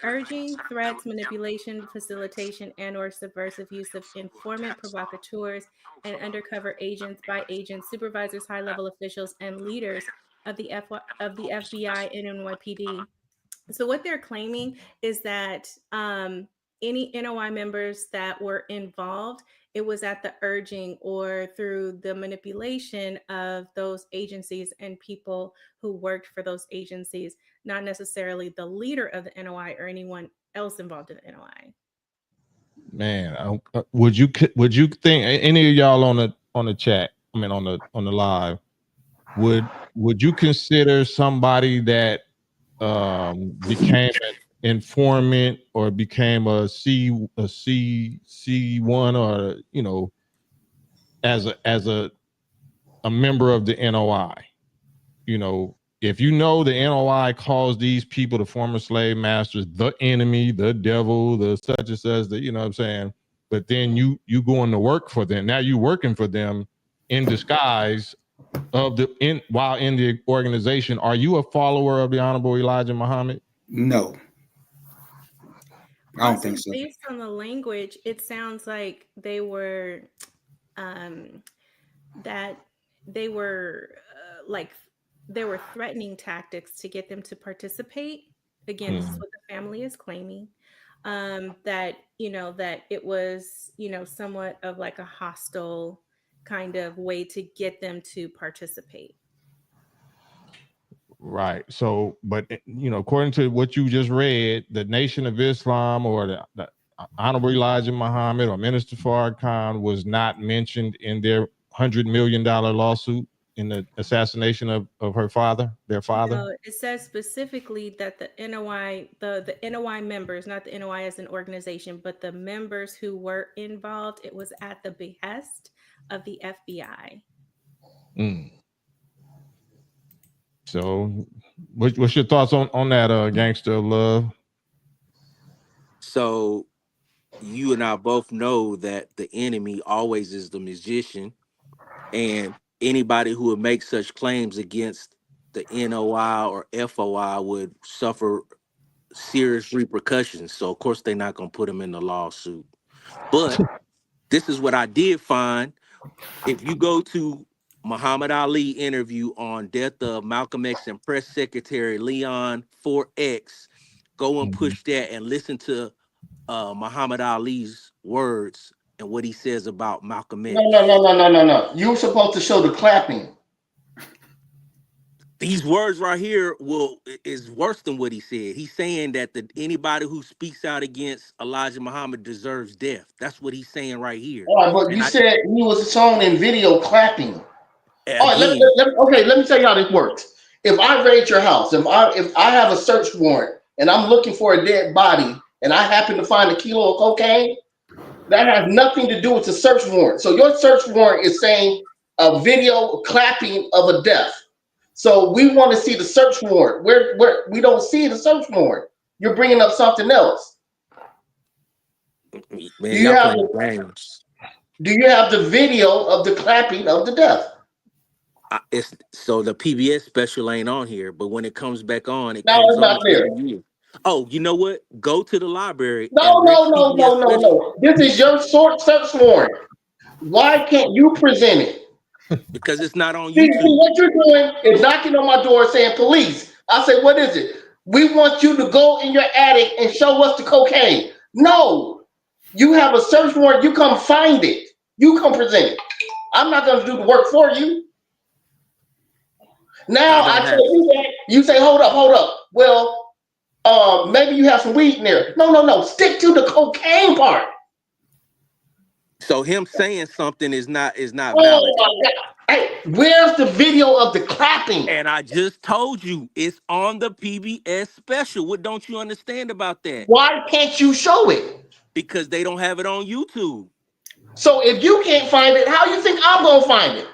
urging, threats, manipulation, facilitation, and/or subversive use of informant, provocateurs, and undercover agents by agents, supervisors, high-level officials, and leaders of the FBI and NYPD. So what they're claiming is that any NOI members that were involved, it was at the urging or through the manipulation of those agencies and people who worked for those agencies, not necessarily the leader of the NOI or anyone else involved in the NOI. Man, would you think any of y'all on the chat? I mean, on the live, would you consider somebody that became an informant or became a C1 or as a a member of the NOI. You know, if you know the NOI calls these people, the former slave masters, the enemy, the devil, the such and such, you know what I'm saying? But then you going to work for them. Now you working for them in disguise while in the organization. Are you a follower of the Honorable Elijah Muhammad? No. I don't Also, think so. based on the language, it sounds like they were that they were like there were threatening tactics to get them to participate. Again, this is what the family is claiming. That that it was somewhat of like a hostile kind of way to get them to participate. Right. So, but according to what you just read, the Nation of Islam or the Honorable Elijah Muhammad or Minister Farrakhan was not mentioned in their $100 million lawsuit in the assassination of their father. No, it says specifically that the NOI, the NOI members, not the NOI as an organization, but the members who were involved, it was at the behest of the FBI. So, what's your thoughts on that, Gangster of Love? So, you and I both know that the enemy always is the magician, and anybody who would make such claims against the NOI or FOI would suffer serious repercussions. So, of course, they're not going to put them in the lawsuit. But this is what I did find. If you go to Muhammad Ali interview on death of Malcolm X and Press Secretary Leon 4X, go and push that and listen to Muhammad Ali's words and what he says about Malcolm X. No. You're supposed to show the clapping. These words right here is worse than what he said. He's saying that anybody who speaks out against Elijah Muhammad deserves death. That's what he's saying right here. All right, but said he was shown in video clapping. All right, let me tell you how this works. If I raid your house, if I have a search warrant and I'm looking for a dead body and I happen to find a kilo of cocaine, that has nothing to do with the search warrant. So your search warrant is saying a video clapping of a death. So we want to see the search warrant. Where we don't see the search warrant. You're bringing up something else. Man, do you have the video of the clapping of the death? So the PBS special ain't on here, but when it comes back on, it comes on not there. Oh, you know what? Go to the library. No. This is your search warrant. Why can't you present it? Because it's not on YouTube. See, what you're doing is knocking on my door saying police. I say, what is it? We want you to go in your attic and show us the cocaine. No, you have a search warrant. You come find it. You come present it. I'm not going to do the work for you. Now I tell you that, you say, hold up. Well, maybe you have some weed in there. No. Stick to the cocaine part. So him saying something is not valid. My God. Hey, where's the video of the clapping? And I just told you it's on the PBS special. What don't you understand about that? Why can't you show it? Because they don't have it on YouTube. So if you can't find it, how you think I'm gonna find it?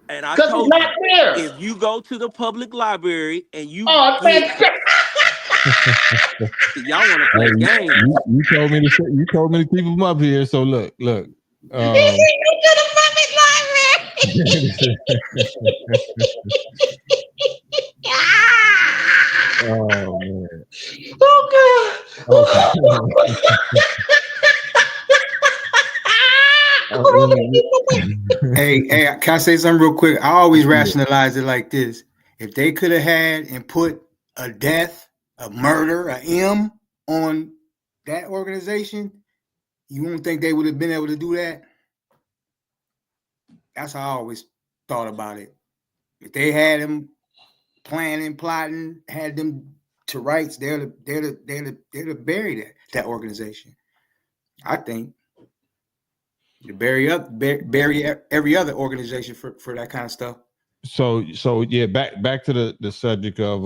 And I told it's not there. If you go to the public library and you y'all want to play games. You told me to keep them up here. So look. Oh man. Hey, can I say something real quick? I always rationalize it like this. If they could have had and put a death, a murder, a M on that organization, you won't think they would have been able to do that? That's how I always thought about it. If they had them planning, plotting, had them to rights, they'd have buried that organization. I think. To bury every other organization for that kind of stuff. So yeah, back to the subject of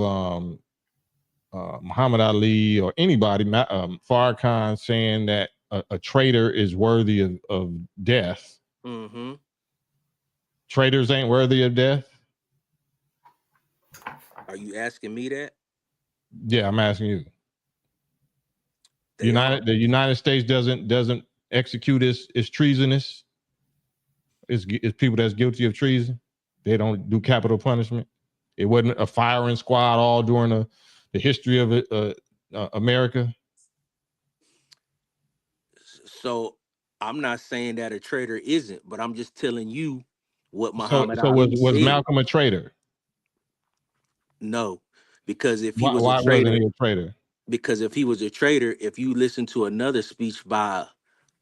Muhammad Ali or anybody, Farrakhan saying that a traitor is worthy of death. Mm-hmm. traitors ain't worthy of death? Are you asking me that? Yeah, I'm asking you. They are. The United States doesn't execute its treasonous. It's people that's guilty of treason. They don't do capital punishment. It wasn't a firing squad all during the history of America. So I'm not saying that a traitor isn't, but I'm just telling you what So Muhammad so Ali was said. Malcolm a traitor? No, because if he Why was a wasn't traitor, he a traitor? if you listen to another speech by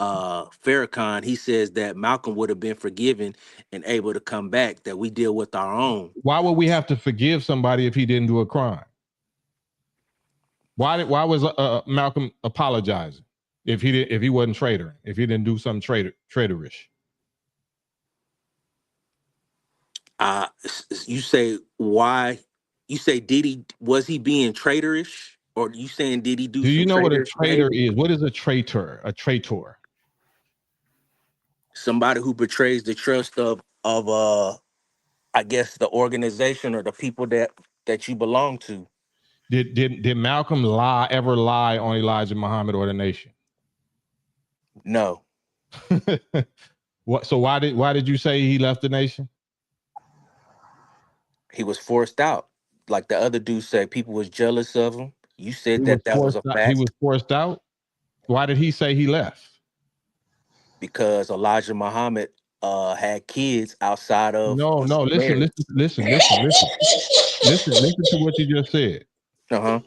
Farrakhan, he says that Malcolm would have been forgiven and able to come back, that we deal with our own. Why would we have to forgive somebody if he didn't do a crime? Why was Malcolm apologizing if he wasn't traitor, if he didn't do something traitorish? You say why? You say was he being traitorish, or you saying did he do Do you some know what a traitorous traitor behavior? is? What is a traitor? A traitor. Somebody who betrays the trust of I guess the organization or the people that you belong to. Did Malcolm ever lie on Elijah Muhammad or the nation? No. What? So why did you say he left the nation? He was forced out. Like the other dude said, people was jealous of him. You said He was that was forced a out. He fact was forced out. Why did he say he left? because Elijah Muhammad had kids outside of No, his no. Listen marriage. to what you just said. Uh-huh.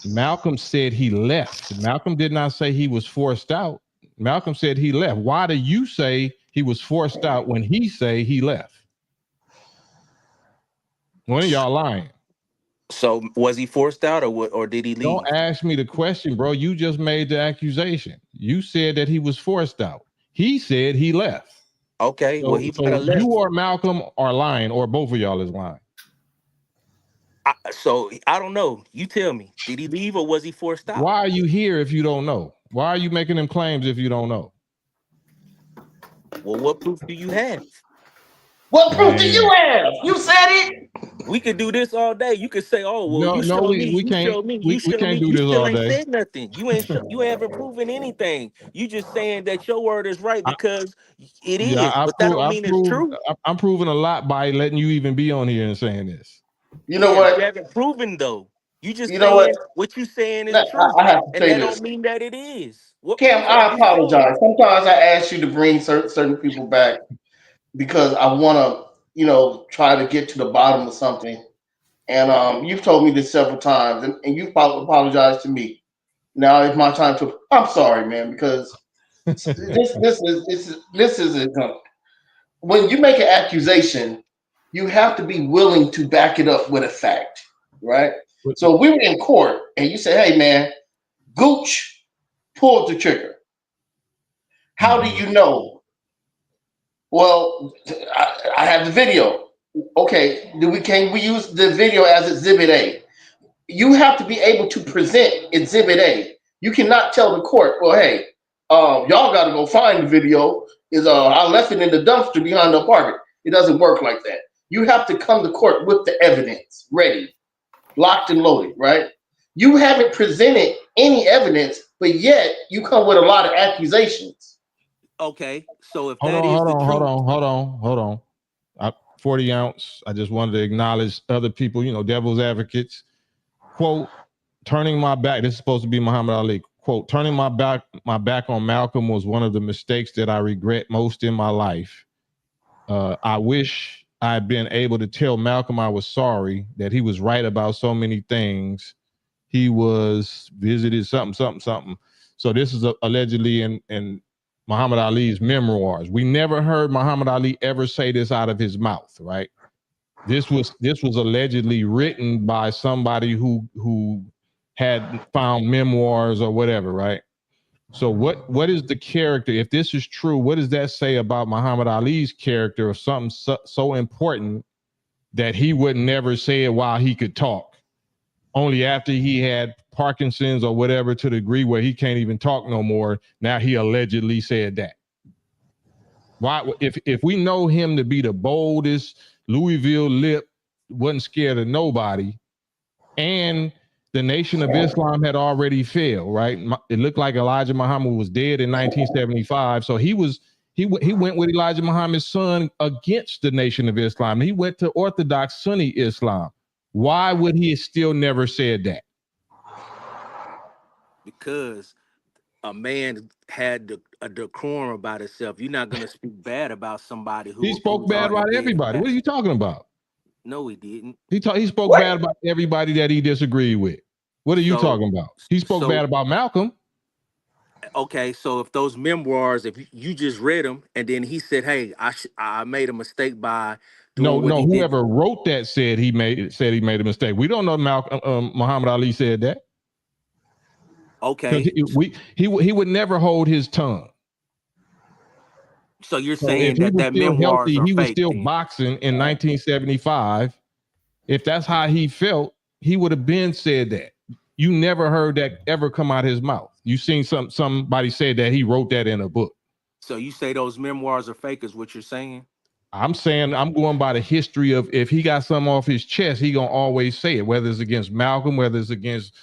Malcolm said he left. Malcolm did not say he was forced out. Malcolm said he left. Why do you say he was forced out when he say he left? One of y'all lying. So was he forced out or what, or did he Don't leave? ask me the question, bro. You just made the accusation. You said that he was forced out. He said he left. Okay, well he might So have you left. or Malcolm are lying, or both of y'all is lying. So I don't know. You tell me. Did he leave or was he forced out? Why are you here if you don't know? Why are you making them claims if you don't know? Well, what proof do you have? What proof do Man. you have? You said it. We could do this all day. You could say, "Oh, well, No, you no, show me, we you can't show me, we you show can't me." do You this still all ain't day. said nothing. You haven't proven anything. You just saying that your word is right I, because it yeah, is, but that don't mean it's true. I'm proving a lot by letting you even be on here and saying this. You know Yeah, you what? haven't proven though. You just You know what? saying what you saying is Let- true, I have to and say that don't this. mean that it is. What Cam, proof have I you shown? apologize. Sometimes I ask you to bring certain people back because I want to, try to get to the bottom of something. And you've told me this several times, and you've apologized to me. Now it's my time to. I'm sorry, man, because this is when you make an accusation, you have to be willing to back it up with a fact, right? So we were in court, and you say, "Hey, man, Gooch pulled the trigger." How do you know? Well, I have the video. Okay, can we use the video as Exhibit A? You have to be able to present Exhibit A. You cannot tell the court, well, hey, y'all got to go find the video. I left it in the dumpster behind the apartment. It doesn't work like that. You have to come to court with the evidence ready, locked and loaded, right? You haven't presented any evidence, but yet you come with a lot of accusations. Okay, so if Hold that on, is hold the on, hold truth, on, hold on, hold on. 40 ounce. I just wanted to acknowledge other people, devil's advocates. Quote, turning my back. This is supposed to be Muhammad Ali. Quote, turning my back on Malcolm was one of the mistakes that I regret most in my life. I wish I had been able to tell Malcolm I was sorry, that he was right about so many things. He was visited something. So this is allegedly in Muhammad Ali's memoirs. We never heard Muhammad Ali ever say this out of his mouth, right? This was allegedly written by somebody who had found memoirs or whatever, right? So what is the character? If this is true, what does that say about Muhammad Ali's character of something so important that he would never say it while he could talk? Only after he had Parkinson's or whatever, to the degree where he can't even talk no more, now he allegedly said that. Why, if we know him to be the boldest Louisville lip, wasn't scared of nobody, and the Nation of Islam had already failed, right? It looked like Elijah Muhammad was dead in 1975, so he went with Elijah Muhammad's son against the Nation of Islam. He went to Orthodox Sunni Islam. Why would he still never said that? Because a man had a decorum about himself. You're not gonna speak bad about somebody He who's spoke bad already about dead. everybody. What are you talking about? No, he didn't. He spoke bad about everybody that he disagreed with. What are you talking about? He spoke bad about Malcolm. Okay, so if those memoirs, if you just read them, and then he said, "Hey, I made a mistake by doing what he did." Whoever wrote that said he made a mistake. We don't know Malcolm Muhammad Ali said that. Okay, he would never hold his tongue. So you're So saying if he was that still memoirs healthy, are he was fake? still Then? boxing in 1975. If that's how he felt, he would have been said that. You never heard that ever come out of his mouth. You seen somebody say that he wrote that in a book. So you say those memoirs are fake, is what you're saying? I'm saying I'm going by the history of, if he got something off his chest, he gonna always say it, whether it's against Malcolm, whether it's against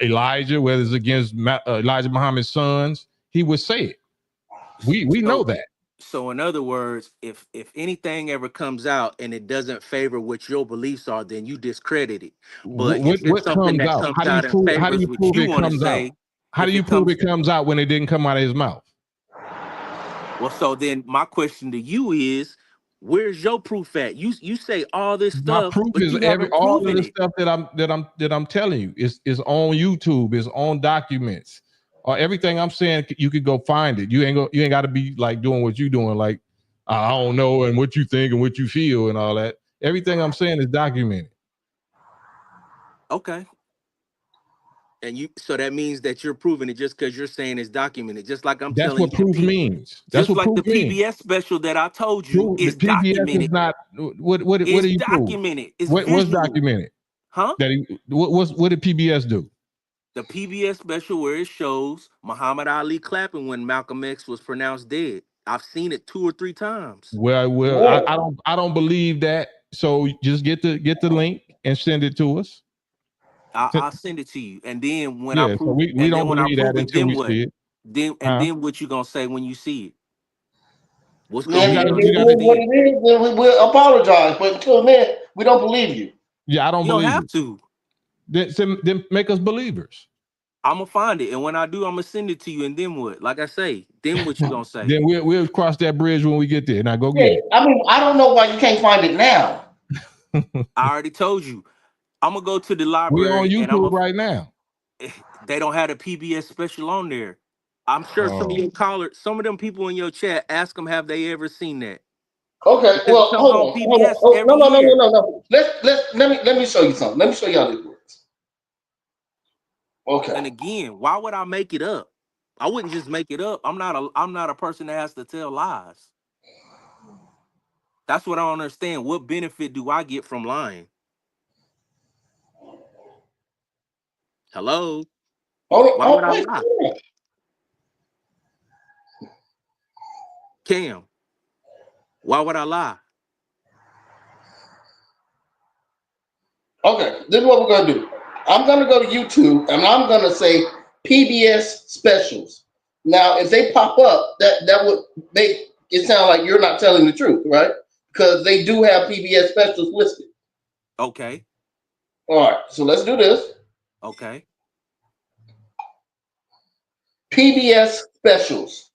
Elijah, whether it's against Elijah Muhammad's sons, he would say it. We know that. So in other words, if anything ever comes out and it doesn't favor what your beliefs are, then you discredit it. But if it's What something comes that out? comes out and How do favors you what prove you it want to comes out? say, How do you prove it comes out when it didn't come out of his mouth? Well, so then my question to you is, where's your proof at? You say all this My stuff, proof but is you haven't all of proven the it. stuff that I'm telling you is on YouTube, is on documents. Or everything I'm saying, you could go find it. You ain't got to be like doing what you doing, like I don't know, and what you think and what you feel and all that. Everything I'm saying is documented. Okay. And so that means that you're proving it just because you're saying it's documented, just like I'm That's telling what you. proof means. That's Just what like proof the means. PBS special that I told you The is PBS is documented. not what are you documented. It's what's visual. documented? Huh? What did PBS do? The PBS special where it shows Muhammad Ali clapping when Malcolm X was pronounced dead. I've seen it 2 or 3 times. Well, I don't believe that. So just get the link and send it to us. I'll send it to you, and then when I Yeah, so prove, we don't believe that it, until then we what? see it. Then what you gonna say when you see it? What's Now, gonna if be it your is answer what then? it is, then we'll apologize. But until then, we don't believe you. Yeah, I don't You don't believe have it. to. Then make us believers. I'm gonna find it, and when I do, I'm gonna send it to you. And then what? Like I say, then what you gonna say? Then we'll cross that bridge when we get there. Now go get it. I mean, I don't know why you can't find it now. I already told you. I'm gonna go to the We on library, and YouTube right now. They don't have a PBS special on there. I'm sure some of your callers, some of them people in your chat, ask them, have they ever seen that? Okay, Because it well, comes on hold on. PBS Oh, every year. no. Let me show you something. Let me show you how this works. Okay. And again, why would I make it up? I wouldn't just make it up. I'm not a person that has to tell lies. That's what I don't understand. What benefit do I get from lying? Hello? Why would I lie? Cam, why would I lie? Okay, this is what we're gonna do. I'm gonna go to YouTube and I'm gonna say PBS specials. Now, if they pop up, that would make it sound like you're not telling the truth, right? Because they do have PBS specials listed. Okay. All right, so let's do this. Okay. PBS specials.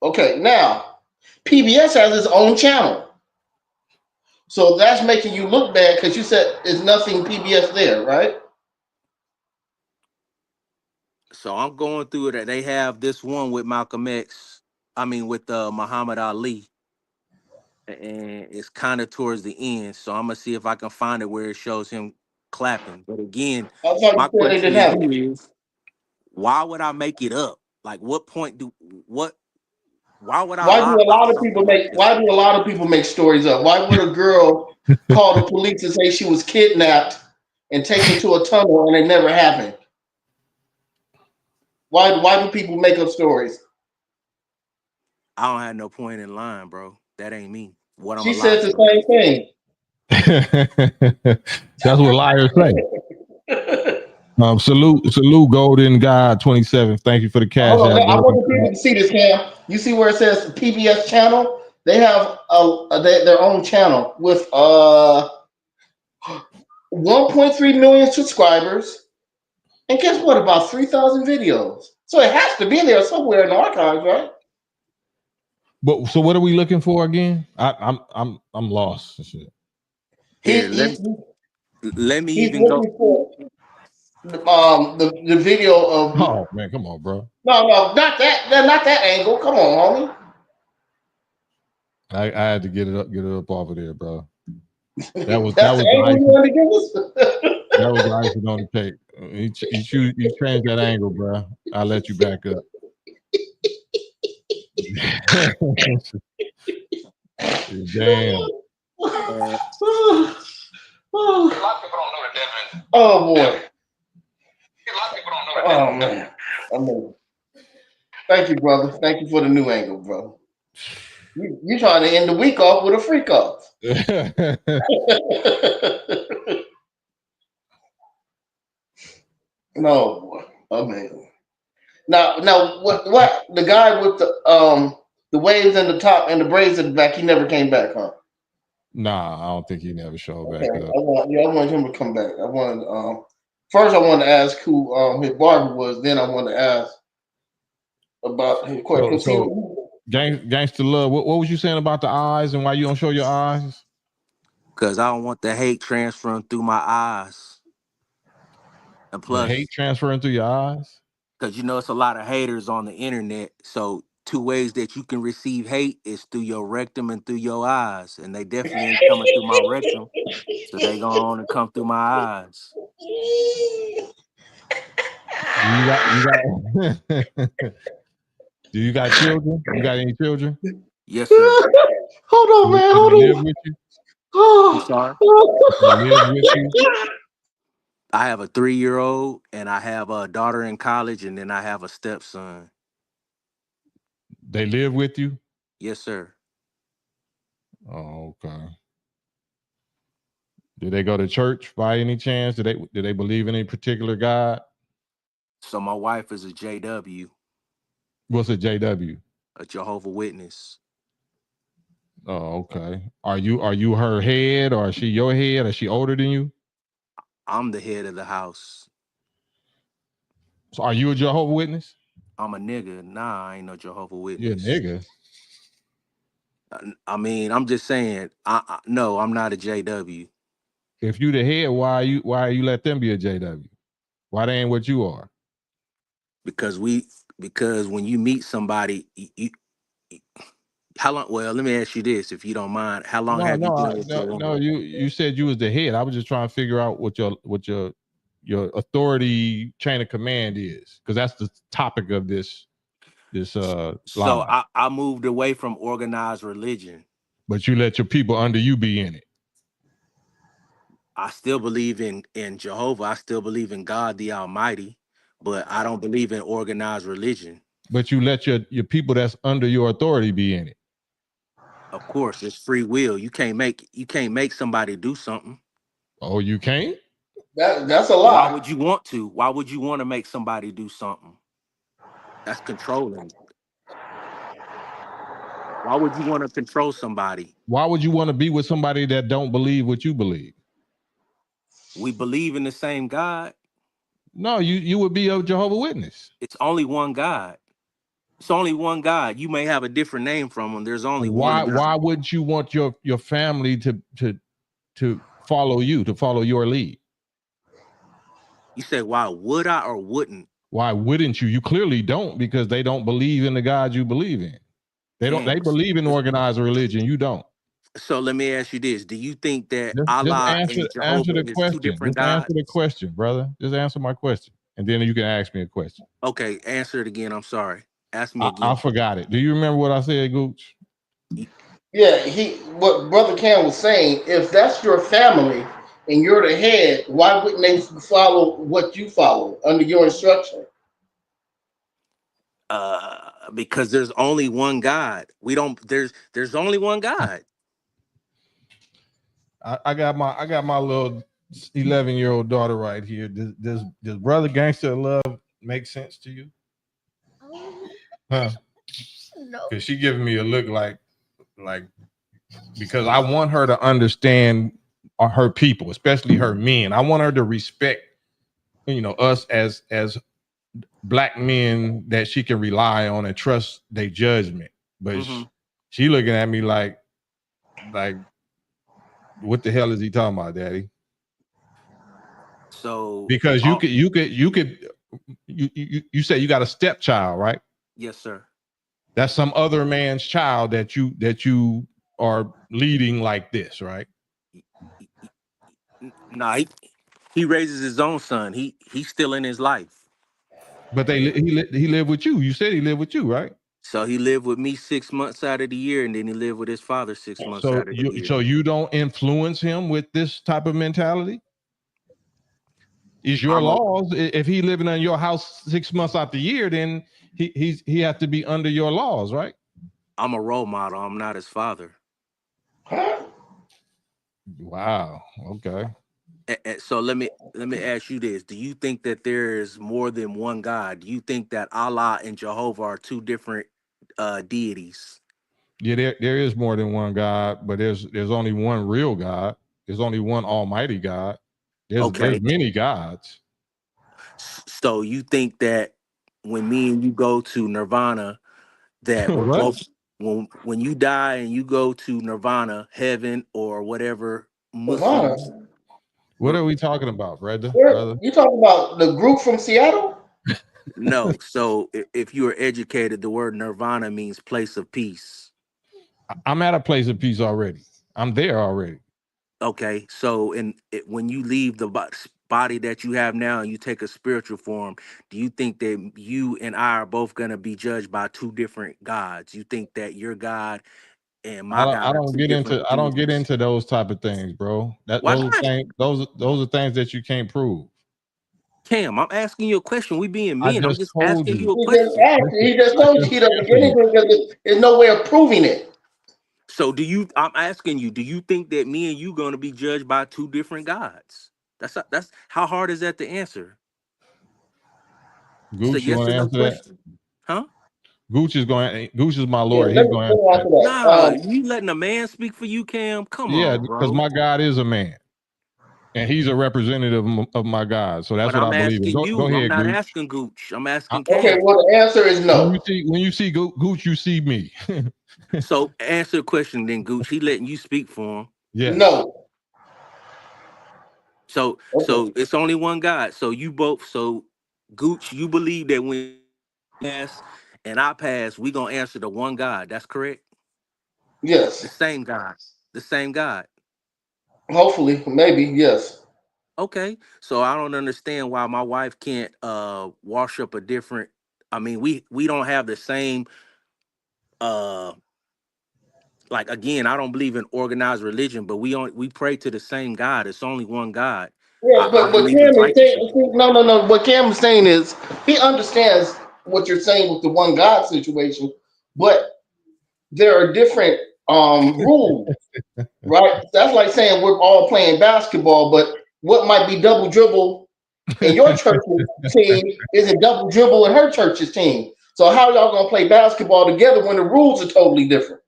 Okay, now PBS has its own channel. So that's making you look bad because you said there's nothing PBS there, right? So I'm going through it. They have this one with Malcolm X. I mean, with Muhammad Ali. And it's kind of towards the end. So I'm gonna see if I can find it where it shows him clapping. But again, I thought you my said they question didn't to have it. you is, why would I make it up? Like, what point why would I lie about something like this? Why do a lot of people make stories up? Why would a girl call the police and say she was kidnapped and taken to a tunnel and it never happened? Why do people make up stories? I don't have no point in lying, bro. That ain't me. What I'm She a lie said the for? same thing. That's what liars say. Salute Golden God 27. Thank you for the cash Hold on, app, I bro. want people to see this, Cam. You see where it says PBS channel? They have their own channel with 1.3 million subscribers, and guess what? About 3,000 videos. So it has to be there somewhere in the archives, right? But so what are we looking for again? I'm lost. Shit. Here, He's let me he's even go. looking for the video of Oh man, come on, bro. no, not that angle. Come on, homie. I had to get it up off of there, bro. That was That's the the angle you icing. want to give us. That was the icing on the cake. You change that angle, bro. I'll let you back up. Damn. Oh boy. Oh man. Thank you, brother. Thank you for the new angle, bro. You trying to end the week off with a freak off. No, boy. Oh man. Now what the guy with the waves in the top and the braids in the back, he never came back, huh? Nah, I don't think he never showed Okay. back up. I wanted him to come back. I wanted first I wanted to ask who his barber was, then I wanted to ask about his question. So gangster love. What was you saying about the eyes and why you don't show your eyes? Because I don't want the hate transferring through my eyes. And The plus, hate transferring through your eyes? because it's a lot of haters on the internet. So 2 ways that you can receive hate is through your rectum and through your eyes. And they definitely ain't coming through my rectum. So they going on and come through my eyes. Do you got children? You got any children? Yes, sir. Hold on, man. Hold live on. with you? I'm sorry. They live with you? I have a 3-year-old and I have a daughter in college and then I have a stepson. They live with you? Yes, sir. Oh, okay. Do they go to church by any chance? Do they believe in any particular God? So my wife is a JW, What's a JW? a Jehovah Witness. Oh, okay. Are you her head or is she your head? Is she older than you? I'm the head of the house. So are you a Jehovah Witness? I'm a nigga. Nah, I ain't no Jehovah You're a Witness. nigga. I mean, I'm just saying. No, I'm not a JW. If you the head, why you let them be a JW? Why they ain't what you are? Because when you meet somebody, how long? Well, let me ask you this, if you don't mind. How long have you been with your woman? No. You said you was the head. I was just trying to figure out what your authority chain of command is, because that's the topic of this So live. I moved away from organized religion. But you let your people under you be in it. I still believe in Jehovah. I still believe in God the Almighty, but I don't believe in organized religion. But you let your people that's under your authority be in it. Of course, it's free will. You can't make somebody do something. Oh, you can't? That's a Why lie. would you want to? Why would you want to make somebody do something? That's controlling. Why would you want to control somebody? Why would you want to be with somebody that don't believe what you believe? We believe in the same God. No, you would be a Jehovah Witness. It's only one God. It's only one God. You may have a different name from him. There's only one God. Why wouldn't you want your family to follow you, to follow your lead? You say, why would I or wouldn't? Why wouldn't you? You clearly don't, because they don't believe in the God you believe in. They don't. They believe in organized religion. You don't. So let me ask you this: do you think that Just Allah answer and Jehovah the is two question. different Just answer gods? the question, brother. Just answer my question, and then you can ask me a question. Okay, answer it again. I'm sorry. Ask me I again. forgot it. Do you remember what I said, Gooch? Yeah, what Brother Cam was saying, if that's your family and you're the head, why wouldn't they follow what you follow under your instruction? Because there's only one God. We don't. There's only one God. I got my little 11-year-old daughter right here. Does Brother Gangster Love make sense to you? Huh? No. Because she giving me a look like because I want her to understand her people, especially her men. I want her to respect, us as black men that she can rely on and trust their judgment. But she looking at me like, what the hell is he talking about, Daddy? So Because you say you got a stepchild, right? yes, sir. That's some other man's child that you are leading like this, right? Nah, he raises his own son. He's still in his life. But he lived with you. You said he lived with you, right? So he lived with me 6 months out of the year, and then he lived with his father 6 months So out of the year. you don't influence him with this type of mentality? Is your laws, if he living in your house 6 months out the year, then he has to be under your laws, right? I'm a role model. I'm not his father. Wow. Okay. So let me ask you this: do you think that there is more than one God? Do you think that Allah and Jehovah are two different deities? Yeah, there is more than one God, but there's only one real God. There's only one Almighty God. There's many gods. So you think that when me and you go to Nirvana, that we're What? both when you die and you go to Nirvana, heaven, or whatever Muslims. What are we talking about, brother? You talking about the group from Seattle? No. So if you are educated, the word Nirvana means place of peace. I'm at a place of peace already. I'm there already. Okay. So when you leave the body that you have now and you take a spiritual form, do you think that you and I are both going to be judged by two different gods? You think that your God and my God I are don't two get different deities? into those type of things, bro. Why not? Those are things that you can't prove. Cam, I'm asking you a question. We being I men. I'm just just told asking you. you a question. He just I told you just he doesn't get answered it. anything because there's no way of proving it. So I'm asking you, do you think that me and you gonna be judged by two different gods? That's how hard is that to answer? It's a Gooch, you yes want or to no answer that? question. Huh? Gooch is my Yeah, lawyer. let He's me going to answer that. answer that. Nah, you letting a man speak for you, Cam? Come Yeah, on, because bro. my God is a man, and he's a representative of my God. So that's But what I I'm believe in. asking Go you. I'm ahead, not Gooch. asking Gooch. I'm asking Okay, Cam. well the answer is no. When you see Gooch, you see me. So answer the question then, Gooch. He letting you speak for him. Yes. No. So it's only one God. So you both. So Gooch, you believe that when you pass and I pass, we gonna answer the one God. That's correct. The Yes. same God. The same God. Hopefully, maybe, yes. Okay. So I don't understand why my wife can't wash up a different. I mean, we don't have the same uh like again, I don't believe in organized religion, but we pray to the same God. It's only one God. Yeah, I but believe in Cam is righteousness. saying no. What Cam is saying is he understands what you're saying with the one God situation, but there are different rules, right? That's like saying we're all playing basketball, but what might be double dribble in your church's team isn't double dribble in her church's team. So how y'all gonna play basketball together when the rules are totally different?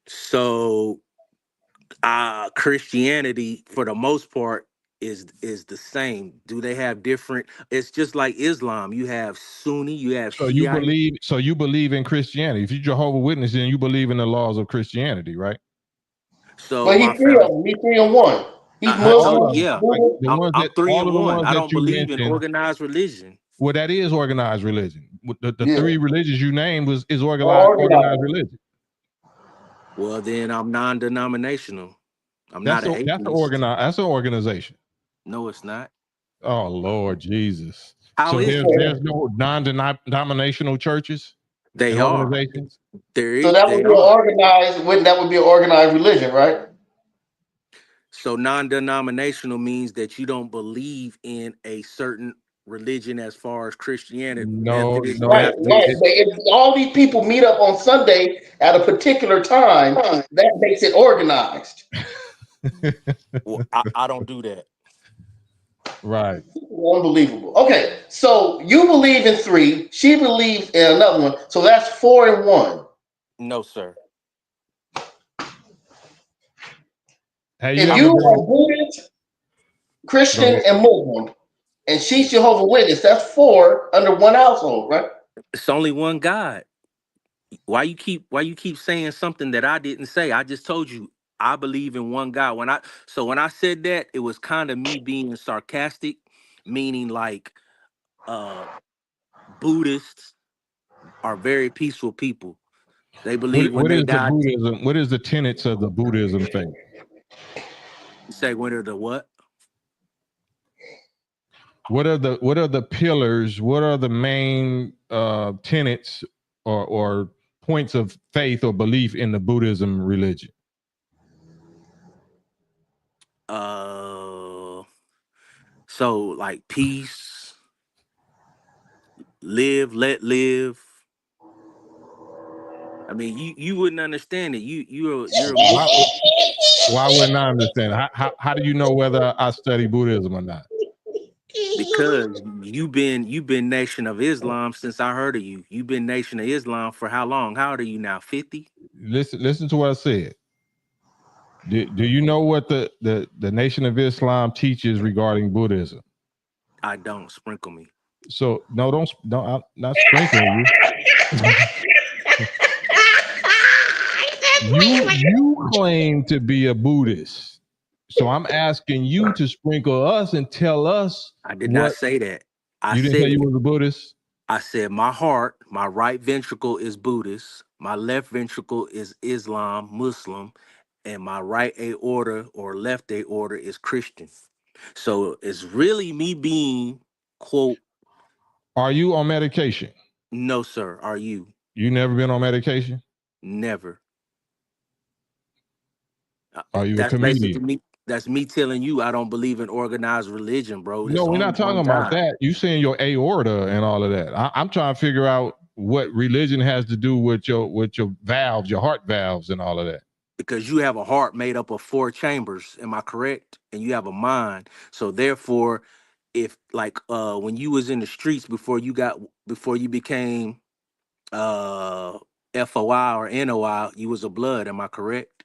So Christianity for the most part is the same. Do they have different? It's just like Islam. You have Sunni, you have Shiite. So you believe in Christianity. If you Jehovah Witness, then you believe in the laws of Christianity, right? So But my he's three of family, them. He's 3-1. He's I All told Muslim, of you, them. yeah. Buddhist. The ones I'm that three all and of the one. ones I that don't you believe in mentioned. organized religion. Well, that is organized religion. The Yeah, three religions you named is organized organized. religion. Well, then I'm non-denominational. I'm not an That's a atheist. organized. That's an organization. No, it's not. Oh Lord Jesus! How So is it? there's no non-denominational churches They and are. organizations. So that would They be an are. organized. That would be an organized religion, right? So non-denominational means that you don't believe in a certain religion as far as Christianity, No, Methodist, no, Right, Baptist. right. But if all these people meet up on Sunday at a particular time, that makes it organized. Well, I don't do that. right. Unbelievable. Okay, so you believe in 3, she believes in another one, so that's 4 and 1. No, sir. Have you If ever you are been? Buddhist, Go Christian, ahead. and Muslim, and she's Jehovah's Witness, that's 4 under one household, right? It's only one God. Why you keep saying something that I didn't say? I just told you I believe in one God. When I said that, it was kind of me being sarcastic, meaning like uh Buddhists are very peaceful people. They believe when What they is the die. Buddhism? What is the tenets of the Buddhism faith? You say when they're the what? What are the pillars? What are the main tenets or points of faith or belief in the Buddhism religion? So like peace, live, let live. I mean, you wouldn't understand it. You're a Why Muslim why wouldn't I understand? How do you know whether I study Buddhism or not? because you've been Nation of Islam since I heard of you. You've been Nation of Islam for how long? How old are you now? 50? Listen to what I said. Do you know what the Nation of Islam teaches regarding Buddhism? I don't. Sprinkle me. So no, don't I'm not sprinkling you. You claim to be a Buddhist. So I'm asking you to sprinkle us and tell us I did not what say that. I you didn't say said you was a Buddhist. I said my heart, my right ventricle is Buddhist, my left ventricle is Islam, Muslim, and my right aorta or left aorta is Christian. So it's really me being, quote, Are you on medication? no, sir. Are you? You never been on medication? Never. Are you a That's basically comedian? me. That's me telling you I don't believe in organized religion, bro. No, It's we're only not talking one about God. that. You saying your aorta and all of that. I'm trying to figure out what religion has to do with your valves, your heart valves, and all of that. Because you have a heart made up of 4 chambers, am I correct? And you have a mind. So therefore, if like when you was in the streets before you became uh FOI or NOI, you was a blood, am I correct?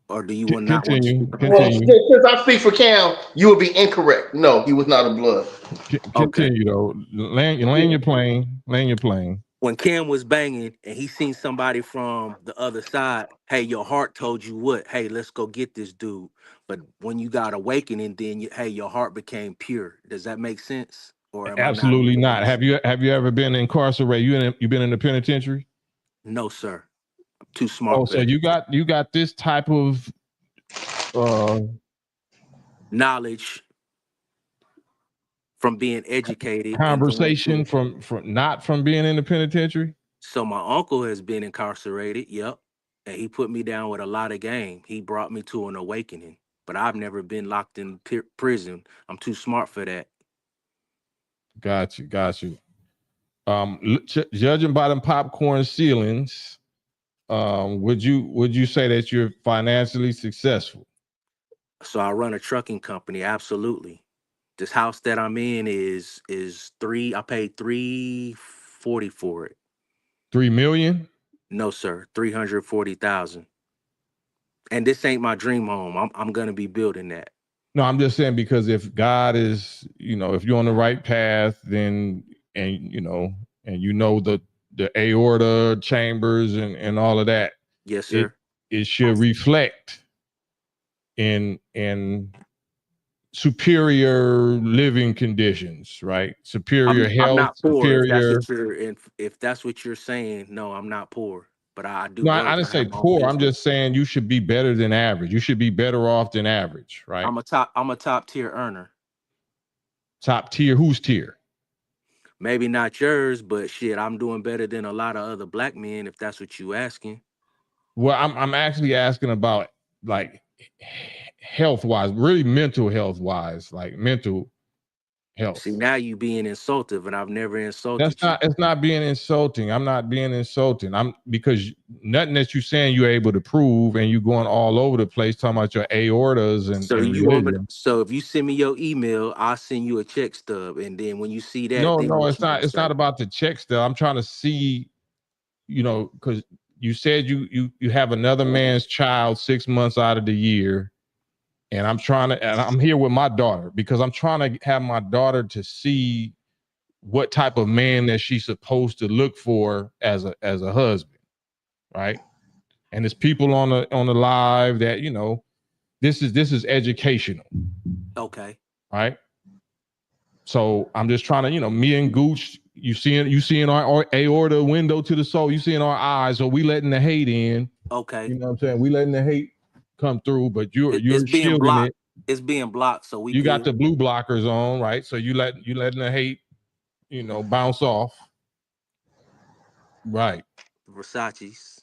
Or do you not want to Continue, speak about Well, that? continue, since I speak for Cam, you would be incorrect. No, he was not a blood. Okay. continue though. Land your plane. Land your plane. When Kim was banging and he seen somebody from the other side, hey, your heart told you what? Hey, let's go get this dude. But when you got awakening, then hey, your heart became pure. Does that make sense? Or am I not Absolutely making not. any sense? Have you ever been incarcerated? You been in the penitentiary? No, sir. I'm too Oh, smart for so that. you got this type of uh Knowledge from being educated and going conversation through. from not from being in the penitentiary? So my uncle has been incarcerated. Yep. And he put me down with a lot of game. He brought me to an awakening. But I've never been locked in prison. I'm too smart for that. Got you. Judging by them popcorn ceilings, would you say that you're financially successful? So I run a trucking company. Absolutely. This house that I'm in is three. I paid 340 for it. 3 million? No, sir, 340,000. And this ain't my dream home. I'm gonna be building that. No, I'm just saying because if God is, if you're on the right path, then and the aorta chambers and all of that, Yes, it sir. it should reflect in superior living conditions, right? Superior I'm health, not poor superior. if that's what you're saying. No, I'm not poor, but I do No, I both. didn't I say have my own poor. I'm business. just saying you should be better than average. You should be better off than average, right? I'm a top tier earner. Top tier. Who's tier? Maybe not yours, but shit, I'm doing better than a lot of other black men if that's what you asking. Well, I'm actually asking about like health wise, really mental health wise, like mental health. See, now you being insultive, and I've never insulted That's not. It's not being insulting. I'm not being insulting. I'm because nothing that you're saying you're able to prove, and you going all over the place talking about your aortas and So you want me? religion. So if you send me your email, I'll send you a check stub, and then when you see that, No, then no, what it's you gonna not. It's say? not about the check still. I'm trying to see, because you said you have another man's child 6 months out of the year, and I'm here with my daughter because I'm trying to have my daughter to see what type of man that she's supposed to look for as a husband, right? And there's people on the live that this is educational, Okay. right? So I'm just trying to, me and Gooch, you seeing our aorta window to the soul, you seeing our eyes, so we letting the hate in. Okay. You know what I'm saying? We letting the hate come through, but It's you're being shielding blocked. it. It's being blocked, so we You got good. the blue blockers on, right? So you letting the hate, bounce off. Right. Versace's.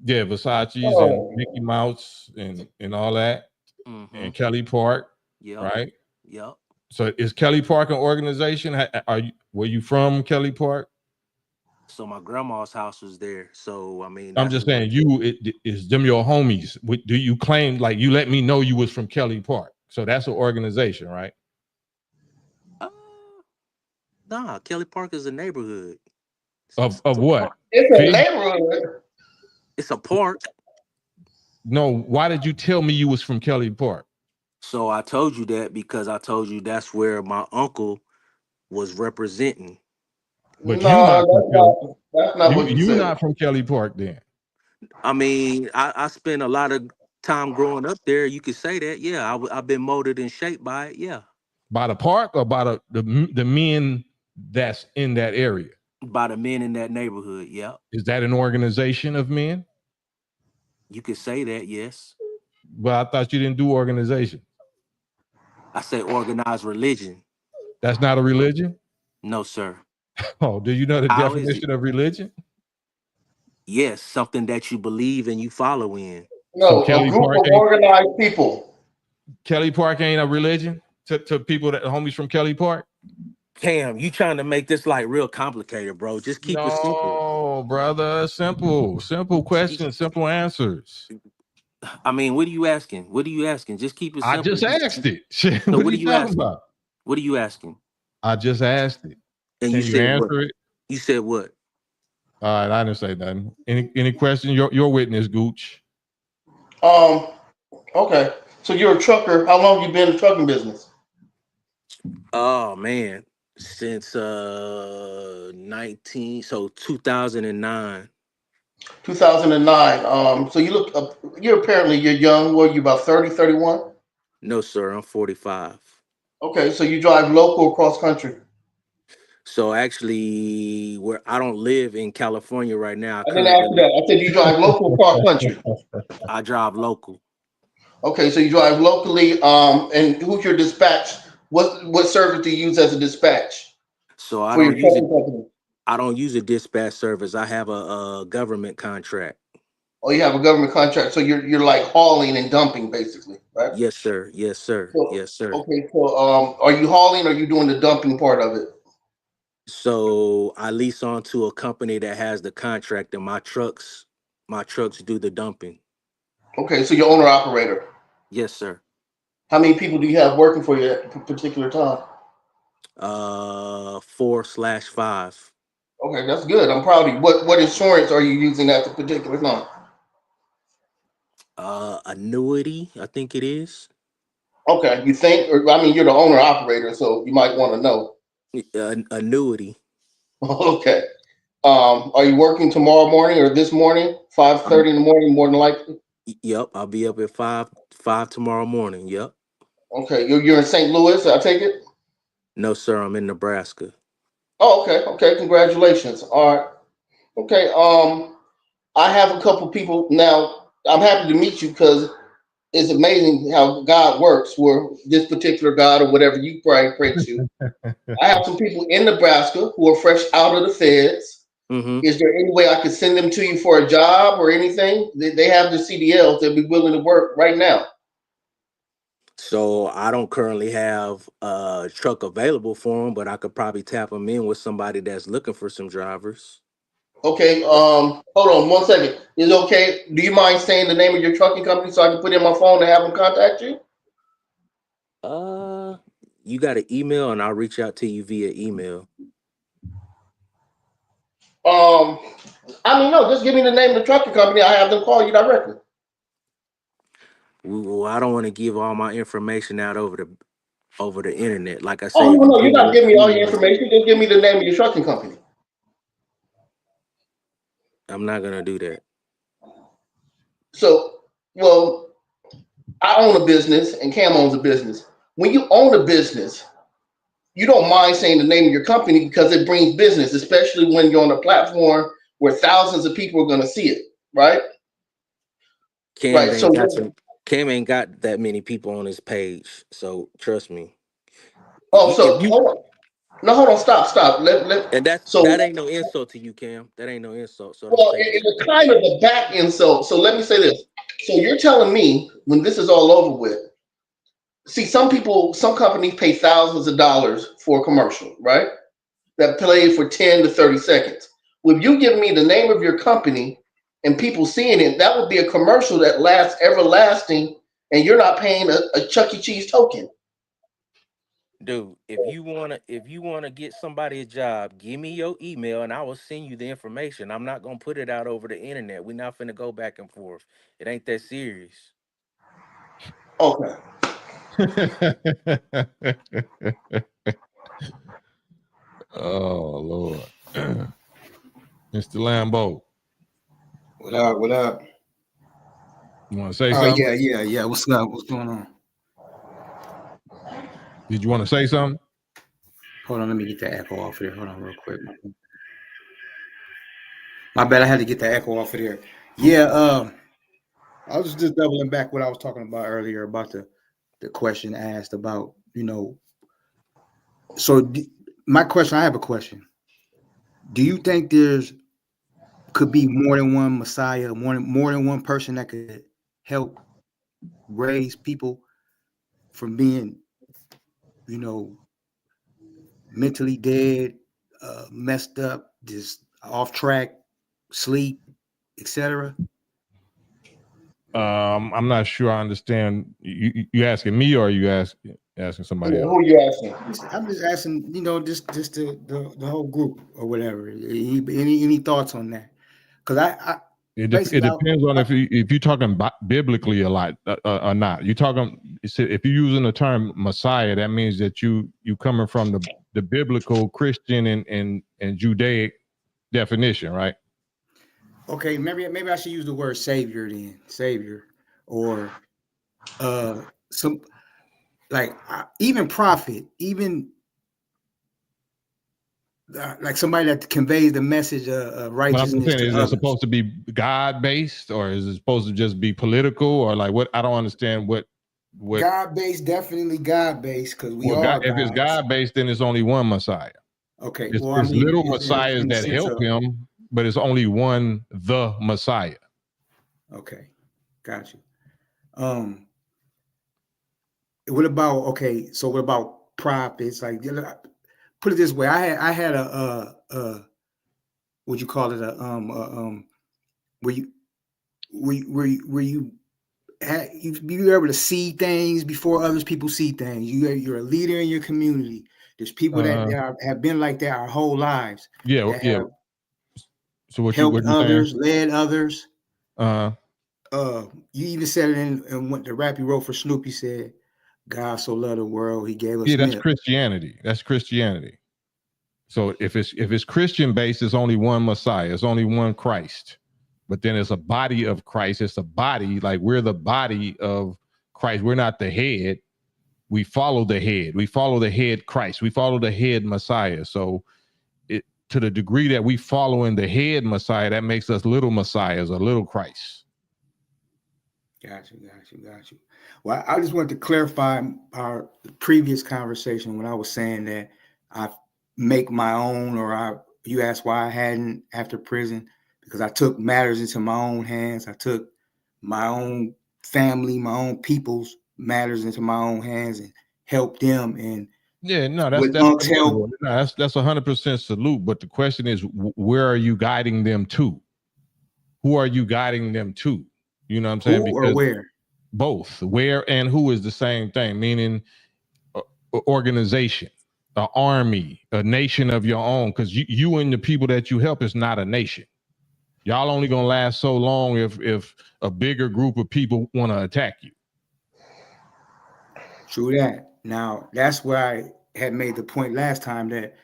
Yeah, Versace's and Oh, Mickey Mouse and all that. Mm-hmm. And Kelly Park, Yep. right? Yep. So is Kelly Park an organization? Were you from Kelly Park? So my grandma's house was there. So I mean, I'm that's just what. saying, is them your homies? Do you claim like you let me know you was from Kelly Park? So that's an organization, right? Nah, Kelly Park is a neighborhood. Of It's a what? park. it's a Fig? neighborhood. It's a park. No. Why did you tell me you was from Kelly Park? So I told you that because I told you that's where my uncle was representing. But you not from Kelly. That's not what you You said. not from Kelly Park then? I mean, I spent a lot of time growing up there. You could say that. Yeah, I've been molded and shaped by it. Yeah. By the park or by the men that's in that area? By the men in that neighborhood. Yeah. Is that an organization of men? You could say that. Yes. Well, I thought you didn't do organization. I say organized religion. That's not a religion? No, sir. Oh, do you know the How is it? definition of religion? Yes, something that you believe and you follow in. So No, a Kelly group Park of ain't organized people. a religion to people that homies from Kelly Park? Cam, you trying to make this like real complicated, bro. Just keep it simple. No, brother. Simple questions, simple answers. I mean, what are you asking? What are you asking? Just keep it I simple. just asked it. Shit, So what are what are you you talking asking? about? What are you asking? I just asked it. And Can you you said what? answer it? You said what? All right, I didn't say nothing. Any question? Your witness, Gooch. Okay. So you're a trucker. How long you been in the trucking business? Oh man, since 2009. 2009. So you look up, you're young. What are you, about 30, 31? No, sir, I'm 45. Okay, so you drive local or cross country? So actually, where I don't live in California right now. I didn't ask you that. I said you drive local or cross country. I drive local. Okay, so you drive locally. And who's your dispatch? What service do you use as a dispatch So I for your don't use trucking it. company? I don't use a dispatch service. I have a government contract. Oh, you have a government contract, so you're like hauling and dumping basically, right? Yes, sir. Yes, sir. So Yes, sir. okay, so are you hauling or are you doing the dumping part of it? So I lease on to a company that has the contract, and my trucks do the dumping. Okay, so you're owner operator. Yes, sir. How many people do you have working for you at a particular time? 4/5. Okay, that's good. I'm proud of you. What insurance are you using at the particular time? Annuity, I think it is. Okay, you think, or I mean, you're the owner operator, so you might want to know. Annuity. Okay. Are you working tomorrow morning or this morning? I'm 5:30 in the morning, more than likely. Yep, I'll be up at 5 tomorrow morning. Yep. Okay, you're in St. Louis, I take it. No, sir, I'm in Nebraska. Oh, okay, okay. Congratulations. All right. Okay. I have a couple people now. I'm happy to meet you because it's amazing how God works. Where this particular God or whatever you pray to. I have some people in Nebraska who are fresh out of the feds. Mm-hmm. Is there any way I could send them to you for a job or anything? They have the CDLs. They'll be willing to work right now. So I don't currently have a truck available for them, but I could probably tap them in with somebody that's looking for some drivers. Okay, hold on 1 second. Is it okay? Do you mind saying the name of your trucking company so I can put it in my phone and have them contact you? You got an email, and I'll reach out to you via email. I mean, no, just give me the name of the trucking company. I have them call you directly. Well, I don't want to give all my information out over the internet. Like I Oh say, if no, you no, you're give me not your giving me all your email, information. Just give me the name of your trucking company. I'm not gonna do that. So, well, I own a business and Cam owns a business. When you own a business, you don't mind saying the name of your company because it brings business, especially when you're on a platform where thousands of people are going to see it, right? Cam Right. ain't So, got some. Cam ain't got that many people on his page, so trust me. oh, If so you hold on. No, hold on. Stop. and that So, ain't no insult to you, Cam. That ain't no insult. So don't well, take it it like was that. kind of a back insult. So let me say this. So you're telling me when this is all over with, see, some companies pay thousands of dollars for a commercial, right? That play for 10 to 30 seconds. If you give me the name of your company and people seeing it, that would be a commercial that lasts everlasting and you're not paying a Chuck E. Cheese token. Dude, if you wanna get somebody a job, give me your email and I will send you the information. I'm not gonna put it out over the internet. We're not finna go back and forth. It ain't that serious. Okay. Oh Lord. Mr. Lambo, What up? What up? you want to say Oh something? yeah. What's up? What's going on? Did you want to say something? Hold on, let me get the echo off of there. Hold on, real quick. My bad. I had to get the echo off of there. Yeah. I was just doubling back what I was talking about earlier about the question asked about So my question, I have a question. Do you think could be more than one Messiah, more than one person that could help raise people from being, mentally dead, messed up, just off track, sleep, etc.? I'm not sure I understand. You asking me or are you asking somebody else? Who are you asking? I'm just asking, just the whole group or whatever. Any thoughts on that? Because I It basically depends on if you're talking biblically a lot or not. You talking if you're using the term Messiah, that means that you coming from the biblical Christian and Judaic definition, right? okay, maybe I should use the word savior then, savior, or some like even prophet, even like somebody that conveys the message of But I'm just righteousness saying, to is it others. supposed to be God based or is it supposed to just be political or like what? I don't understand what. God based, definitely God based, because we Well, God, are if it's gods. God based, then it's only one Messiah. Okay, It's, well, I it's mean, little in messiahs the that sense help of him, but it's only one the Messiah. okay, got you. What about So what about prophets? Like, put it this way, I had what you call it where you're able to see things before others people see things. You're a leader in your community. There's people that have been like that our whole lives. Yeah, That yeah. have So what helped you saying? others, led others. Uh, You even said it in what the rap you wrote for Snoopy said, God so loved the world, he gave us yeah, that's milk. Christianity. That's Christianity. So if it's Christian based, it's only one Messiah. It's only one Christ. But then it's a body of Christ. It's a body, like we're the body of Christ. We're not the head. We follow the head. We follow the head Christ. We follow the head Messiah. So to the degree that we follow in the head Messiah, that makes us little Messiahs or little Christ. Got you. Well, I just wanted to clarify our previous conversation when I was saying that I make my own, or you asked why I hadn't after prison, because I took matters into my own hands. I took my own family, my own people's matters into my own hands and help them. And yeah, no, that's with Unc's help, no, that's 100% salute. But the question is, where are you guiding them to? Who are you guiding them to? You know what I'm saying? who or where? Both where and who is the same thing, meaning organization, an army, a nation of your own, because you and the people that you help is not a nation. Y'all only gonna last so long if a bigger group of people want to attack you. True that. Now, that's where I had made the point last time that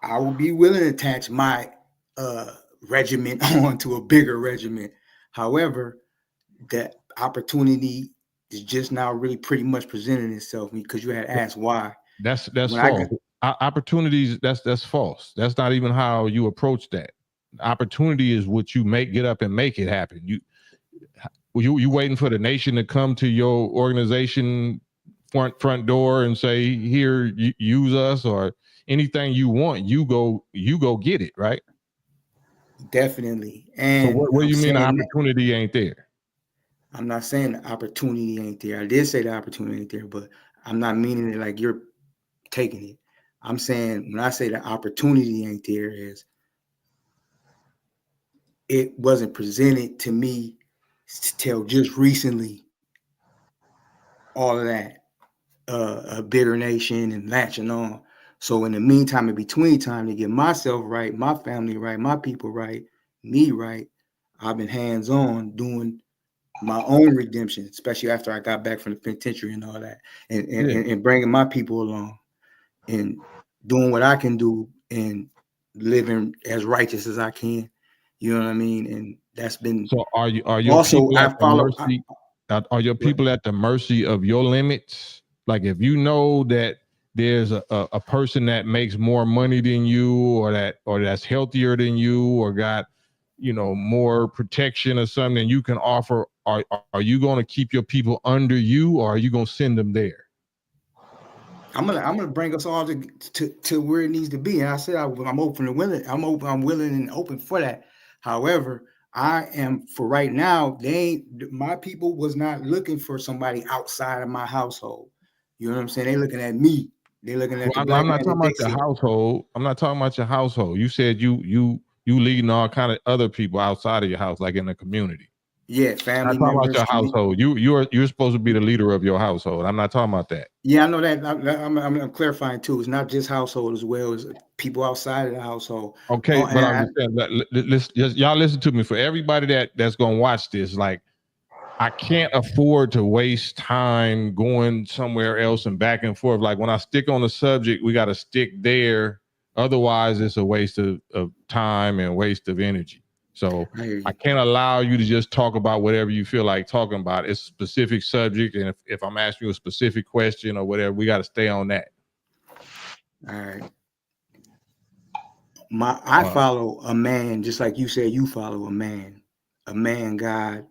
I will be willing to attach my regiment onto a bigger regiment. However, that opportunity is just now really pretty much presenting itself because you had asked why. That's false. Opportunities, that's false. That's not even how you approach that. Opportunity is what you get up and make it happen. You waiting for the nation to come to your organization front door and say, here, use us, or anything you want, you go get it, right? Definitely. And so what do you mean the opportunity ain't there? I'm not saying the opportunity ain't there. I did say the opportunity ain't there, but I'm not meaning it like you're taking it. I'm saying when I say the opportunity ain't there is it wasn't presented to me till just recently. All of that, a bigger nation and latching on. So in the meantime, in between time, to get myself right, my family right, my people right, me right, I've been hands-on doing my own redemption, especially after I got back from the penitentiary and all that, and bringing my people along and doing what I can do and living as righteous as I can. You know what I mean? And that's been. So are your also people I follow. Are your people at the mercy of your limits? Like if you know that there's a person that makes more money than you, or that's healthier than you, or got more protection or something you can offer, are you going to keep your people under you, or are you going to send them there? I'm gonna bring us all to where it needs to be. And I said I'm open and willing. I'm willing and open for that. However, I am for right now. My people was not looking for somebody outside of my household. You know what I'm saying? They looking at me. They looking at the black I'm not man talking about your household. I'm not talking about your household. You said you leading all kind of other people outside of your house, like in the community. Yeah, family I'm not members. talking about your household. You're supposed to be the leader of your household. I'm not talking about that. Yeah, I know that. I'm clarifying too. It's not just household as well as people outside of the household. Okay, but I'm just saying, let's just y'all listen to me. For everybody that's gonna watch this, like, I can't afford to waste time going somewhere else and back and forth. Like when I stick on the subject, we got to stick there. Otherwise, it's a waste of time and waste of energy. So I can't allow you to just talk about whatever you feel like talking about. It's a specific subject. And if I'm asking you a specific question or whatever, we got to stay on that. All right. I follow a man, just like you said, you follow a man God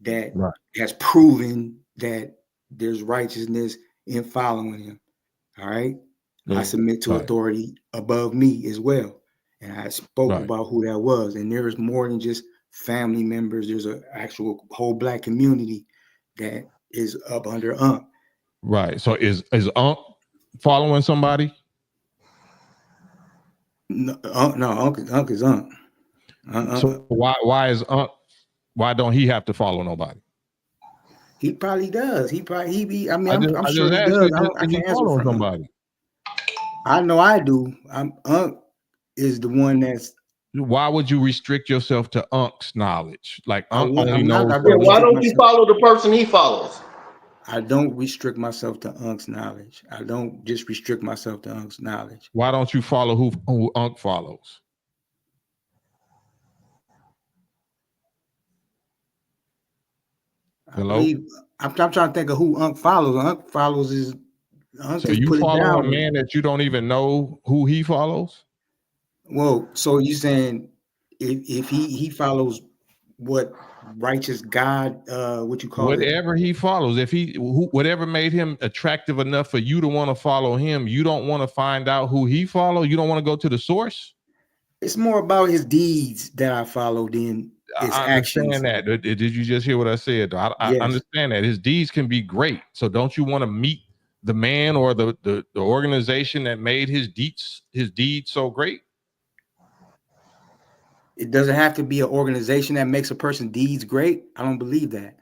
that has proven that there's righteousness in following him. All right. I submit to authority above me as well. And I spoke about who that was. And there is more than just family members. There's an actual whole black community that is up under Unc. Right. So is Unc following somebody? No, Unc is Unc. So why is Unc? Why don't he have to follow nobody? He probably does. I'm sure he does. I can't answer for somebody. I know I do. Unc is the one that's. Why would you restrict yourself to Unc's knowledge? Like Unc only knows. Why don't you follow the person he follows? I don't restrict myself to Unc's knowledge. I don't just restrict myself to Unc's knowledge. Why don't you follow who Unc follows? Hello? I'm trying to think of who Unc follows. Unc follows is Unc. So you follow a man that you don't even know who he follows? Well, so you saying if he follows what righteous God, what you call whatever he follows, whatever made him attractive enough for you to want to follow him, you don't want to find out who he follows? You don't want to go to the source? It's more about his deeds that I follow than I actions. understand that. Did you just hear what I said? Though? I Yes. understand that his deeds can be great. So don't you want to meet the man or the organization that made his deeds so great? It doesn't have to be an organization that makes a person deeds great. I don't believe that.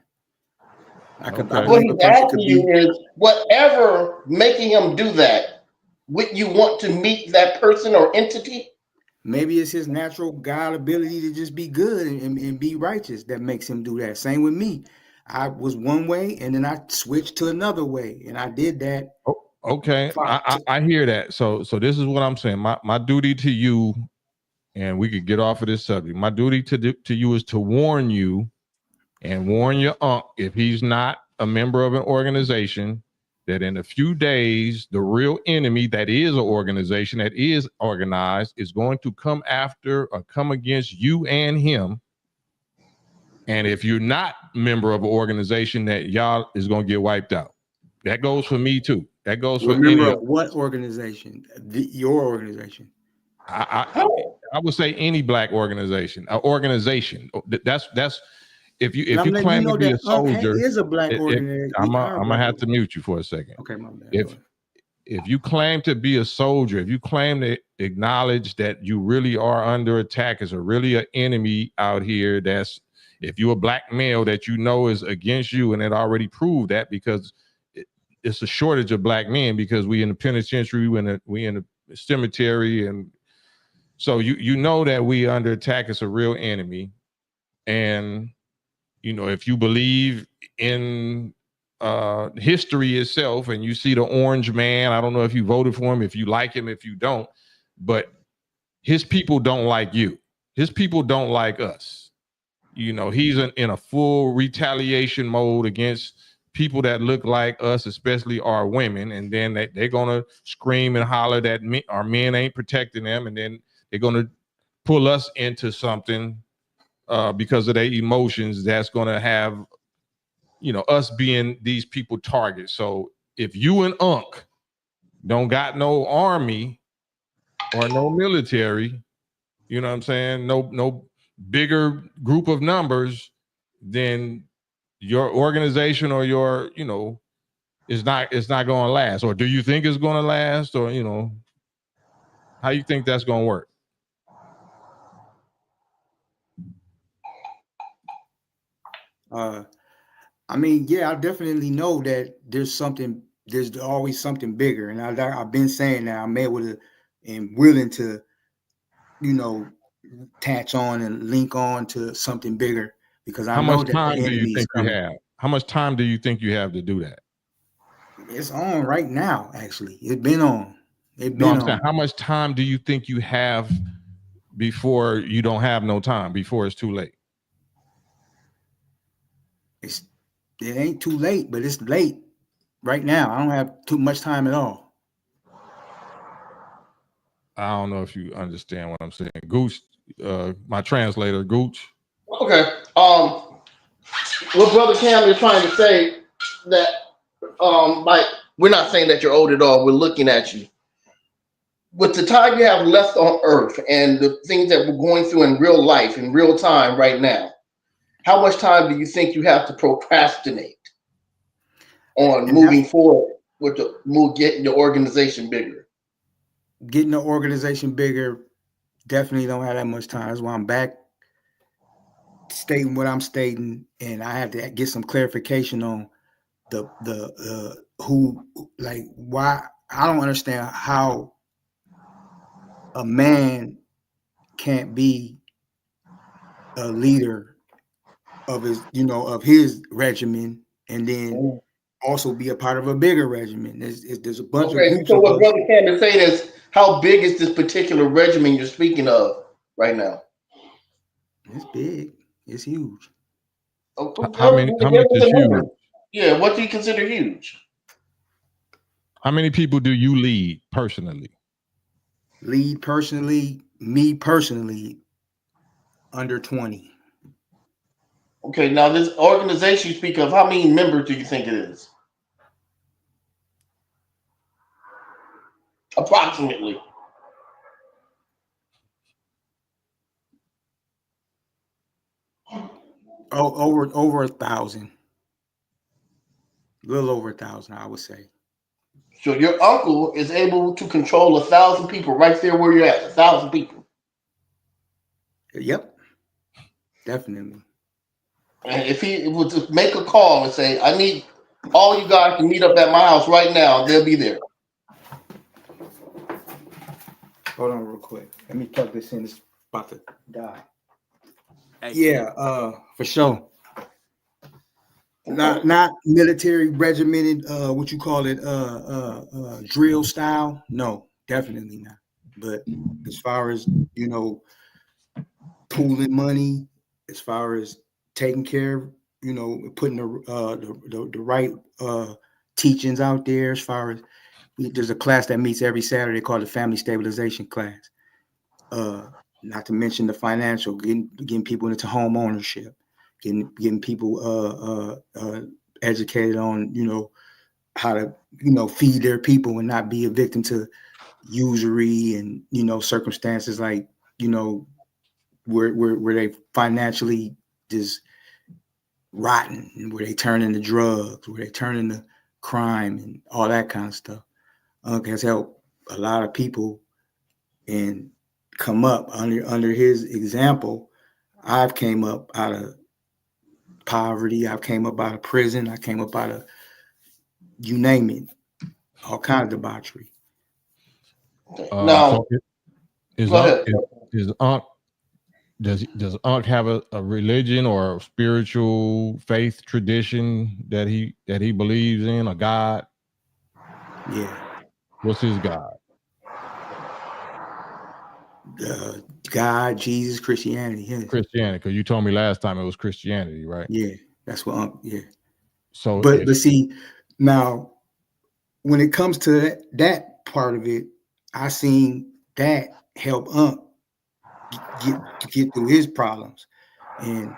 I Okay. believe What a he's person could asking you be. is whatever making him do that, would you want to meet that person or entity? Maybe it's his natural God ability to just be good and be righteous that makes him do that. Same with me. I was one way and then I switched to another way, and I did that. Oh, okay. I hear that. So this is what I'm saying. My duty to you, and we could get off of this subject. My duty to you is to warn you and warn your uncle, if he's not a member of an organization, that in a few days, the real enemy that is an organization that is organized is going to come after or come against you and him. And if you're not a member of an organization, that y'all is going to get wiped out. That goes for me too. That goes for any of what organization? Your organization. I would say any black organization. That's if you I'm letting claim to be a soldier, is a black organization. I'm gonna have to mute you for a second. Okay, my bad. If you claim to be a soldier, if you claim to acknowledge that you really are under attack, is a really an enemy out here, that's, if you're a black male that you know is against you, and it already proved that because it's a shortage of black men because we in the penitentiary, we in the cemetery, and so you know that we under attack is a real enemy. And if you believe in history itself and you see the orange man, I don't know if you voted for him, if you like him, if you don't, but his people don't like you. His people don't like us. He's in a full retaliation mode against people that look like us, especially our women. And then they're going to scream and holler that our men ain't protecting them. And then they're going to pull us into something because of their emotions that's going to have us being these people targets. So if you and Unc don't got no army or no military, you know what I'm saying, no bigger group of numbers, then your organization or your it's not going to last. Or do you think it's going to last? Or how you think that's going to work? I mean, yeah, I definitely know that there's always something bigger. And I've been saying that I'm able to and willing to, attach on and link on to something bigger because I know that the enemy is coming. How much time do you think you have to do that? It's on right now, actually. It's been on. Saying, how much time do you think you have before you don't have no time, before it's too late? It ain't too late, but it's late right now. I don't have too much time at all. I don't know if you understand what I'm saying. Gooch, my translator, Gooch. Okay. What Brother Cam is trying to say that like, we're not saying that you're old at all. We're looking at you. With the time you have left on earth and the things that we're going through in real life, in real time right now, how much time do you think you have to procrastinate on moving forward with getting your organization bigger? Getting the organization bigger, definitely don't have that much time. That's why I'm back stating what I'm stating, and I have to get some clarification on the who, like, why. I don't understand how a man can't be a leader of his regimen and then also be a part of a bigger regimen. There's a bunch of groups. So of what us. Brother Cam is saying is, how big is this particular regimen you're speaking of right now? It's big. It's huge. How much is huge? Yeah, what do you consider huge? How many people do you lead personally? Me personally, under 20. Okay, now this organization you speak of, how many members do you think it is? Approximately. over 1,000. A little over 1,000, I would say. So your uncle is able to control 1,000 people right there where you're at. 1,000 people. Yep, definitely. And if he would just make a call and say, "I need all you guys to meet up at my house right now," they'll be there. Hold on real quick. Let me plug this in. It's about to die. Hey, Yeah, for sure. Not military regimented, what you call it, drill style. No, definitely not. But as far as, pooling money, as far as taking care of, putting the right teachings out there, as far as there's a class that meets every Saturday called the Family Stabilization class. Not to mention the financial, getting people into home ownership, getting people educated on, how to, feed their people and not be a victim to usury and, circumstances like, where they financially just rotten and where they turn into drugs, where they turn into crime and all that kind of stuff. Has helped a lot of people and come up under his example. I've came up out of poverty. I came up out of prison. I came up out of, you name it, all kinds of debauchery. Now, So is go Unc ahead. is Unc does Unc have a religion or a spiritual faith tradition that he believes in, a God? Yeah. What's his God? God, Jesus, Christianity. Yes. Christianity, because you told me last time it was Christianity, right? Yeah, that's what Unc. Yeah. So, But see, now when it comes to that part of it, I seen that help Unc get through his problems, and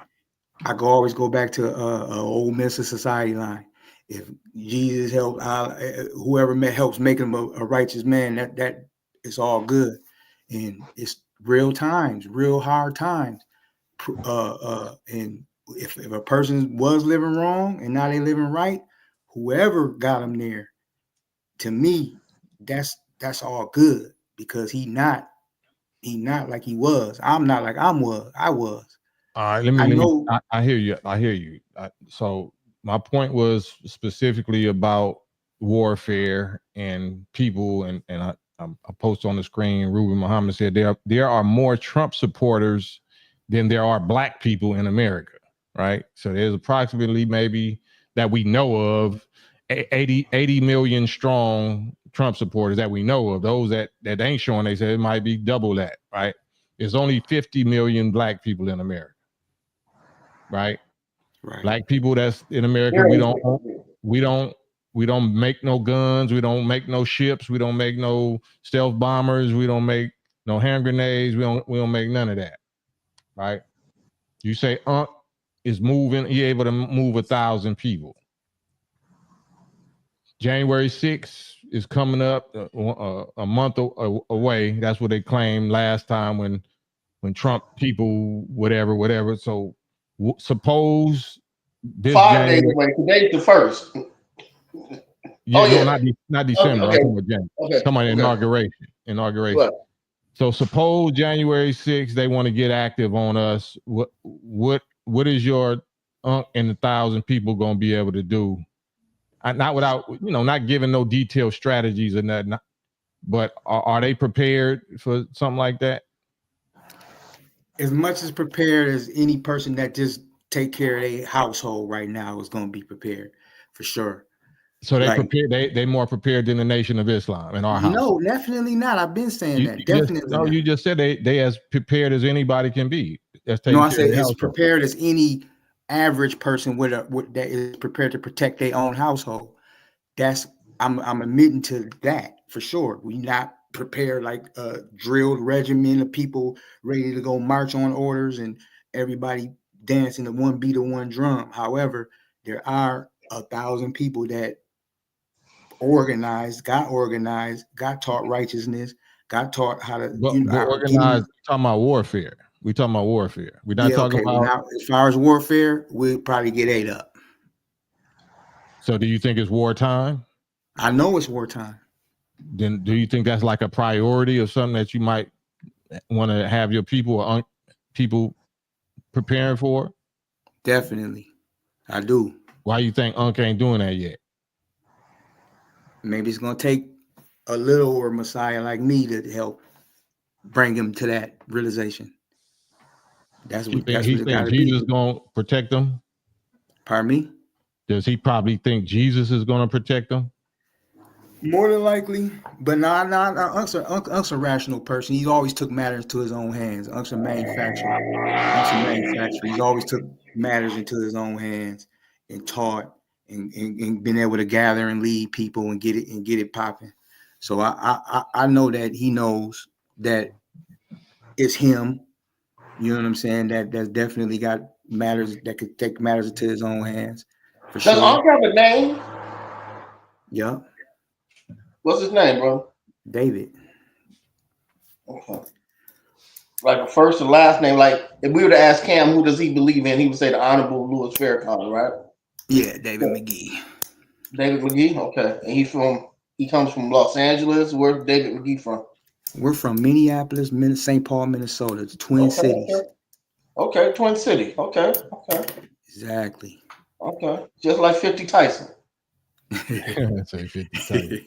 I always go back to a old Minister Society line. If Jesus helped whoever helps make him a righteous man, that is all good, and it's real times, real hard times, and if a person was living wrong and now they living right, whoever got them there, to me, that's all good, because he not like he was. I'm not like I was. all right, I know. I hear you. So my point was specifically about warfare and people, and I post on the screen. Ruben Muhammad said there are more Trump supporters than there are black people in America, right? So there's approximately, maybe that we know of, 80 million strong Trump supporters that we know of. Those that ain't showing, they said it might be double that, right? There's only 50 million black people in America. Right? Black people that's in America, we don't make no guns, we don't make no ships, we don't make no stealth bombers, we don't make no hand grenades, we don't make none of that. Right? You say Unc is moving, he able to move 1,000 people. January 6th is coming up, a month away. That's what they claimed last time when Trump people, whatever. So suppose this 5 days January. away. Today's the 1st. Yeah, no, not December. Okay. I'm talking about January. Okay. Talking about inauguration. Right. So suppose January 6th they want to get active on us. What is your Unc and 1,000 people gonna be able to do? Not without, not giving no detailed strategies or nothing. But are they prepared for something like that? As much as prepared as any person that just take care of their household right now is going to be prepared, for sure. So they prepared. They more prepared than the Nation of Islam in our house. No, definitely not. I've been saying that. Definitely not. You just said they as prepared as anybody can be. No, I said as prepared as any average person that is prepared to protect their own household. I'm admitting to that for sure. We not prepared like a drilled regiment of people ready to go march on orders and everybody dancing to one beat of one drum. However, there are 1,000 people that got taught righteousness, got taught how to. But organized, talking about warfare. We talking about warfare. We're not talking about. Now, as far as warfare, we'll probably get ate up. So, do you think it's wartime? I know it's wartime. Then, do you think that's like a priority or something that you might want to have your people preparing for? Definitely, I do. Why you think Unc ain't doing that yet? Maybe it's gonna take a little or Messiah like me to help bring him to that realization. That's what He think Jesus is gonna protect them. Pardon me? Does he probably think Jesus is gonna protect them? More than likely, but Unc's a rational person. He always took matters into his own hands. Unc's a manufacturer. He's always took matters into his own hands and taught and been able to gather and lead people and get it popping. So I know that he knows that it's him. You know what I'm saying? That's definitely got matters that could take matters into his own hands. For sure. Does Unc have a name? Yeah. What's his name, bro? David. Okay. Like a first and last name. Like if we were to ask Cam who does he believe in, he would say the Honorable Louis Farrakhan, right? Yeah, David McGee. David McGee, okay. And he comes from Los Angeles. Where's David McGee from? We're from Minneapolis, St. Paul, Minnesota, the Twin Cities. Okay, Twin City. Okay. Exactly. Okay. Just like 50 Tyson. Say 50 Tyson.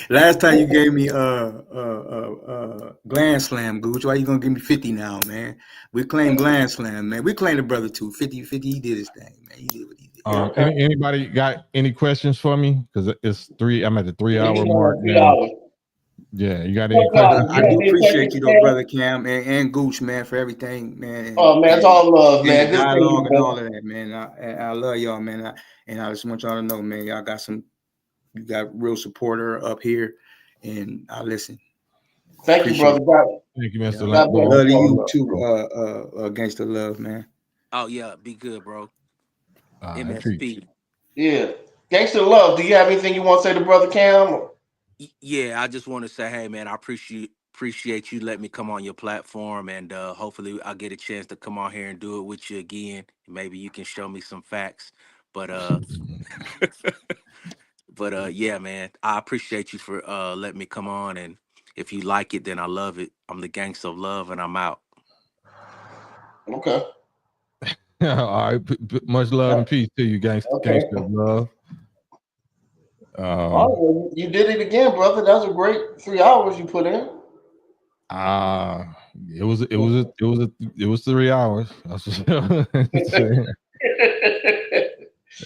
Last time you gave me Grand Slam, Gooch. Why you gonna give me 50 now, man? We claim Grand Slam, man. We claim the brother too. 50, he did his thing, man. He did what he did. Anybody got any questions for me? Because it's 3. I'm at the 3-hour mark now. Yeah, you got any questions? I do appreciate you, though, brother Cam and Gooch, man, for everything, man. Oh man, it's all love, man. Dialogue and all of that, man. I love y'all, man. And I just want y'all to know, man, y'all got you got real supporter up here, and I listen. Thank you, brother. Thank you, Mr. Love to you too, Gangster Love, man. Oh yeah, be good, bro. MSP. Yeah, Gangster Love. Do you have anything you want to say to brother Cam? Yeah, I just want to say, hey man, I appreciate you letting me come on your platform, and hopefully I'll get a chance to come on here and do it with you again. Maybe you can show me some facts, but yeah, man, I appreciate you for letting me come on, and if you like it, then I love it. I'm the Gangster of Love, and I'm out. Okay. All right. Much love and peace to you, Gangster of Love. You did it again, brother. That was a great 3 hours you put in. It was 3 hours. That's what I'm saying.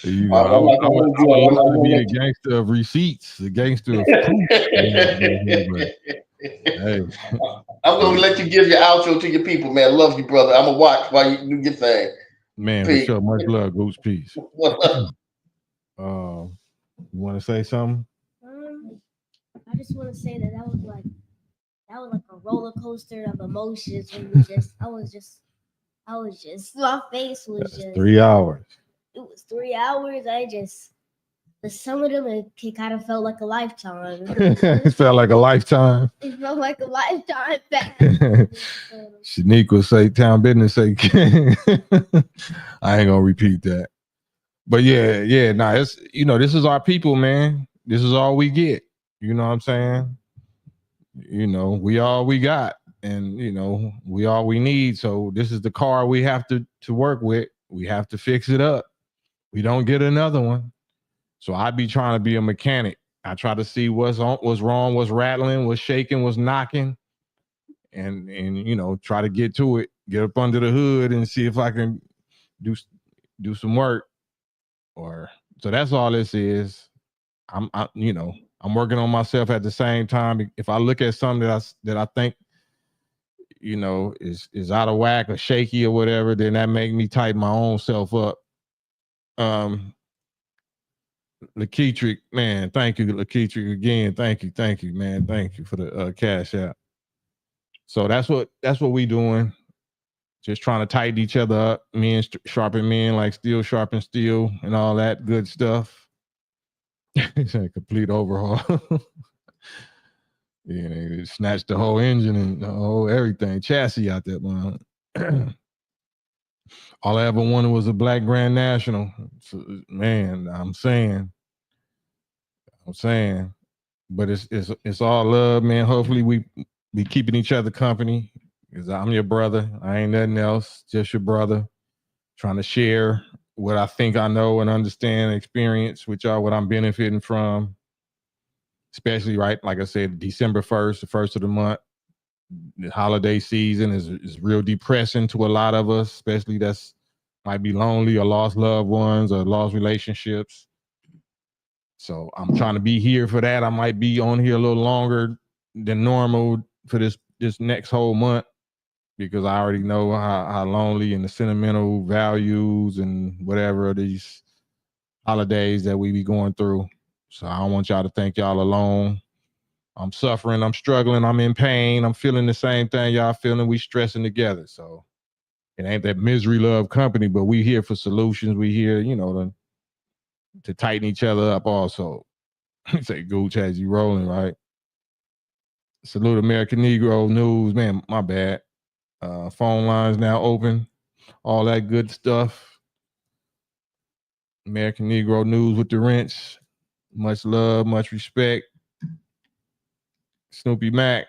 You know, I would love to be the gangster of receipts, the gangster of proof. Hey. I'm gonna let you give your outro to your people, man. Love you, brother. I'm gonna watch while you do your thing. Man, for sure. Much love, Goose. Peace. You want to say something? I just want to say that was like a roller coaster of emotions. I was just my face was just 3 hours. It was 3 hours. Some of them it kind of felt like a lifetime. It felt like a lifetime. It felt like a lifetime back. Shaniqua say town business say I ain't gonna repeat that. But yeah, it's this is our people, man. This is all we get. You know what I'm saying? We all we got, and we all we need. So this is the car we have to work with. We have to fix it up. We don't get another one. So I be trying to be a mechanic. I try to see what's wrong, what's rattling, what's shaking, what's knocking, and try to get to it, get up under the hood, and see if I can do some work. So that's all this is. I'm working on myself at the same time. If I look at something that I think is out of whack or shaky or whatever, then that make me tighten my own self up. Laketrick, man, thank you, Laketrick, again. Thank you, man. Thank you for the cash out. So that's what we doing. Just trying to tighten each other up. Men sharpen men like steel sharpen steel and all that good stuff. It's a complete overhaul. Yeah, they snatched the whole engine and the whole everything, chassis out there, man. All I ever wanted was a black Grand National. So, man, I'm saying, but it's all love, man. Hopefully we be keeping each other company. Because I'm your brother. I ain't nothing else. Just your brother. Trying to share what I think I know and understand and experience with y'all, what I'm benefiting from. Especially, right, like I said, December 1st, the first of the month. The holiday season is real depressing to a lot of us, especially that's might be lonely or lost loved ones or lost relationships. So I'm trying to be here for that. I might be on here a little longer than normal for this next whole month because I already know how lonely and the sentimental values and whatever these holidays that we be going through. So I don't want y'all to think y'all alone. I'm suffering, I'm struggling, I'm in pain, I'm feeling the same thing y'all feeling. We stressing together. So it ain't that misery love company, but we here for solutions. We here, to tighten each other up also. Say Gooch has you rolling, right? Salute American Negro News. Man, my bad. Phone lines now open. All that good stuff. American Negro News with the wrench. Much love, much respect. Snoopy Mac.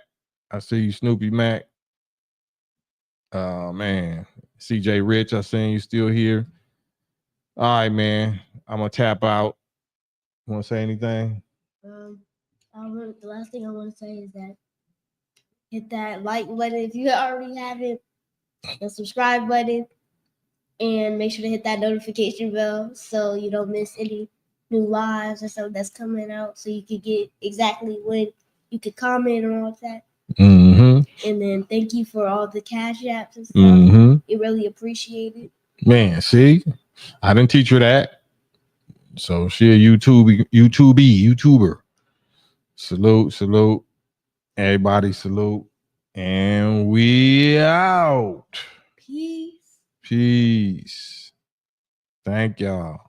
I see you, Snoopy Mac. Man. CJ Rich, I seen you still here. All right, man. I'm gonna tap out. You wanna say anything? The last thing I want to say is that hit that like button if you already have it, the subscribe button, and make sure to hit that notification bell so you don't miss any new lives or something that's coming out, so you can get exactly when you could comment and all of that. Mm-hmm. And then thank you for all the cash apps and stuff. Mm-hmm. You really appreciate it. Man, see, I didn't teach her that. So she a YouTuber. Salute. Everybody salute. And we out. Peace. Peace. Thank y'all.